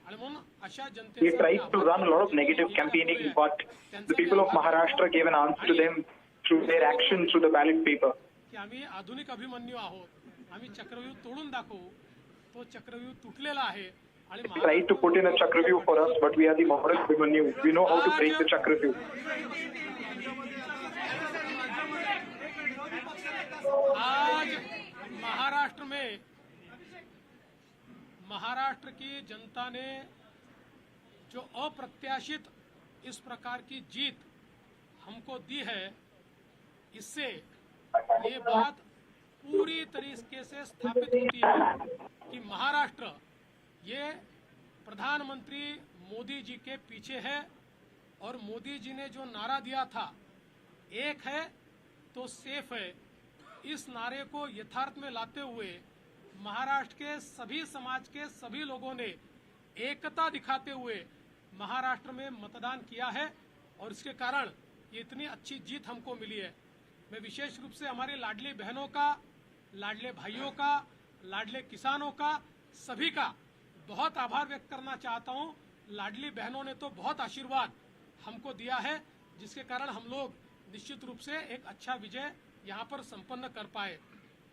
आणि म्हणून अशा जनतेने They tried to run a lot of negative campaigning, but the people of Maharashtra gave an answer to them through their action, through the ballot paper. की आम्ही आधुनिक अभिमन्यू आहोत, आम्ही चक्रव्यूह तोडून दाखवू. तो चक्रव्यूह तुटलेला आहे. आणि They tried to put in a chakravyuh for us, but we are the modern Abhimanyu. We know how to break the chakravyuh. आज महाराष्ट्र की जनता ने जो अप्रत्याशित इस प्रकार की जीत हमको दी है, इससे ये बात पूरी तरीके से स्थापित होती है कि महाराष्ट्र ये प्रधानमंत्री मोदी जी के पीछे है. और मोदी जी ने जो नारा दिया था, एक है तो सेफ है, इस नारे को यथार्थ में लाते हुए महाराष्ट्र के सभी समाज के सभी लोगों ने एकता दिखाते हुए महाराष्ट्र में मतदान किया है. और इसके कारण ये इतनी अच्छी जीत हमको मिली है. मैं विशेष रूप से हमारी लाडली बहनों का, लाडले भाइयों का, लाडले किसानों का, सभी का बहुत आभार व्यक्त करना चाहता हूँ. लाडली बहनों ने तो बहुत आशीर्वाद हमको दिया है, जिसके कारण हम लोग निश्चित रूप से एक अच्छा विजय यहाँ पर संपन्न कर पाए.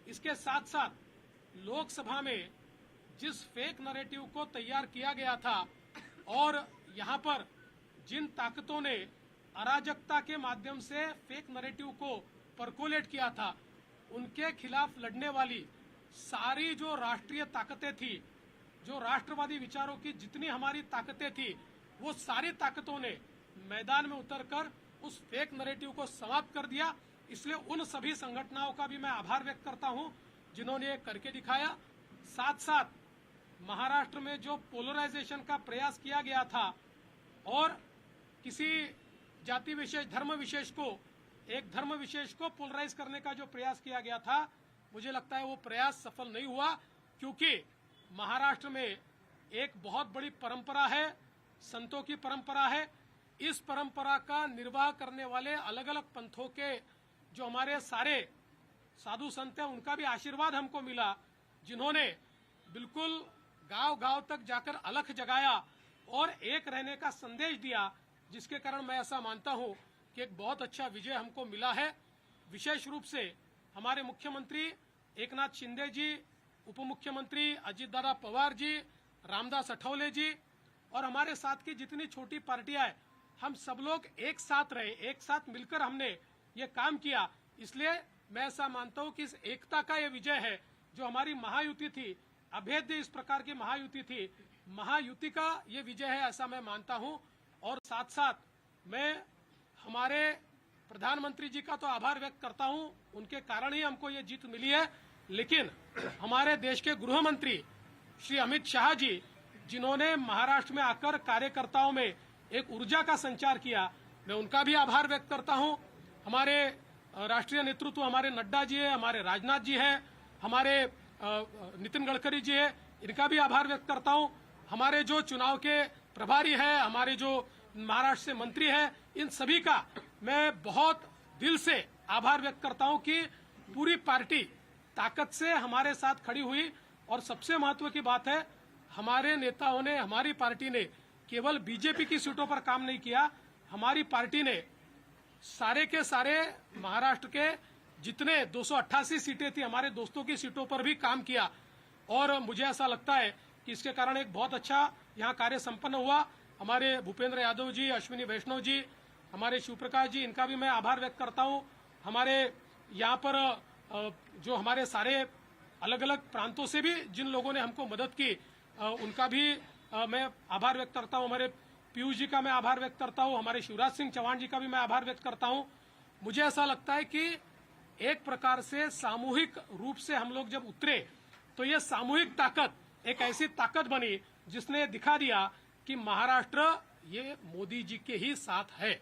इसके साथ साथ लोकसभा में जिस फेक नैरेटिव को तैयार किया गया था और यहाँ पर जिन ताकतों ने अराजकता के माध्यम से फेक नैरेटिव को परकोलेट किया था, उनके खिलाफ लड़ने वाली सारी जो राष्ट्रीय ताकतें थी, जो राष्ट्रवादी विचारों की जितनी हमारी ताकतें थी, वो सारी ताकतों ने मैदान में उतरकर उस फेक नैरेटिव को समाप्त कर दिया। इसलिए उन सभी संगठनों का भी मैं आभार व्यक्त करता हूं जिन्होंने ये करके दिखाया। साथ साथ महाराष्ट्र में जो पोलराइजेशन का प्रयास किया गया था और किसी जाति विशेष धर्म विशेष को एक धर्म विशेष को पोलराइज करने का जो प्रयास किया गया था, मुझे लगता है वो प्रयास सफल नहीं हुआ, क्योंकि महाराष्ट्र में एक बहुत बड़ी परंपरा है, संतों की परंपरा है। इस परंपरा का निर्वाह करने वाले अलग अलग पंथों के जो हमारे सारे साधु संत हैं, उनका भी आशीर्वाद हमको मिला, जिन्होंने बिल्कुल गांव-गांव तक जाकर अलख जगाया और एक रहने का संदेश दिया, जिसके कारण मैं ऐसा मानता हूं कि एक बहुत अच्छा विजय हमको मिला है। विशेष रूप से हमारे मुख्यमंत्री एकनाथ शिंदे जी, उप मुख्यमंत्री अजितदादा पवार जी, रामदास अठौले जी और हमारे साथ की जितनी छोटी पार्टियां हैं, हम सब लोग एक साथ रहे, एक साथ मिलकर हमने ये काम किया। इसलिए मैं ऐसा मानता हूं कि इस एकता का ये विजय है, जो हमारी महायुति थी, अभेद्य इस प्रकार की महायुति थी, महायुति का ये विजय है, ऐसा मैं मानता हूं। और साथ साथ मैं हमारे प्रधानमंत्री जी का तो आभार व्यक्त करता हूं, उनके कारण ही हमको ये जीत मिली है। लेकिन हमारे देश के गृह मंत्री श्री अमित शाह जी, जिन्होंने महाराष्ट्र में आकर कार्यकर्ताओं में एक ऊर्जा का संचार किया, मैं उनका भी आभार व्यक्त करता हूं। हमारे राष्ट्रीय नेतृत्व हमारे नड्डा जी है, हमारे राजनाथ जी है, हमारे नितिन गडकरी जी है, इनका भी आभार व्यक्त करता हूं। हमारे जो चुनाव के प्रभारी है, हमारे जो महाराष्ट्र से मंत्री है, इन सभी का मैं बहुत दिल से आभार व्यक्त करता हूं कि पूरी पार्टी ताकत से हमारे साथ खड़ी हुई। और सबसे महत्व की बात है, हमारे नेताओं ने, हमारी पार्टी ने केवल बीजेपी की सीटों पर काम नहीं किया, हमारी पार्टी ने सारे के सारे महाराष्ट्र के जितने 288 सीटें थी, हमारे दोस्तों की सीटों पर भी काम किया। और मुझे ऐसा लगता है कि इसके कारण एक बहुत अच्छा यहाँ कार्य संपन्न हुआ। हमारे भूपेंद्र यादव जी, अश्विनी वैष्णव जी, हमारे शिवप्रकाश जी, इनका भी मैं आभार व्यक्त करता हूँ। हमारे यहाँ पर जो हमारे सारे अलग अलग प्रांतों से भी जिन लोगों ने हमको मदद की, उनका भी मैं आभार व्यक्त करता हूँ। हमारे पीयूष जी का मैं आभार व्यक्त करता हूँ, हमारे शिवराज सिंह चौहान जी का भी मैं आभार व्यक्त करता हूँ। मुझे ऐसा लगता है कि एक प्रकार से सामूहिक रूप से हम लोग जब उतरे, तो ये सामूहिक ताकत एक ऐसी ताकत बनी जिसने दिखा दिया कि महाराष्ट्र ये मोदी जी के ही साथ है।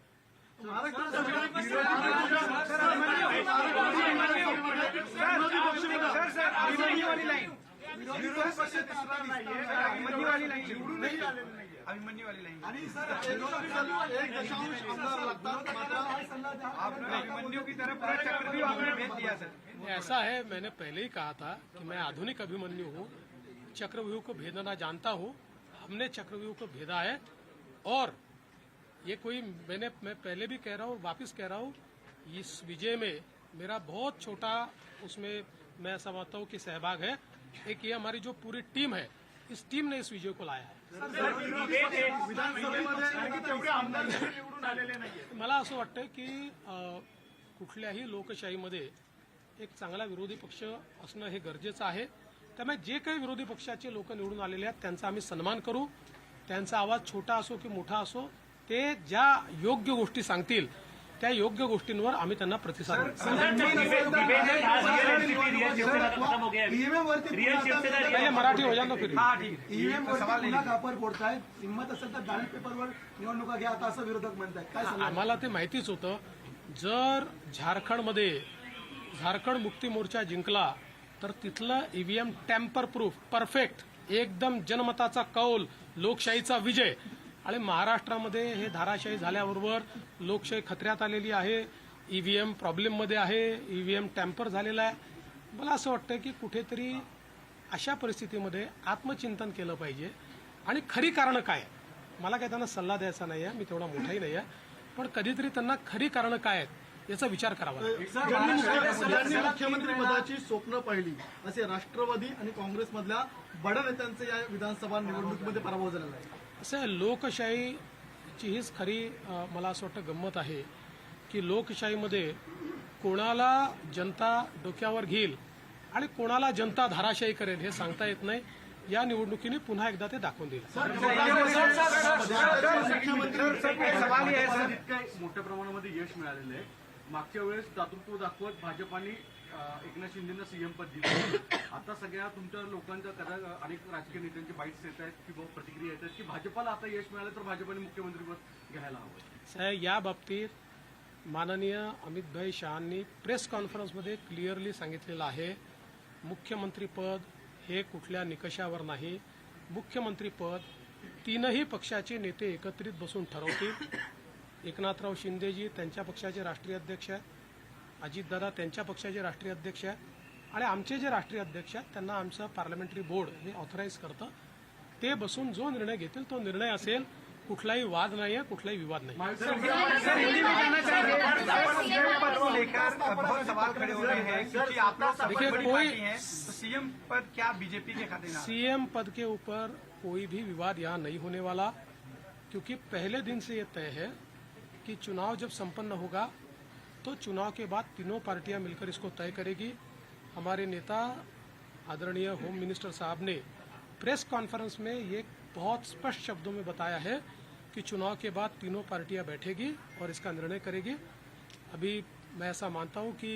ऐसा है, मैंने पहले ही कहा था कि मैं आधुनिक अभिमन्यु हूँ, चक्रव्यूह को भेदना जानता हूँ। हमने चक्रव्यूह को भेदा है और ये कोई मैं पहले भी कह रहा हूँ, वापस कह रहा हूँ, इस विजय में मेरा बहुत छोटा उसमें मैं समझता हूँ कि सहभाग है। एक ये हमारी जो पूरी टीम है, इस टीम ने इस विजय को लाया है। मला असं वाटतं की कुठल्याही लोकशाहीमध्ये एक चांगला विरोधी पक्ष असणं हे गरजेचं आहे। त्यामुळे जे काही विरोधी पक्षाचे लोक निवडून आलेले आहेत त्यांचा आम्ही सन्मान करू। त्यांचा आवाज छोटा असो की मोठा असो, ते ज्या योग्य गोष्टी सांगतील त्या योग्य गोष्टींवर आम्ही त्यांना प्रतिसाद देऊ। मराठी हो जाना फिर ईव्हीएम वापर फोडताय, हिंमत असेल तर बॅलेट पेपरवर निवडणुका घ्या आता असं विरोधक म्हणतात। आम्हाला ते माहितीच होतं, जर झारखंड मुक्ती मोर्चा जिंकला तर तिथलं ईव्हीएम टॅम्पर प्रूफ परफेक्ट, एकदम जनमताचा कौल, लोकशाहीचा विजय। आणि महाराष्ट्रामध्ये हे धाराशाही झाल्याबरोबर लोकशाही खतऱ्यात आलेली आहे, ईव्हीएम प्रॉब्लेममध्ये आहे, ईव्हीएम टॅम्पर झालेला आहे। मला असं वाटतं की कुठेतरी अशा परिस्थितीमध्ये आत्मचिंतन केलं पाहिजे आणि खरी कारणं काय आहेत। मला काय त्यांना सल्ला द्यायचा नाही आहे, मी तेवढा मोठाही नाही आहे, पण कधीतरी त्यांना खरी कारणं काय आहेत याचा विचार करावा लागेल। मुख्यमंत्री पदाची स्वप्न पाहिली असे राष्ट्रवादी आणि काँग्रेसमधल्या बड्या नेत्यांचे या विधानसभा निवडणुकीमध्ये पराभव झालेला आहे। असं लोकशाहीची हीच खरी मला असं वाटतं गंमत आहे की लोकशाहीमध्ये कोणाला जनता डोक्यावर घेईल आणि कोणाला जनता धाराशाही करेल हे सांगता येत नाही। या निवडणुकीने पुन्हा एकदा ते दाखवून देईल. मोठ्या प्रमाणामध्ये यश मिळालेलं आहे. मागच्या वेळेस दातृत्व दाखवत भाजपाने एकनाथ शिंदेना सीएम पद दिलं. आता सगळ्या तुमच्या लोकांच्या अनेक राजकीय नेत्यांचे बाईट्स येत आहेत किंवा प्रतिक्रिया येत आहेत की भाजपाला आता यश मिळालं तर भाजपाने मुख्यमंत्रीपद घ्यायला हवं. या बाबतीत माननीय अमित भाई शहांनी प्रेस कॉन्फरन्समध्ये क्लिअरली सांगितलेलं आहे, मुख्यमंत्रीपद हे कुठल्या निकषावर नाही. मुख्यमंत्रीपद तीनही पक्षाचे नेते एकत्रित बसून ठरवतील. एकनाथराव शिंदेजी त्यांच्या पक्षाचे राष्ट्रीय अध्यक्ष आहेत, अजितदादा त्यांच्या पक्षाचे राष्ट्रीय अध्यक्ष आहेत आणि आमचे जे राष्ट्रीय अध्यक्ष आहेत त्यांना आमचं पार्लमेंटरी बोर्ड हे ऑथराईज करतं. ते बसून जो निर्णय घेतील तो निर्णय असेल. कुठलाही वाद नाही आहे, कुठलाही विवाद नाही. सीएम पद क्या बीजेपी के खाते में? सीएम पद के ऊपर कोई भी विवाद यहाँ नहीं होने वाला, क्योंकि पहले दिन से ये तय है कि चुनाव जब संपन्न होगा तो चुनाव के बाद तीनों पार्टियां मिलकर इसको तय करेगी. हमारे नेता आदरणीय होम मिनिस्टर साहब ने प्रेस कॉन्फ्रेंस में ये बहुत स्पष्ट शब्दों में बताया है कि चुनाव के बाद तीनों पार्टियां बैठेगी और इसका निर्णय करेगी. अभी मैं ऐसा मानता हूं कि